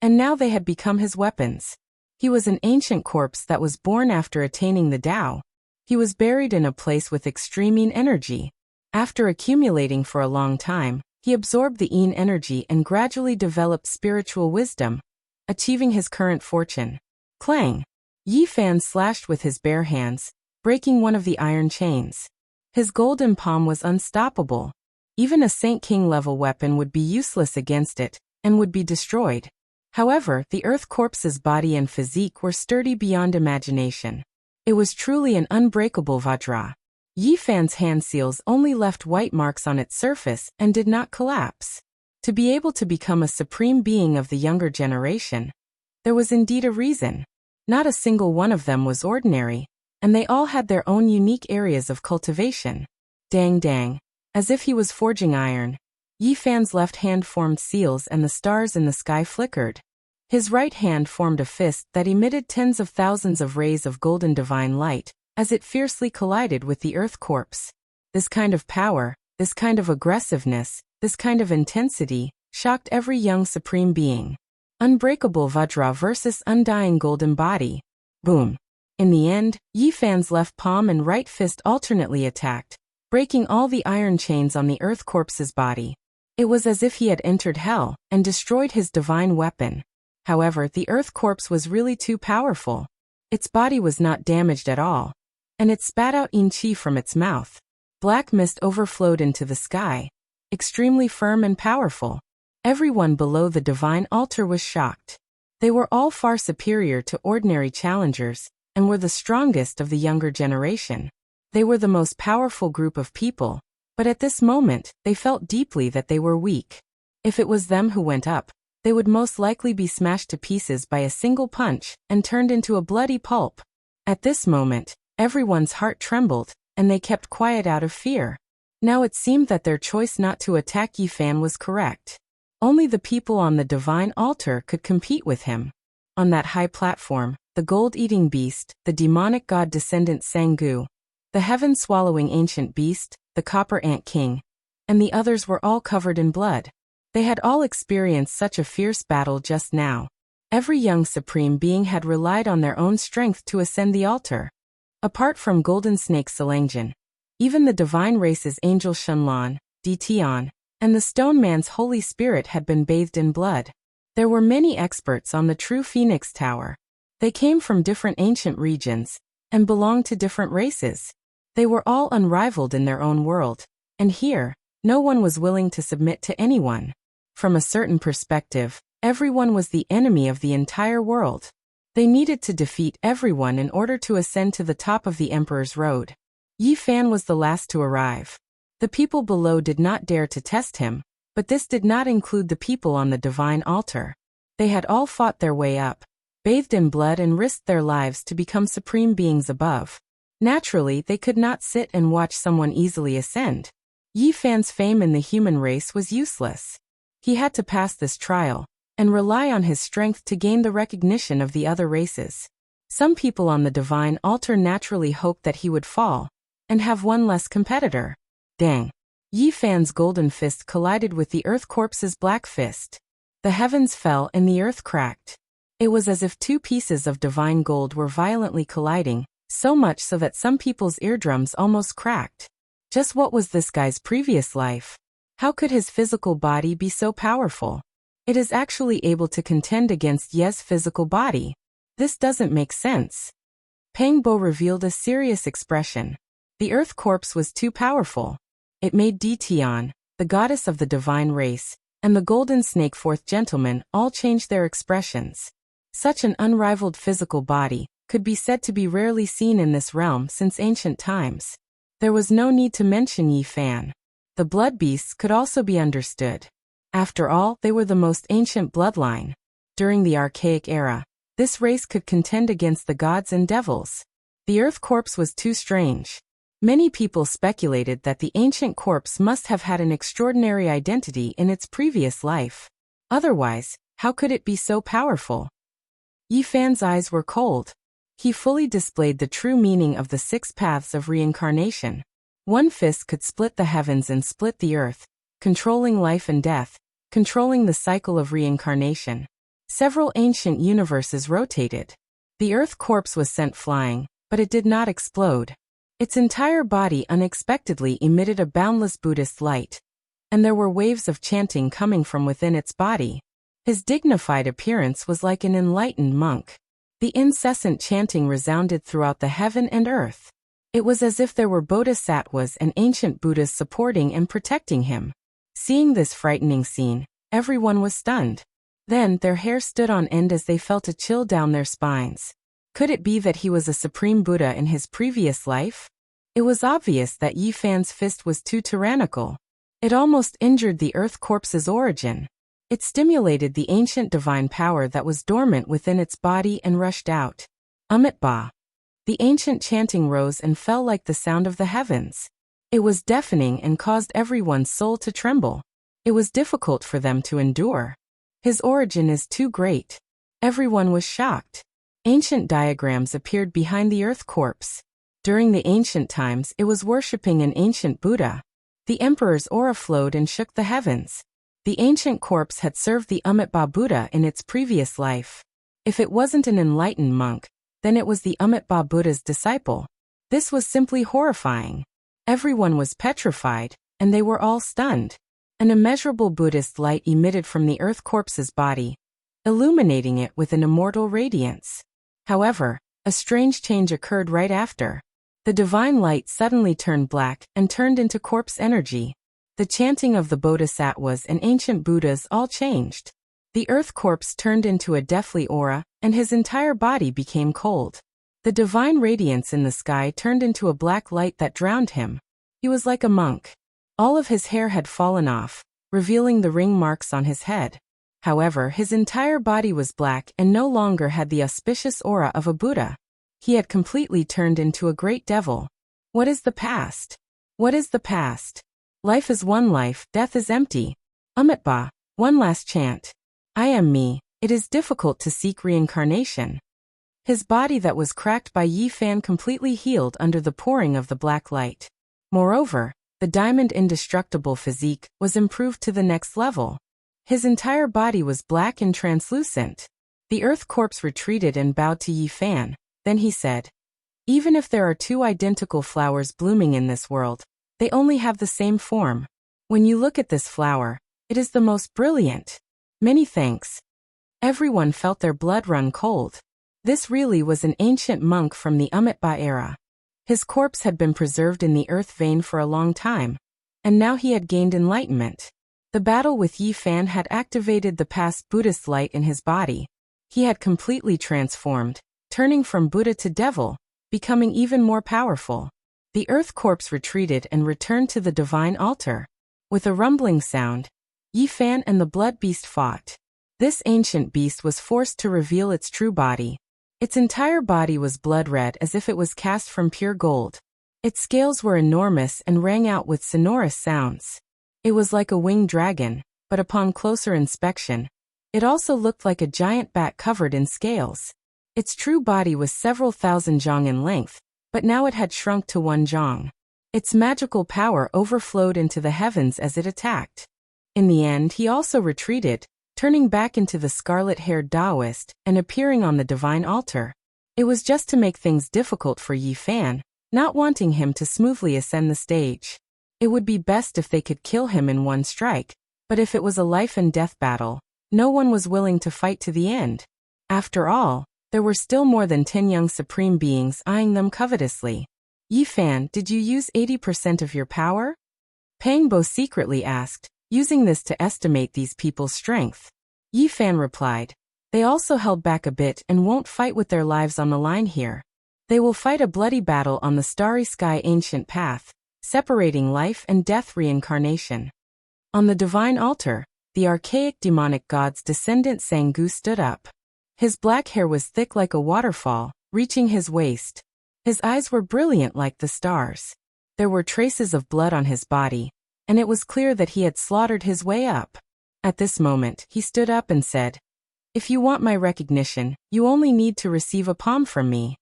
And now they had become his weapons. He was an ancient corpse that was born after attaining the Tao. He was buried in a place with extreme energy. After accumulating for a long time, he absorbed the energy and gradually developed spiritual wisdom, achieving his current fortune. Clang! Yi Fan slashed with his bare hands, breaking one of the iron chains. His golden palm was unstoppable. Even a Saint King level weapon would be useless against it, and would be destroyed. However, the earth corpse's body and physique were sturdy beyond imagination. It was truly an unbreakable Vajra. Yi Fan's hand seals only left white marks on its surface and did not collapse. To be able to become a supreme being of the younger generation, there was indeed a reason. Not a single one of them was ordinary, and they all had their own unique areas of cultivation. Dang dang. As if he was forging iron, Yi Fan's left hand formed seals and the stars in the sky flickered. His right hand formed a fist that emitted tens of thousands of rays of golden divine light, as it fiercely collided with the earth corpse. This kind of power, this kind of aggressiveness, this kind of intensity, shocked every young supreme being. Unbreakable Vajra versus undying golden body. Boom. In the end, Yi Fan's left palm and right fist alternately attacked, breaking all the iron chains on the earth corpse's body. It was as if he had entered hell and destroyed his divine weapon. However, the earth corpse was really too powerful. Its body was not damaged at all, and it spat out chi from its mouth. Black mist overflowed into the sky, extremely firm and powerful. Everyone below the divine altar was shocked. They were all far superior to ordinary challengers, and were the strongest of the younger generation. They were the most powerful group of people, but at this moment, they felt deeply that they were weak. If it was them who went up, they would most likely be smashed to pieces by a single punch and turned into a bloody pulp. At this moment, everyone's heart trembled, and they kept quiet out of fear. Now it seemed that their choice not to attack Yi Fan was correct. Only the people on the divine altar could compete with him. On that high platform, the gold-eating beast, the demonic god descendant Sangu, the heaven-swallowing ancient beast, the copper ant king, and the others were all covered in blood. They had all experienced such a fierce battle just now. Every young supreme being had relied on their own strength to ascend the altar. Apart from Golden Snake Selangjan, even the divine race's angel Shenlong, Dtion, and the stone man's Holy Spirit had been bathed in blood. There were many experts on the true Phoenix Tower. They came from different ancient regions, and belonged to different races. They were all unrivaled in their own world, and here, no one was willing to submit to anyone. From a certain perspective, everyone was the enemy of the entire world. They needed to defeat everyone in order to ascend to the top of the Emperor's Road. Yi Fan was the last to arrive. The people below did not dare to test him, but this did not include the people on the divine altar. They had all fought their way up, bathed in blood and risked their lives to become supreme beings above. Naturally, they could not sit and watch someone easily ascend. Yi Fan's fame in the human race was useless. He had to pass this trial, and rely on his strength to gain the recognition of the other races. Some people on the divine altar naturally hoped that he would fall, and have one less competitor. Dang. Yi Fan's golden fist collided with the Earth Corpse's black fist. The heavens fell and the earth cracked. It was as if two pieces of divine gold were violently colliding, so much so that some people's eardrums almost cracked. Just what was this guy's previous life? How could his physical body be so powerful? It is actually able to contend against Ye's physical body. This doesn't make sense. Pang Bo revealed a serious expression. The Earth Corpse was too powerful. It made Di Tian, the goddess of the divine race, and the Golden Snake Fourth Gentleman all change their expressions. Such an unrivaled physical body could be said to be rarely seen in this realm since ancient times. There was no need to mention Yi Fan. The blood beasts could also be understood. After all, they were the most ancient bloodline. During the archaic era, this race could contend against the gods and devils. The Earth Corpse was too strange. Many people speculated that the ancient corpse must have had an extraordinary identity in its previous life. Otherwise, how could it be so powerful? Yi Fan's eyes were cold. He fully displayed the true meaning of the 6 paths of reincarnation. One fist could split the heavens and split the earth, controlling life and death, controlling the cycle of reincarnation. Several ancient universes rotated. The Earth Corpse was sent flying, but it did not explode. Its entire body unexpectedly emitted a boundless Buddhist light, and there were waves of chanting coming from within its body. His dignified appearance was like an enlightened monk. The incessant chanting resounded throughout the heaven and earth. It was as if there were bodhisattvas and ancient Buddhas supporting and protecting him. Seeing this frightening scene, everyone was stunned. Then their hair stood on end as they felt a chill down their spines. Could it be that he was a supreme Buddha in his previous life? It was obvious that Yi Fan's fist was too tyrannical. It almost injured the Earth Corpse's origin. It stimulated the ancient divine power that was dormant within its body and rushed out. Ba. The ancient chanting rose and fell like the sound of the heavens. It was deafening and caused everyone's soul to tremble. It was difficult for them to endure. His origin is too great. Everyone was shocked. Ancient diagrams appeared behind the Earth Corpse. During the ancient times, it was worshipping an ancient Buddha. The Emperor's aura flowed and shook the heavens. The ancient corpse had served the Ba Buddha in its previous life. If it wasn't an enlightened monk, then it was the Ba Buddha's disciple. This was simply horrifying. Everyone was petrified, and they were all stunned. An immeasurable Buddhist light emitted from the Earth Corpse's body, illuminating it with an immortal radiance. However, a strange change occurred right after. The divine light suddenly turned black and turned into corpse energy. The chanting of the bodhisattvas and ancient Buddhas all changed. The Earth Corpse turned into a deathly aura, and his entire body became cold. The divine radiance in the sky turned into a black light that drowned him. He was like a monk. All of his hair had fallen off, revealing the ring marks on his head. However, his entire body was black and no longer had the auspicious aura of a Buddha. He had completely turned into a great devil. What is the past? What is the past? Life is one life, death is empty. Ba. One last chant. I am me. It is difficult to seek reincarnation. His body that was cracked by Yi Fan completely healed under the pouring of the black light. Moreover, the diamond indestructible physique was improved to the next level. His entire body was black and translucent. The Earth Corpse retreated and bowed to Yi Fan. Then he said, "Even if there are 2 identical flowers blooming in this world, they only have the same form. When you look at this flower, it is the most brilliant. Many thanks." Everyone felt their blood run cold. This really was an ancient monk from the Amitabha era. His corpse had been preserved in the earth vein for a long time, and now he had gained enlightenment. The battle with Yi Fan had activated the past Buddhist light in his body. He had completely transformed, turning from Buddha to devil, becoming even more powerful. The earth corpse retreated and returned to the divine altar. With a rumbling sound, Yi Fan and the blood beast fought. This ancient beast was forced to reveal its true body. Its entire body was blood red as if it was cast from pure gold. Its scales were enormous and rang out with sonorous sounds. It was like a winged dragon, but upon closer inspection, it also looked like a giant bat covered in scales. Its true body was several thousand zhang in length, but now it had shrunk to 1 zhang. Its magical power overflowed into the heavens as it attacked. In the end, he also retreated, turning back into the scarlet-haired Taoist and appearing on the divine altar. It was just to make things difficult for Yi Fan, not wanting him to smoothly ascend the stage. It would be best if they could kill him in one strike, but if it was a life-and-death battle, no one was willing to fight to the end. After all, there were still more than 10 young supreme beings eyeing them covetously. Yi Fan, did you use 80% of your power? Pang Bo secretly asked, using this to estimate these people's strength. Yi Fan replied, they also held back a bit and won't fight with their lives on the line here. They will fight a bloody battle on the starry sky ancient path, separating life and death reincarnation. On the divine altar, the archaic demonic god's descendant Sangu stood up. His black hair was thick like a waterfall, reaching his waist. His eyes were brilliant like the stars. There were traces of blood on his body, and it was clear that he had slaughtered his way up. At this moment, he stood up and said, if you want my recognition, you only need to receive a palm from me.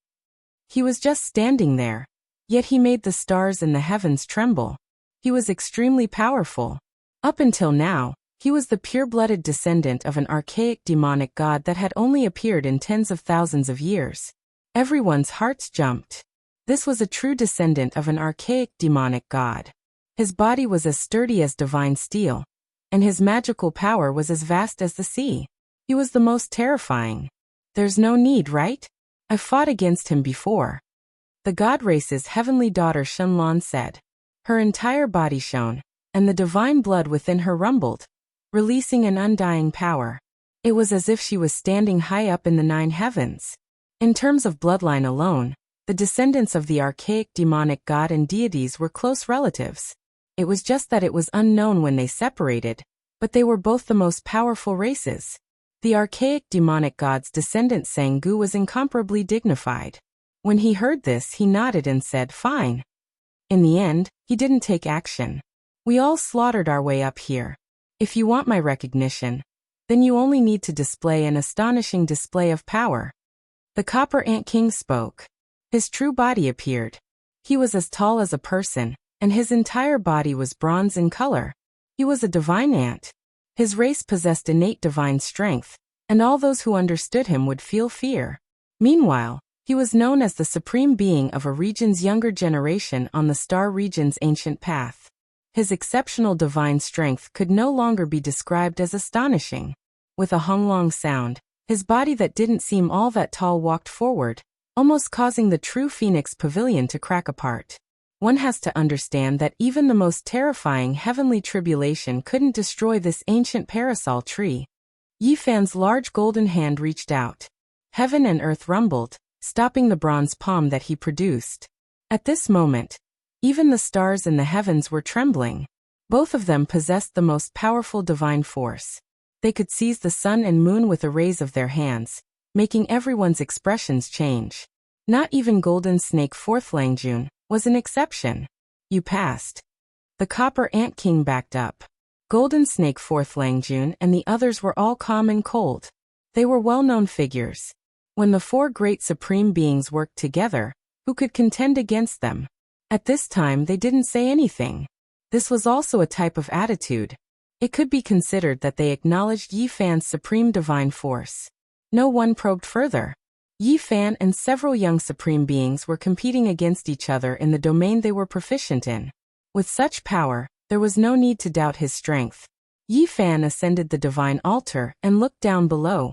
He was just standing there, yet he made the stars in the heavens tremble. He was extremely powerful. Up until now, he was the pure-blooded descendant of an archaic demonic god that had only appeared in tens of thousands of years. Everyone's hearts jumped. This was a true descendant of an archaic demonic god. His body was as sturdy as divine steel, and his magical power was as vast as the sea. He was the most terrifying. There's no need, right? I've fought against him before. The god race's heavenly daughter Shenlong said. Her entire body shone, and the divine blood within her rumbled, releasing an undying power. It was as if she was standing high up in the 9 heavens. In terms of bloodline alone, the descendants of the archaic demonic god and deities were close relatives. It was just that it was unknown when they separated, but they were both the most powerful races. The archaic demonic god's descendant Sangu was incomparably dignified. When he heard this, he nodded and said, fine. In the end, he didn't take action. We all slaughtered our way up here. If you want my recognition, then you only need to display an astonishing display of power. The Copper Ant King spoke. His true body appeared. He was as tall as a person, and his entire body was bronze in color. He was a divine ant. His race possessed innate divine strength, and all those who understood him would feel fear. Meanwhile, he was known as the supreme being of a region's younger generation on the star region's ancient path. His exceptional divine strength could no longer be described as astonishing. With a honglong sound, his body that didn't seem all that tall walked forward, almost causing the true Phoenix Pavilion to crack apart. One has to understand that even the most terrifying heavenly tribulation couldn't destroy this ancient parasol tree. Yi Fan's large golden hand reached out. Heaven and earth rumbled, stopping the bronze palm that he produced. At this moment, even the stars in the heavens were trembling. Both of them possessed the most powerful divine force. They could seize the sun and moon with a raise of their hands, making everyone's expressions change. Not even Golden Snake Fourth Langjun was an exception. You passed. The Copper Ant King backed up. Golden Snake Fourth Langjun and the others were all calm and cold. They were well-known figures. When the 4 great supreme beings worked together, who could contend against them? At this time they didn't say anything. This was also a type of attitude. It could be considered that they acknowledged Yi Fan's supreme divine force. No one probed further. Yi Fan and several young supreme beings were competing against each other in the domain they were proficient in. With such power, there was no need to doubt his strength. Yi Fan ascended the divine altar and looked down below.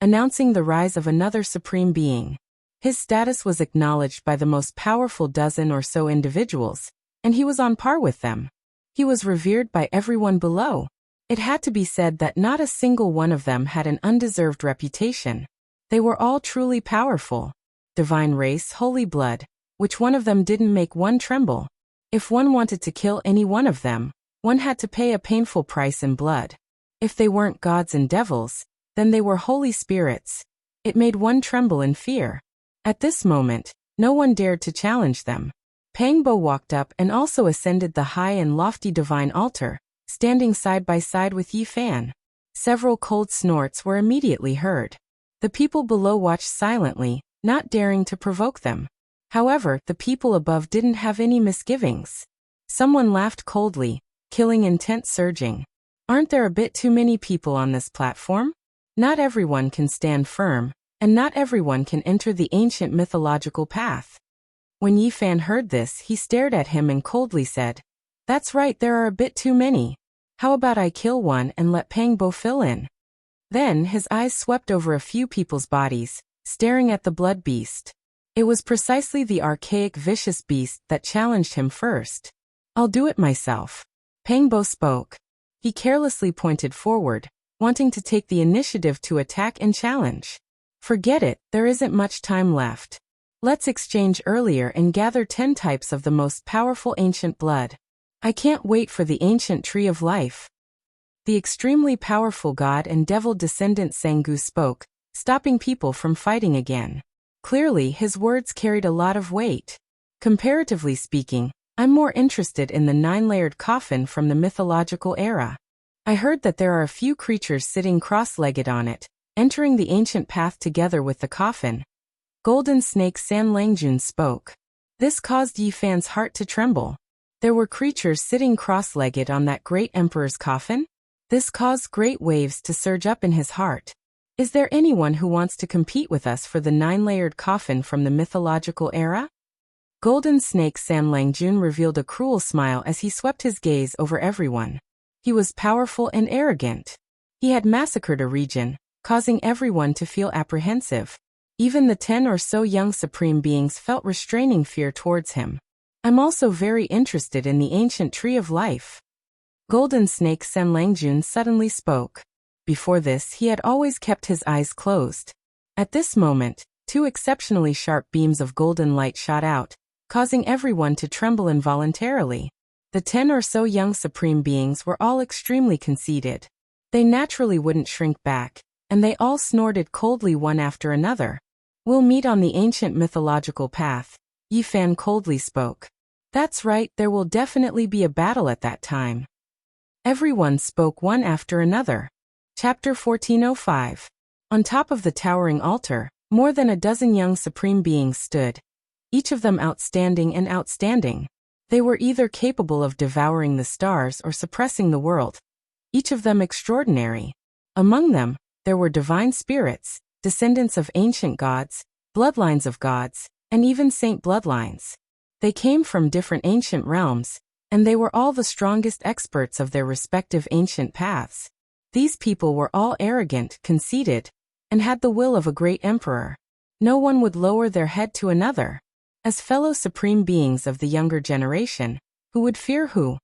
announcing the rise of another supreme being. His status was acknowledged by the most powerful dozen or so individuals, and he was on par with them. He was revered by everyone below. It had to be said that not a single one of them had an undeserved reputation. They were all truly powerful. Divine race, holy blood. Which one of them didn't make one tremble? If one wanted to kill any one of them, one had to pay a painful price in blood. If they weren't gods and devils, then they were holy spirits. It made one tremble in fear. At this moment, no one dared to challenge them. Pangbo walked up and also ascended the high and lofty divine altar, standing side by side with Yi Fan. Several cold snorts were immediately heard. The people below watched silently, not daring to provoke them. However, the people above didn't have any misgivings. Someone laughed coldly, killing intent surging. Aren't there a bit too many people on this platform? Not everyone can stand firm, and not everyone can enter the ancient mythological path. When Yi Fan heard this, he stared at him and coldly said, "That's right, there are a bit too many. How about I kill one and let Pangbo fill in?" Then his eyes swept over a few people's bodies, staring at the blood beast. It was precisely the archaic vicious beast that challenged him first. "I'll do it myself." Pangbo spoke. He carelessly pointed forward, wanting to take the initiative to attack and challenge. "Forget it, there isn't much time left. Let's exchange earlier and gather 10 types of the most powerful ancient blood. I can't wait for the ancient tree of life." The extremely powerful god and devil descendant Sengu spoke, stopping people from fighting again. Clearly, his words carried a lot of weight. Comparatively speaking, I'm more interested in the 9-layered coffin from the mythological era. I heard that there are a few creatures sitting cross-legged on it, entering the ancient path together with the coffin. Golden Snake San Langjun spoke. This caused Yi Fan's heart to tremble. There were creatures sitting cross-legged on that great emperor's coffin? This caused great waves to surge up in his heart. Is there anyone who wants to compete with us for the 9-layered coffin from the mythological era? Golden Snake San Langjun revealed a cruel smile as he swept his gaze over everyone. He was powerful and arrogant. He had massacred a region, causing everyone to feel apprehensive. Even the 10 or so young supreme beings felt restraining fear towards him. I'm also very interested in the ancient tree of life. Golden Snake San Langjun suddenly spoke. Before this, he had always kept his eyes closed. At this moment, 2 exceptionally sharp beams of golden light shot out, causing everyone to tremble involuntarily. The 10 or so young supreme beings were all extremely conceited. They naturally wouldn't shrink back, and they all snorted coldly one after another. "We'll meet on the ancient mythological path," Yi Fan coldly spoke. "That's right, there will definitely be a battle at that time." Everyone spoke one after another. Chapter 1405. On top of the towering altar, more than a dozen young supreme beings stood, each of them outstanding and outstanding. They were either capable of devouring the stars or suppressing the world, each of them extraordinary. Among them, there were divine spirits, descendants of ancient gods, bloodlines of gods, and even saint bloodlines. They came from different ancient realms, and they were all the strongest experts of their respective ancient paths. These people were all arrogant, conceited, and had the will of a great emperor. No one would lower their head to another. As fellow supreme beings of the younger generation, who would fear who?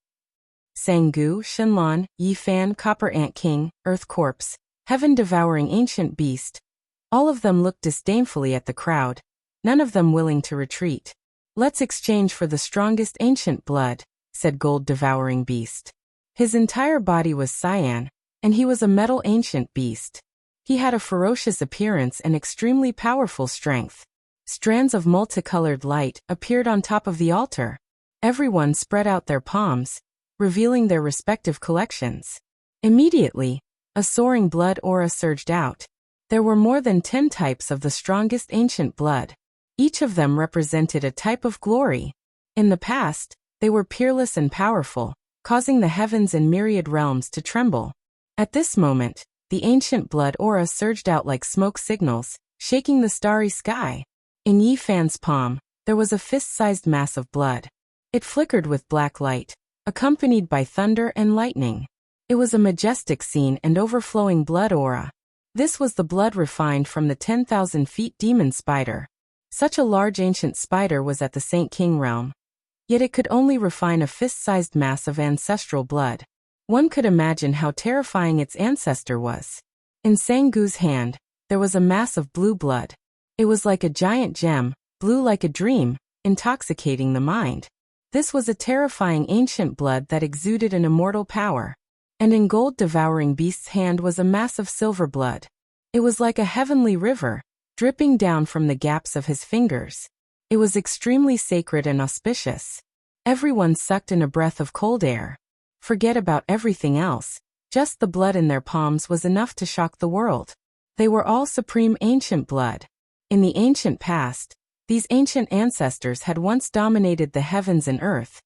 Sengu, Shenlong, Yi Fan, Copper Ant King, Earth Corpse, Heaven-devouring ancient beast. All of them looked disdainfully at the crowd, none of them willing to retreat. "Let's exchange for the strongest ancient blood," said Gold-devouring beast. His entire body was cyan, and he was a metal ancient beast. He had a ferocious appearance and extremely powerful strength. Strands of multicolored light appeared on top of the altar. Everyone spread out their palms, revealing their respective collections. Immediately, a soaring blood aura surged out. There were more than 10 types of the strongest ancient blood. Each of them represented a type of glory. In the past, they were peerless and powerful, causing the heavens and myriad realms to tremble. At this moment, the ancient blood aura surged out like smoke signals, shaking the starry sky. In Yi Fan's palm, there was a fist-sized mass of blood. It flickered with black light, accompanied by thunder and lightning. It was a majestic scene and overflowing blood aura. This was the blood refined from the 10,000 feet demon spider. Such a large ancient spider was at the Saint King realm. Yet it could only refine a fist-sized mass of ancestral blood. One could imagine how terrifying its ancestor was. In Sangu's hand, there was a mass of blue blood. It was like a giant gem, blue like a dream, intoxicating the mind. This was a terrifying ancient blood that exuded an immortal power. And in gold-devouring beast's hand was a mass of silver blood. It was like a heavenly river, dripping down from the gaps of his fingers. It was extremely sacred and auspicious. Everyone sucked in a breath of cold air. Forget about everything else. Just the blood in their palms was enough to shock the world. They were all supreme ancient blood. In the ancient past, these ancient ancestors had once dominated the heavens and earth,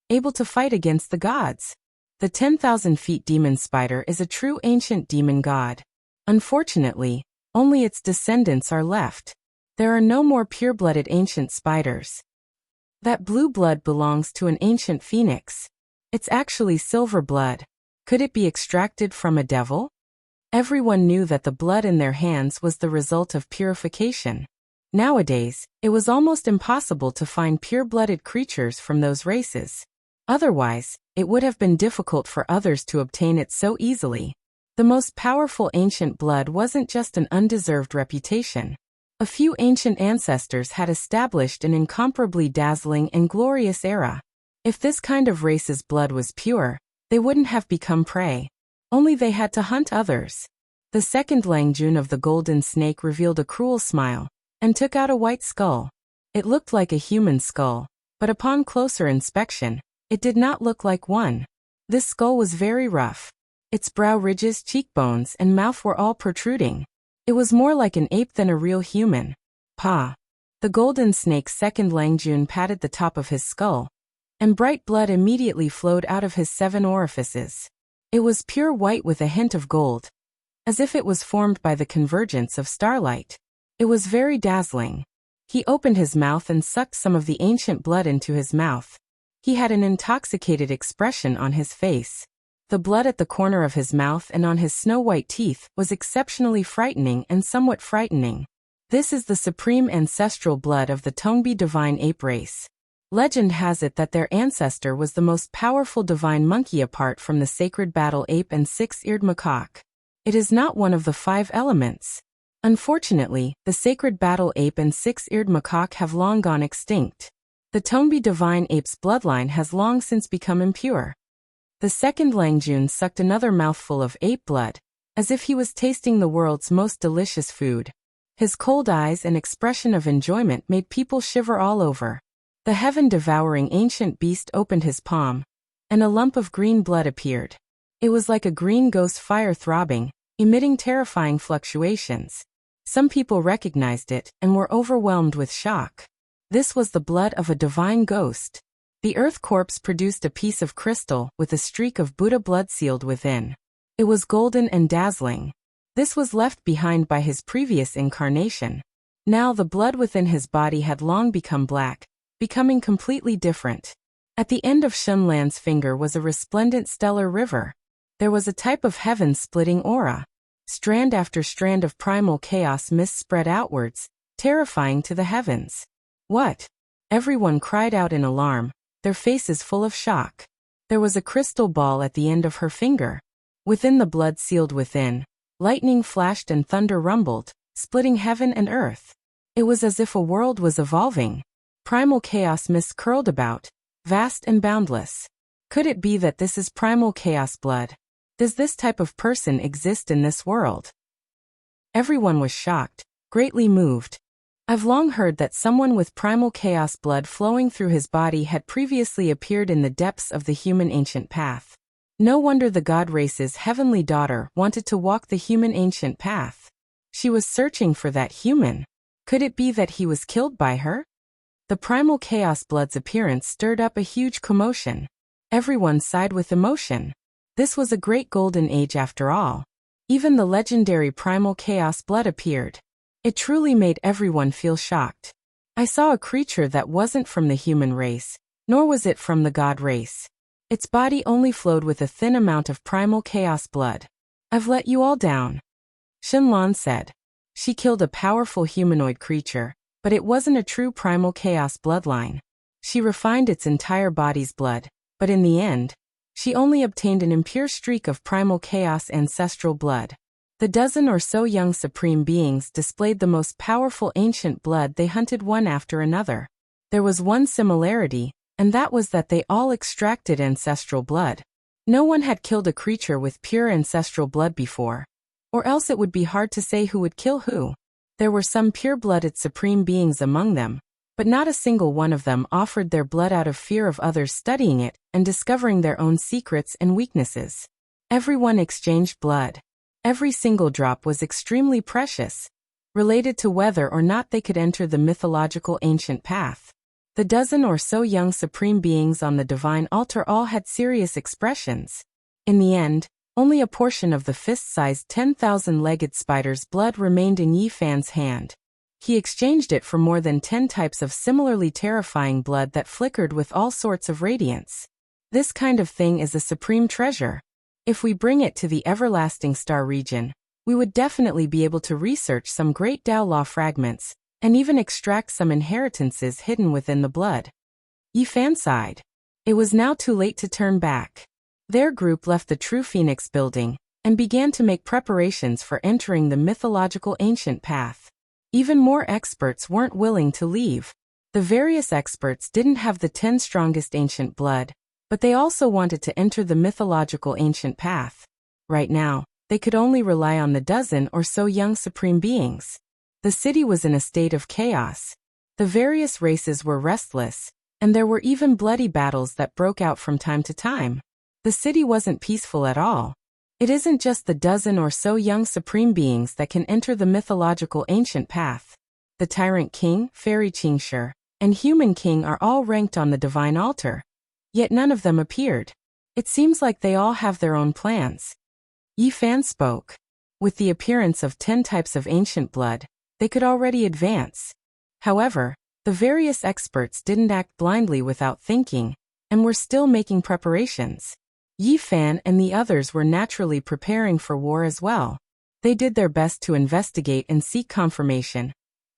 able to fight against the gods. The 10,000 feet demon spider is a true ancient demon god. Unfortunately, only its descendants are left. There are no more pure-blooded ancient spiders. That blue blood belongs to an ancient phoenix. It's actually silver blood. Could it be extracted from a devil? Everyone knew that the blood in their hands was the result of purification. Nowadays, it was almost impossible to find pure-blooded creatures from those races. Otherwise, it would have been difficult for others to obtain it so easily. The most powerful ancient blood wasn't just an undeserved reputation. A few ancient ancestors had established an incomparably dazzling and glorious era. If this kind of race's blood was pure, they wouldn't have become prey. Only they had to hunt others. The second Langjun of the golden snake revealed a cruel smile, and took out a white skull. It looked like a human skull, but upon closer inspection, it did not look like one. This skull was very rough. Its brow ridges, cheekbones, and mouth were all protruding. It was more like an ape than a real human. Pa. The golden snake's second Langjun patted the top of his skull, and bright blood immediately flowed out of his 7 orifices. It was pure white with a hint of gold, as if it was formed by the convergence of starlight. It was very dazzling. He opened his mouth and sucked some of the ancient blood into his mouth. He had an intoxicated expression on his face. The blood at the corner of his mouth and on his snow-white teeth was exceptionally frightening and somewhat frightening. This is the supreme ancestral blood of the Tongbi divine ape race. Legend has it that their ancestor was the most powerful divine monkey apart from the sacred battle ape and 6-eared macaque. It is not one of the 5 elements. Unfortunately, the sacred battle ape and 6-eared macaque have long gone extinct. The Tongbi divine ape's bloodline has long since become impure. The second Langjun sucked another mouthful of ape blood, as if he was tasting the world's most delicious food. His cold eyes and expression of enjoyment made people shiver all over. The heaven-devouring ancient beast opened his palm, and a lump of green blood appeared. It was like a green ghost fire throbbing, emitting terrifying fluctuations. Some people recognized it and were overwhelmed with shock. This was the blood of a divine ghost. The earth corpse produced a piece of crystal with a streak of Buddha blood sealed within. It was golden and dazzling. This was left behind by his previous incarnation. Now the blood within his body had long become black, becoming completely different. At the end of Shunlan's finger was a resplendent stellar river. There was a type of heaven-splitting aura. Strand after strand of primal chaos mist spread outwards, terrifying to the heavens. What? Everyone cried out in alarm, their faces full of shock. There was a crystal ball at the end of her finger. Within the blood sealed within, lightning flashed and thunder rumbled, splitting heaven and earth. It was as if a world was evolving. Primal chaos mist curled about, vast and boundless. Could it be that this is primal chaos blood? Does this type of person exist in this world? Everyone was shocked, greatly moved. I've long heard that someone with primal chaos blood flowing through his body had previously appeared in the depths of the human ancient path. No wonder the god race's heavenly daughter wanted to walk the human ancient path. She was searching for that human. Could it be that he was killed by her? The primal chaos blood's appearance stirred up a huge commotion. Everyone sighed with emotion. This was a great golden age after all. Even the legendary primal chaos blood appeared. It truly made everyone feel shocked. I saw a creature that wasn't from the human race, nor was it from the god race. Its body only flowed with a thin amount of primal chaos blood. I've let you all down. Shenlong said. She killed a powerful humanoid creature, but it wasn't a true primal chaos bloodline. She refined its entire body's blood, but in the end, she only obtained an impure streak of primal chaos ancestral blood. The dozen or so young supreme beings displayed the most powerful ancient blood they hunted one after another. There was one similarity, and that was that they all extracted ancestral blood. No one had killed a creature with pure ancestral blood before, or else it would be hard to say who would kill who. There were some pure-blooded supreme beings among them, but not a single one of them offered their blood out of fear of others studying it and discovering their own secrets and weaknesses. Everyone exchanged blood. Every single drop was extremely precious, related to whether or not they could enter the mythological ancient path. The dozen or so young supreme beings on the divine altar all had serious expressions. In the end, only a portion of the fist-sized 10,000-legged spider's blood remained in Yi Fan's hand. He exchanged it for more than 10 types of similarly terrifying blood that flickered with all sorts of radiance. This kind of thing is a supreme treasure. If we bring it to the everlasting star region, we would definitely be able to research some great Tao law fragments, and even extract some inheritances hidden within the blood. Yi Fan sighed. It was now too late to turn back. Their group left the True Phoenix building, and began to make preparations for entering the mythological ancient path. Even more experts weren't willing to leave. The various experts didn't have the 10 strongest ancient blood, but they also wanted to enter the mythological ancient path. Right now, they could only rely on the dozen or so young supreme beings. The city was in a state of chaos. The various races were restless, and there were even bloody battles that broke out from time to time. The city wasn't peaceful at all. It isn't just the dozen or so young supreme beings that can enter the mythological ancient path. The Tyrant King, Fairy Qingshi, and Human King are all ranked on the divine altar. Yet none of them appeared. It seems like they all have their own plans. Yi Fan spoke. With the appearance of 10 types of ancient blood, they could already advance. However, the various experts didn't act blindly without thinking, and were still making preparations. Yi Fan and the others were naturally preparing for war as well. They did their best to investigate and seek confirmation,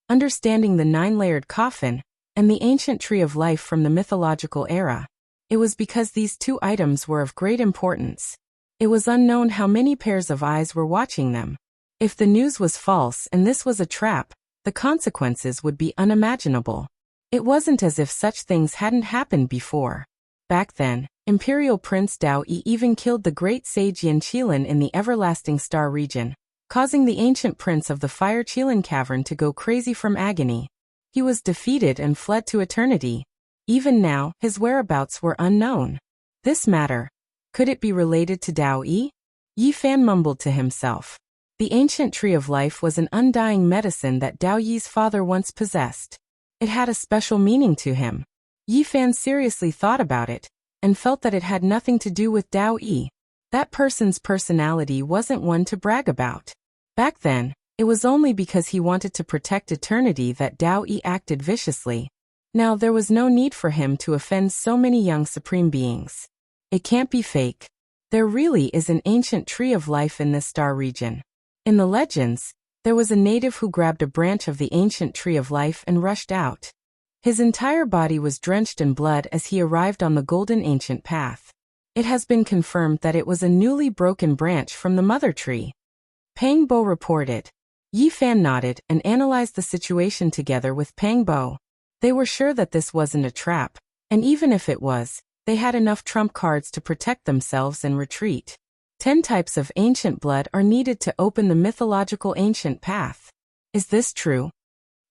understanding the 9-layered coffin and the ancient tree of life from the mythological era. It was because these two items were of great importance. It was unknown how many pairs of eyes were watching them. If the news was false and this was a trap, the consequences would be unimaginable. It wasn't as if such things hadn't happened before. Back then, Imperial Prince Dao Yi even killed the great sage Yin Qilin in the Everlasting Star region, causing the ancient prince of the Fire Qilin Cavern to go crazy from agony. He was defeated and fled to eternity. Even now, his whereabouts were unknown. This matter, could it be related to Dao Yi? Yi Fan mumbled to himself. The ancient tree of life was an undying medicine that Dao Yi's father once possessed. It had a special meaning to him. Yi Fan seriously thought about it, and felt that it had nothing to do with Dao Yi. That person's personality wasn't one to brag about. Back then, it was only because he wanted to protect eternity that Dao Yi acted viciously. Now there was no need for him to offend so many young supreme beings. It can't be fake. There really is an ancient tree of life in this star region. In the legends, there was a native who grabbed a branch of the ancient tree of life and rushed out. His entire body was drenched in blood as he arrived on the golden ancient path. It has been confirmed that it was a newly broken branch from the mother tree. Pang Bo reported. Yi Fan nodded and analyzed the situation together with Pang Bo. They were sure that this wasn't a trap, and even if it was, they had enough trump cards to protect themselves and retreat. 10 types of ancient blood are needed to open the mythological ancient path. Is this true?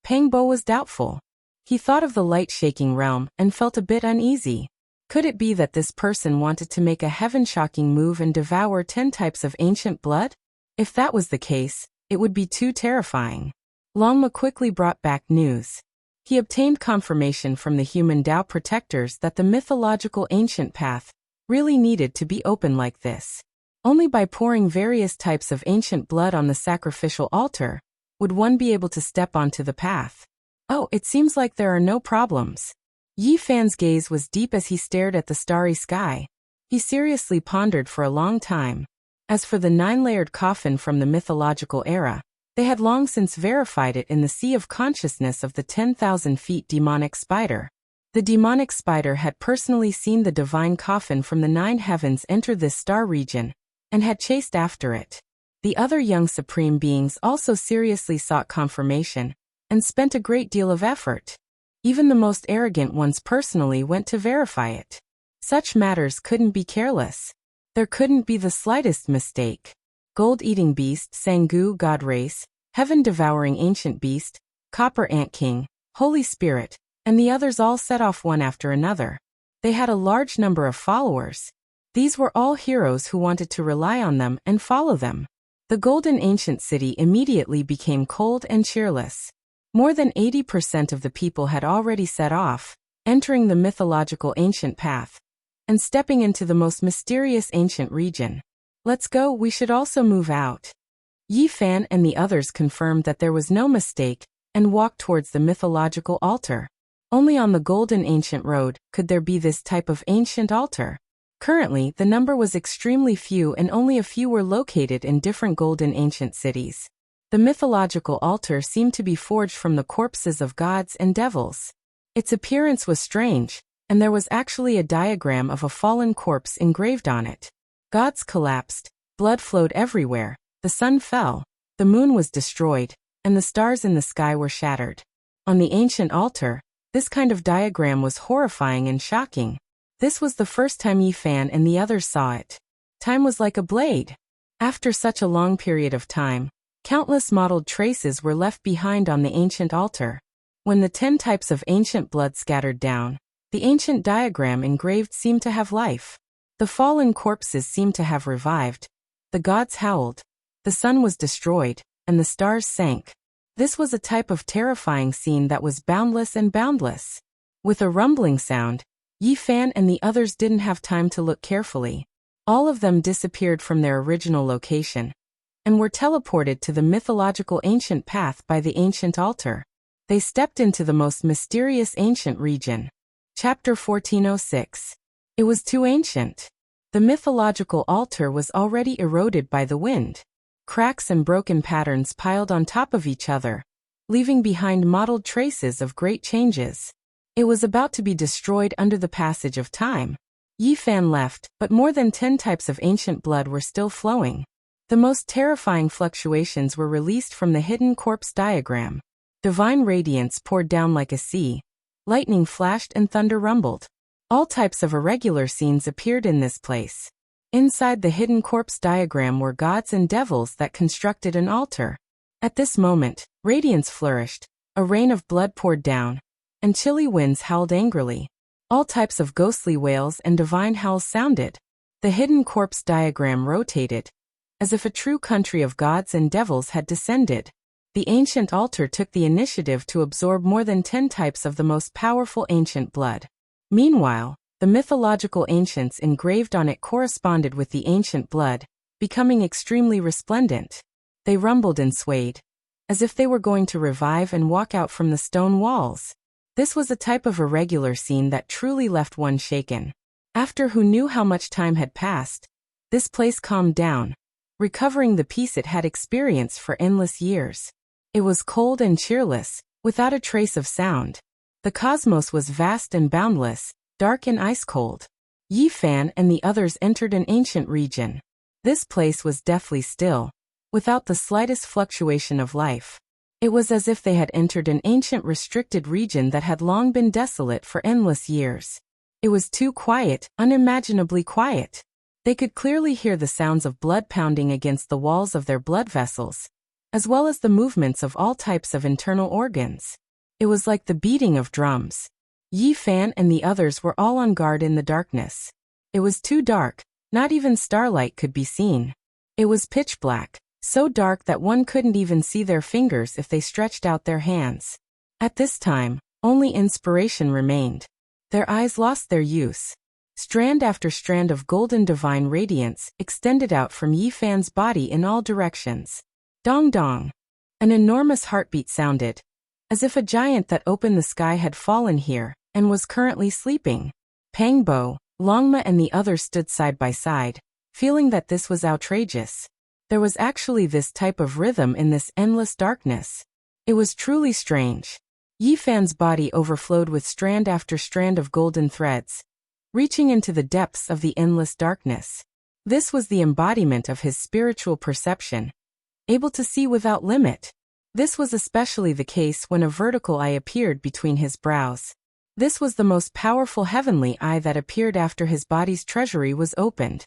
Pang Bo was doubtful. He thought of the light-shaking realm and felt a bit uneasy. Could it be that this person wanted to make a heaven-shocking move and devour 10 types of ancient blood? If that was the case, it would be too terrifying. Longma quickly brought back news. He obtained confirmation from the human Dao protectors that the mythological ancient path really needed to be open like this. Only by pouring various types of ancient blood on the sacrificial altar would one be able to step onto the path. Oh, it seems like there are no problems. Yi Fan's gaze was deep as he stared at the starry sky. He seriously pondered for a long time. As for the 9-layered coffin from the mythological era, they had long since verified it in the sea of consciousness of the 10,000 feet demonic spider. The demonic spider had personally seen the divine coffin from the 9 heavens enter this star region, and had chased after it. The other young supreme beings also seriously sought confirmation, and spent a great deal of effort. Even the most arrogant ones personally went to verify it. Such matters couldn't be careless. There couldn't be the slightest mistake. Gold-eating beast, Sangu god race, heaven-devouring ancient beast, copper ant king, Holy Spirit, and the others all set off one after another. They had a large number of followers. These were all heroes who wanted to rely on them and follow them. The golden ancient city immediately became cold and cheerless. More than 80% of the people had already set off, entering the mythological ancient path, and stepping into the most mysterious ancient region. Let's go, we should also move out. Yi Fan and the others confirmed that there was no mistake, and walked towards the mythological altar. Only on the golden ancient road could there be this type of ancient altar. Currently, the number was extremely few and only a few were located in different golden ancient cities. The mythological altar seemed to be forged from the corpses of gods and devils. Its appearance was strange, and there was actually a diagram of a fallen corpse engraved on it. Gods collapsed, blood flowed everywhere, the sun fell, the moon was destroyed, and the stars in the sky were shattered. On the ancient altar, this kind of diagram was horrifying and shocking. This was the first time Yi Fan and the others saw it. Time was like a blade. After such a long period of time, countless mottled traces were left behind on the ancient altar. When the 10 types of ancient blood scattered down, the ancient diagram engraved seemed to have life. The fallen corpses seemed to have revived. The gods howled. The sun was destroyed, and the stars sank. This was a type of terrifying scene that was boundless and boundless. With a rumbling sound, Yi Fan and the others didn't have time to look carefully. All of them disappeared from their original location, and were teleported to the mythological ancient path by the ancient altar. They stepped into the most mysterious ancient region. Chapter 1406. It was too ancient. The mythological altar was already eroded by the wind. Cracks and broken patterns piled on top of each other, leaving behind mottled traces of great changes. It was about to be destroyed under the passage of time. Yi Fan left, but more than 10 types of ancient blood were still flowing. The most terrifying fluctuations were released from the hidden corpse diagram. Divine radiance poured down like a sea. Lightning flashed and thunder rumbled. All types of irregular scenes appeared in this place. Inside the hidden corpse diagram were gods and devils that constructed an altar. At this moment, radiance flourished, a rain of blood poured down, and chilly winds howled angrily. All types of ghostly wails and divine howls sounded. The hidden corpse diagram rotated, as if a true country of gods and devils had descended. The ancient altar took the initiative to absorb more than 10 types of the most powerful ancient blood. Meanwhile, the mythological ancients engraved on it corresponded with the ancient blood, becoming extremely resplendent. They rumbled and swayed, as if they were going to revive and walk out from the stone walls. This was a type of irregular scene that truly left one shaken. After who knew how much time had passed, this place calmed down, recovering the peace it had experienced for endless years. It was cold and cheerless, without a trace of sound. The cosmos was vast and boundless, dark and ice-cold. Yi Fan and the others entered an ancient region. This place was deathly still, without the slightest fluctuation of life. It was as if they had entered an ancient restricted region that had long been desolate for endless years. It was too quiet, unimaginably quiet. They could clearly hear the sounds of blood pounding against the walls of their blood vessels, as well as the movements of all types of internal organs. It was like the beating of drums. Yi Fan and the others were all on guard in the darkness. It was too dark, not even starlight could be seen. It was pitch black, so dark that one couldn't even see their fingers if they stretched out their hands. At this time, only inspiration remained. Their eyes lost their use. Strand after strand of golden divine radiance extended out from Yi Fan's body in all directions. Dong dong. An enormous heartbeat sounded, as if a giant that opened the sky had fallen here, and was currently sleeping. Pangbo, Longma and the others stood side by side, feeling that this was outrageous. There was actually this type of rhythm in this endless darkness. It was truly strange. Yifan's body overflowed with strand after strand of golden threads, reaching into the depths of the endless darkness. This was the embodiment of his spiritual perception, able to see without limit. This was especially the case when a vertical eye appeared between his brows. This was the most powerful heavenly eye that appeared after his body's treasury was opened.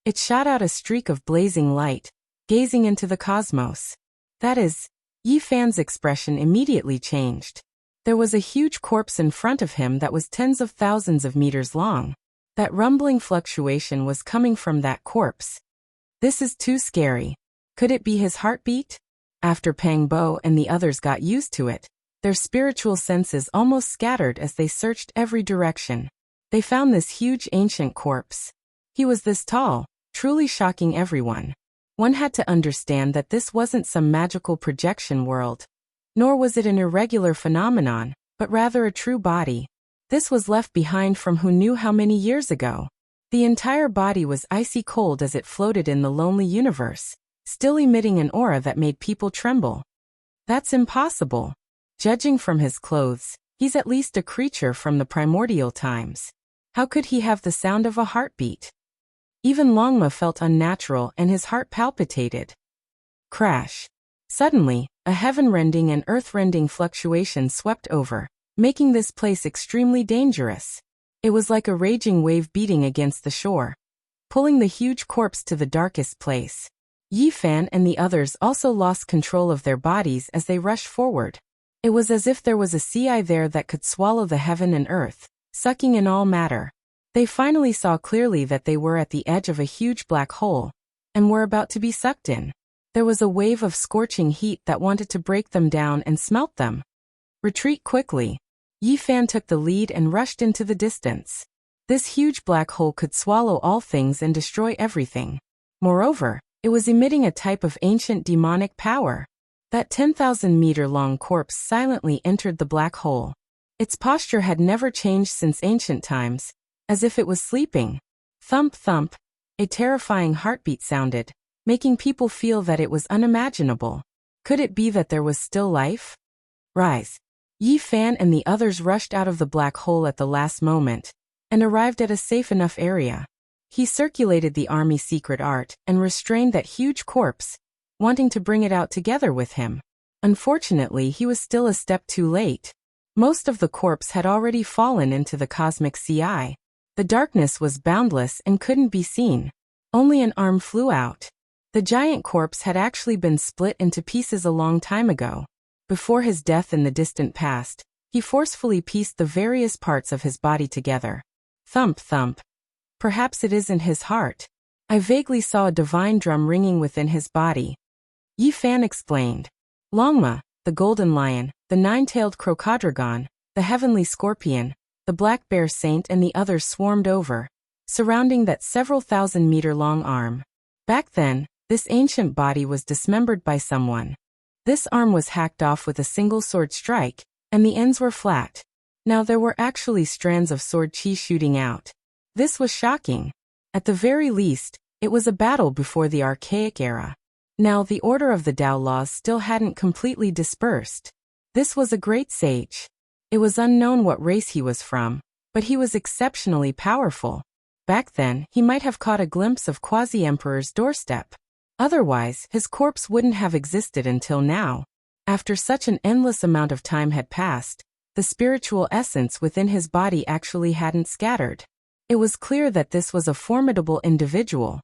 It shot out a streak of blazing light, gazing into the cosmos. That is, Yifan's expression immediately changed. There was a huge corpse in front of him that was tens of thousands of meters long. That rumbling fluctuation was coming from that corpse. This is too scary. Could it be his heartbeat? After Pang Bo and the others got used to it, their spiritual senses almost scattered as they searched every direction. They found this huge ancient corpse. He was this tall, truly shocking everyone. One had to understand that this wasn't some magical projection world, nor was it an irregular phenomenon, but rather a true body. This was left behind from who knew how many years ago. The entire body was icy cold as it floated in the lonely universe, still emitting an aura that made people tremble. That's impossible. Judging from his clothes, he's at least a creature from the primordial times. How could he have the sound of a heartbeat? Even Longma felt unnatural and his heart palpitated. Crash. Suddenly, a heaven-rending and earth-rending fluctuation swept over, making this place extremely dangerous. It was like a raging wave beating against the shore, pulling the huge corpse to the darkest place. Yifan and the others also lost control of their bodies as they rushed forward. It was as if there was a sea eye there that could swallow the heaven and earth, sucking in all matter. They finally saw clearly that they were at the edge of a huge black hole, and were about to be sucked in. There was a wave of scorching heat that wanted to break them down and smelt them. Retreat quickly. Yifan took the lead and rushed into the distance. This huge black hole could swallow all things and destroy everything. Moreover, it was emitting a type of ancient demonic power. That 10,000-meter-long corpse silently entered the black hole. Its posture had never changed since ancient times, as if it was sleeping. Thump thump. A terrifying heartbeat sounded, making people feel that it was unimaginable. Could it be that there was still life? Rise. Yifan and the others rushed out of the black hole at the last moment, and arrived at a safe enough area. He circulated the army's secret art and restrained that huge corpse, wanting to bring it out together with him. Unfortunately, he was still a step too late. Most of the corpse had already fallen into the cosmic sea. The darkness was boundless and couldn't be seen. Only an arm flew out. The giant corpse had actually been split into pieces a long time ago. Before his death in the distant past, he forcefully pieced the various parts of his body together. Thump thump. Perhaps it isn't his heart. I vaguely saw a divine drum ringing within his body. Yifan explained. Longma, the golden lion, the nine-tailed crocoddragon, the heavenly scorpion, the black bear saint and the others swarmed over, surrounding that several thousand-meter-long arm. Back then, this ancient body was dismembered by someone. This arm was hacked off with a single sword strike, and the ends were flat. Now there were actually strands of sword chi shooting out. This was shocking. At the very least, it was a battle before the archaic era. Now the order of the Tao laws still hadn't completely dispersed. This was a great sage. It was unknown what race he was from, but he was exceptionally powerful. Back then, he might have caught a glimpse of Quasi-Emperor's doorstep. Otherwise, his corpse wouldn't have existed until now. After such an endless amount of time had passed, the spiritual essence within his body actually hadn't scattered. It was clear that this was a formidable individual.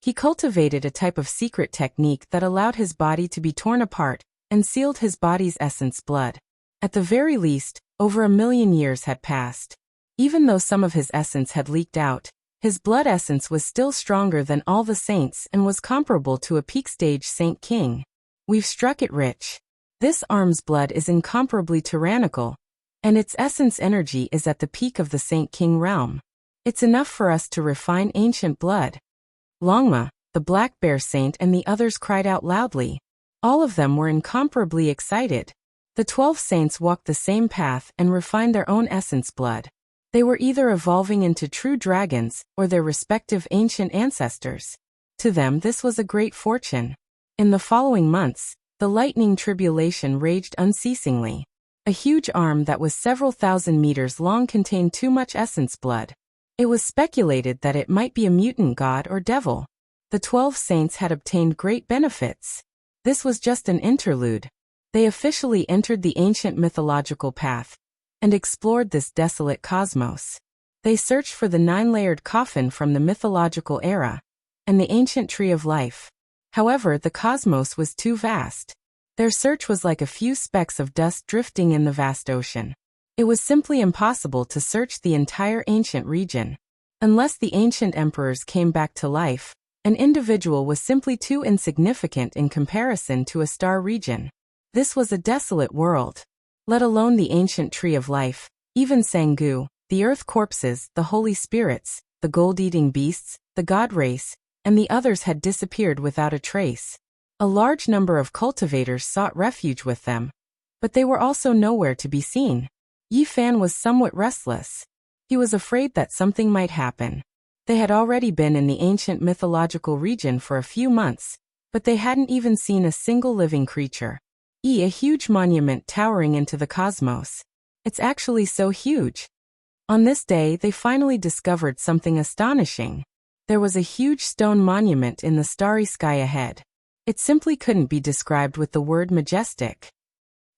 He cultivated a type of secret technique that allowed his body to be torn apart and sealed his body's essence blood. At the very least, over 1,000,000 years had passed. Even though some of his essence had leaked out, his blood essence was still stronger than all the saints and was comparable to a peak-stage Saint King. We've struck it rich. This arm's blood is incomparably tyrannical, and its essence energy is at the peak of the Saint King realm. It's enough for us to refine ancient blood. Longma, the black bear saint and the others cried out loudly. All of them were incomparably excited. The 12 saints walked the same path and refined their own essence blood. They were either evolving into true dragons or their respective ancient ancestors. To them this was a great fortune. In the following months, the lightning tribulation raged unceasingly. A huge arm that was several thousand meters long contained too much essence blood. It was speculated that it might be a mutant god or devil. The 12 saints had obtained great benefits. This was just an interlude. They officially entered the ancient mythological path and explored this desolate cosmos. They searched for the 9-layered coffin from the mythological era and the ancient tree of life. However, the cosmos was too vast. Their search was like a few specks of dust drifting in the vast ocean. It was simply impossible to search the entire ancient region. Unless the ancient emperors came back to life, an individual was simply too insignificant in comparison to a star region. This was a desolate world. Let alone the ancient tree of life, even Sangu, the earth corpses, the holy spirits, the gold-eating beasts, the god race, and the others had disappeared without a trace. A large number of cultivators sought refuge with them, but they were also nowhere to be seen. Yi Fan was somewhat restless. He was afraid that something might happen. They had already been in the ancient mythological region for a few months, but they hadn't even seen a single living creature. A huge monument towering into the cosmos. It's actually so huge. On this day, they finally discovered something astonishing. There was a huge stone monument in the starry sky ahead. It simply couldn't be described with the word majestic.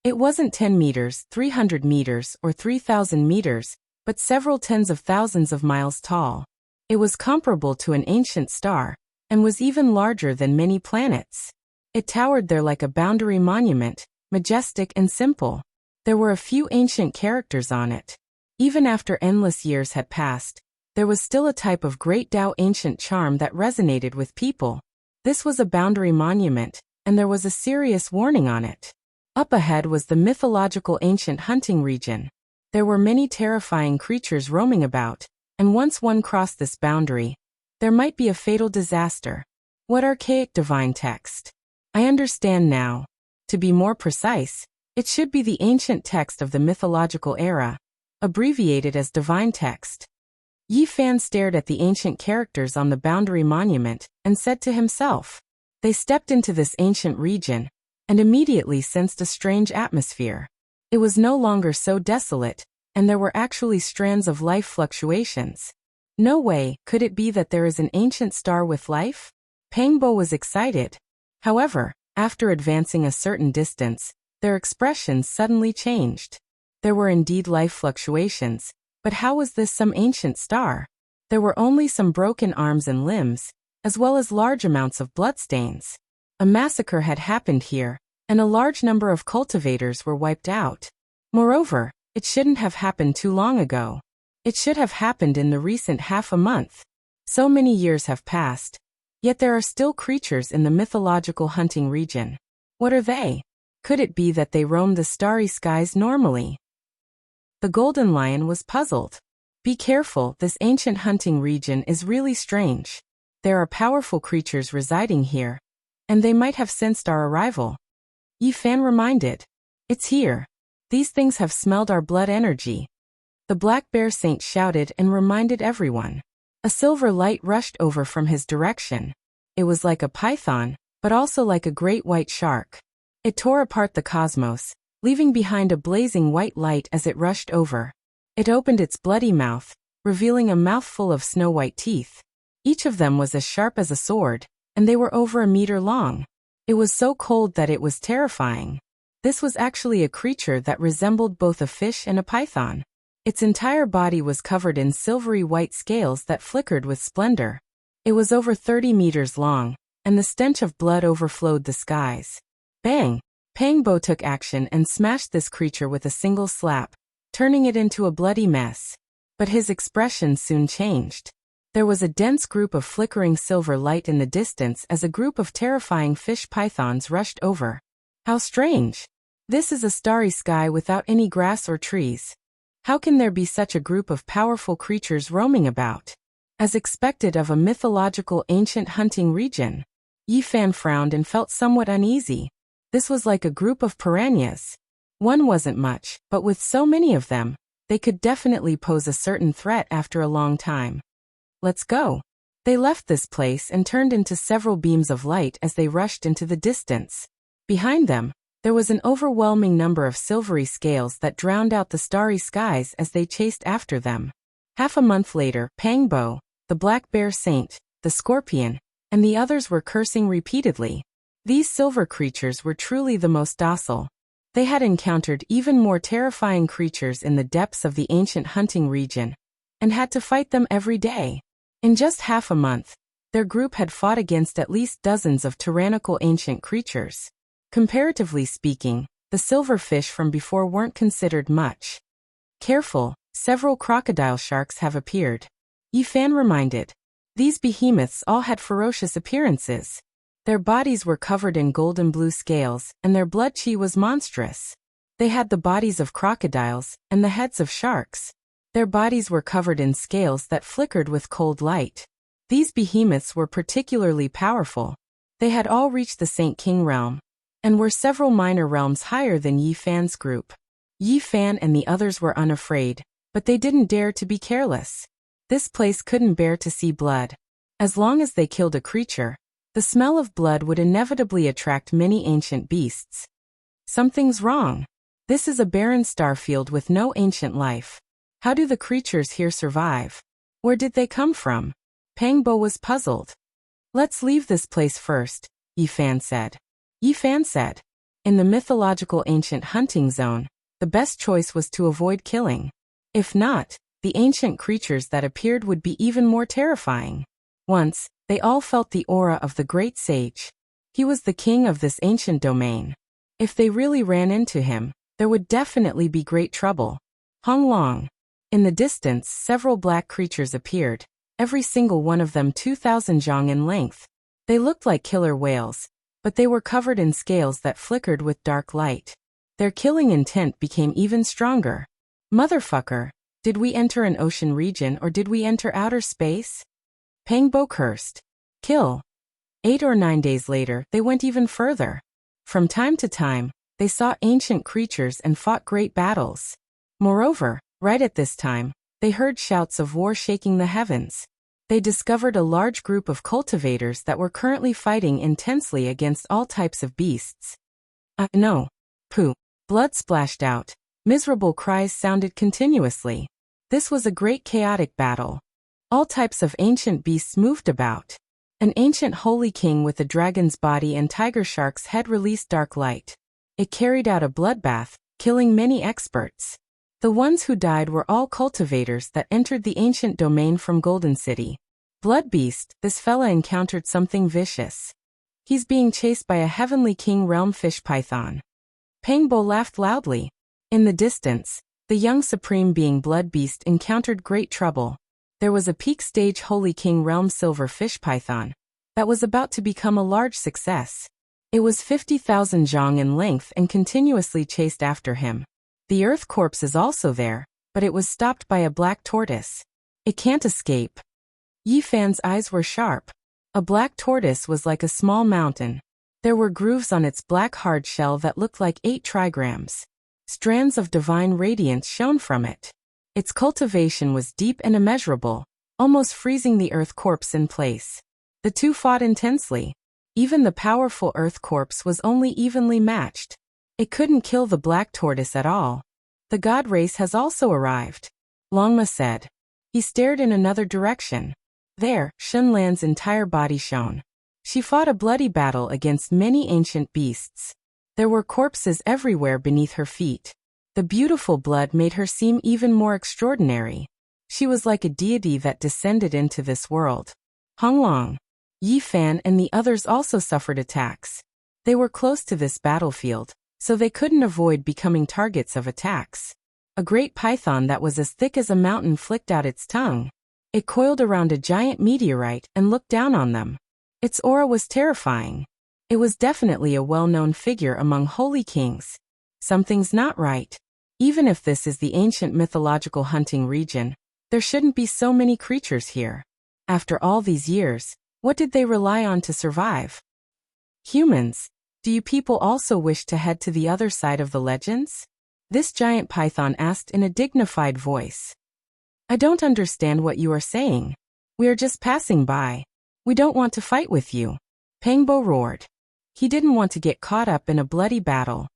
It wasn't 10 meters, 300 meters, or 3,000 meters, but several tens of thousands of miles tall. It was comparable to an ancient star, and was even larger than many planets. It towered there like a boundary monument, majestic and simple. There were a few ancient characters on it. Even after endless years had passed, there was still a type of great Tao ancient charm that resonated with people. This was a boundary monument, and there was a serious warning on it. Up ahead was the mythological ancient hunting region. There were many terrifying creatures roaming about, and once one crossed this boundary, there might be a fatal disaster. What archaic divine text? I understand now. To be more precise, it should be the ancient text of the mythological era, abbreviated as divine text. Yi Fan stared at the ancient characters on the boundary monument and said to himself. They stepped into this ancient region and immediately sensed a strange atmosphere. It was no longer so desolate, and there were actually strands of life fluctuations. No way could it be that there is an ancient star with life? Pangbo was excited. However, after advancing a certain distance, their expressions suddenly changed. There were indeed life fluctuations, but how was this some ancient star? There were only some broken arms and limbs, as well as large amounts of bloodstains. A massacre had happened here, and a large number of cultivators were wiped out. Moreover, it shouldn't have happened too long ago. It should have happened in the recent half a month. So many years have passed. Yet there are still creatures in the mythological hunting region. What are they? Could it be that they roam the starry skies normally? The golden lion was puzzled. Be careful, this ancient hunting region is really strange. There are powerful creatures residing here, and they might have sensed our arrival. Yi Fan reminded. It's here. These things have smelled our blood energy. The Black Bear Saint shouted and reminded everyone. A silver light rushed over from his direction. It was like a python, but also like a great white shark. It tore apart the cosmos, leaving behind a blazing white light as it rushed over. It opened its bloody mouth, revealing a mouthful of snow-white teeth. Each of them was as sharp as a sword, and they were over a meter long. It was so cold that it was terrifying. This was actually a creature that resembled both a fish and a python. Its entire body was covered in silvery white scales that flickered with splendor. It was over 30 meters long, and the stench of blood overflowed the skies. Bang! Pangbo took action and smashed this creature with a single slap, turning it into a bloody mess. But his expression soon changed. There was a dense group of flickering silver light in the distance as a group of terrifying fish pythons rushed over. How strange! This is a starry sky without any grass or trees. How can there be such a group of powerful creatures roaming about? As expected of a mythological ancient hunting region. Yi Fan frowned and felt somewhat uneasy. This was like a group of piranhas. One wasn't much, but with so many of them, they could definitely pose a certain threat after a long time. Let's go. They left this place and turned into several beams of light as they rushed into the distance. Behind them, there was an overwhelming number of silvery scales that drowned out the starry skies as they chased after them. Half a month later, Pangbo, the black bear saint, the scorpion, and the others were cursing repeatedly. These silver creatures were truly the most docile. They had encountered even more terrifying creatures in the depths of the ancient hunting region, and had to fight them every day. In just half a month, their group had fought against at least dozens of tyrannical ancient creatures. Comparatively speaking, the silverfish from before weren't considered much. Careful, several crocodile sharks have appeared. Yi Fan reminded. These behemoths all had ferocious appearances. Their bodies were covered in golden blue scales, and their blood chi was monstrous. They had the bodies of crocodiles, and the heads of sharks. Their bodies were covered in scales that flickered with cold light. These behemoths were particularly powerful. They had all reached the Saint King realm, and were several minor realms higher than Yi Fan's group. Yi Fan and the others were unafraid, but they didn't dare to be careless. This place couldn't bear to see blood. As long as they killed a creature, the smell of blood would inevitably attract many ancient beasts. Something's wrong. This is a barren starfield with no ancient life. How do the creatures here survive? Where did they come from? Pangbo was puzzled. Let's leave this place first, Yi Fan said. Yi Fan said. In the mythological ancient hunting zone, the best choice was to avoid killing. If not, the ancient creatures that appeared would be even more terrifying. Once, they all felt the aura of the great sage. He was the king of this ancient domain. If they really ran into him, there would definitely be great trouble. Hong Long. In the distance, several black creatures appeared, every single one of them 2,000 zhang in length. They looked like killer whales, but they were covered in scales that flickered with dark light. Their killing intent became even stronger. Motherfucker, did we enter an ocean region or did we enter outer space? Pangbo cursed. Kill. 8 or 9 days later, they went even further. From time to time, they saw ancient creatures and fought great battles. Moreover, right at this time, they heard shouts of war shaking the heavens. They discovered a large group of cultivators that were currently fighting intensely against all types of beasts. No. Pooh. Blood splashed out. Miserable cries sounded continuously. This was a great chaotic battle. All types of ancient beasts moved about. An ancient holy king with a dragon's body and tiger shark's head released dark light. It carried out a bloodbath, killing many experts. The ones who died were all cultivators that entered the ancient domain from Golden City. Blood Beast, this fella encountered something vicious. He's being chased by a heavenly king realm fish python. Pangbo laughed loudly. In the distance, the young supreme being Blood Beast encountered great trouble. There was a peak stage holy king realm silver fish python that was about to become a large success. It was 50,000 zhang in length and continuously chased after him. The earth corpse is also there, but it was stopped by a black tortoise. It can't escape. Yi Fan's eyes were sharp. A black tortoise was like a small mountain. There were grooves on its black hard shell that looked like 8 trigrams. Strands of divine radiance shone from it. Its cultivation was deep and immeasurable, almost freezing the earth corpse in place. The two fought intensely. Even the powerful earth corpse was only evenly matched. It couldn't kill the black tortoise at all. The god race has also arrived, Longma said. He stared in another direction. There, Shunlan's entire body shone. She fought a bloody battle against many ancient beasts. There were corpses everywhere beneath her feet. The beautiful blood made her seem even more extraordinary. She was like a deity that descended into this world. Honglong, Yi Fan and the others also suffered attacks. They were close to this battlefield, so they couldn't avoid becoming targets of attacks. A great python that was as thick as a mountain flicked out its tongue. It coiled around a giant meteorite and looked down on them. Its aura was terrifying. It was definitely a well-known figure among holy kings. Something's not right. Even if this is the ancient mythological hunting region, there shouldn't be so many creatures here. After all these years, what did they rely on to survive? Humans, do you people also wish to head to the other side of the legends? This giant python asked in a dignified voice. I don't understand what you are saying. We are just passing by. We don't want to fight with you. Pangbo roared. He didn't want to get caught up in a bloody battle.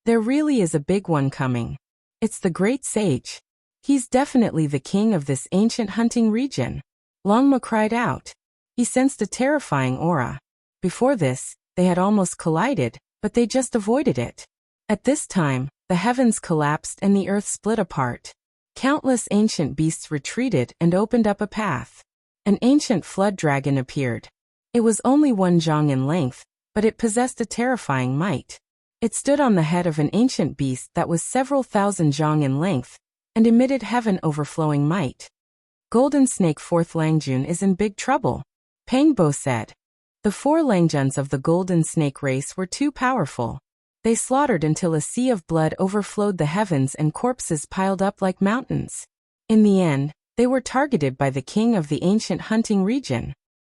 There really is a big one coming. It's the great sage. He's definitely the king of this ancient hunting region. Longma cried out. He sensed a terrifying aura. Before this, they had almost collided, but they just avoided it. At this time, the heavens collapsed and the earth split apart. Countless ancient beasts retreated and opened up a path. An ancient flood dragon appeared. It was only 1 zhang in length, but it possessed a terrifying might. It stood on the head of an ancient beast that was several thousand zhang in length, and emitted heaven-overflowing might. Golden Snake 4th Langjun is in big trouble, Pangbo said. The 4 Langjuns of the Golden Snake race were too powerful. They slaughtered until a sea of blood overflowed the heavens and corpses piled up like mountains. In the end, they were targeted by the king of the ancient hunting region.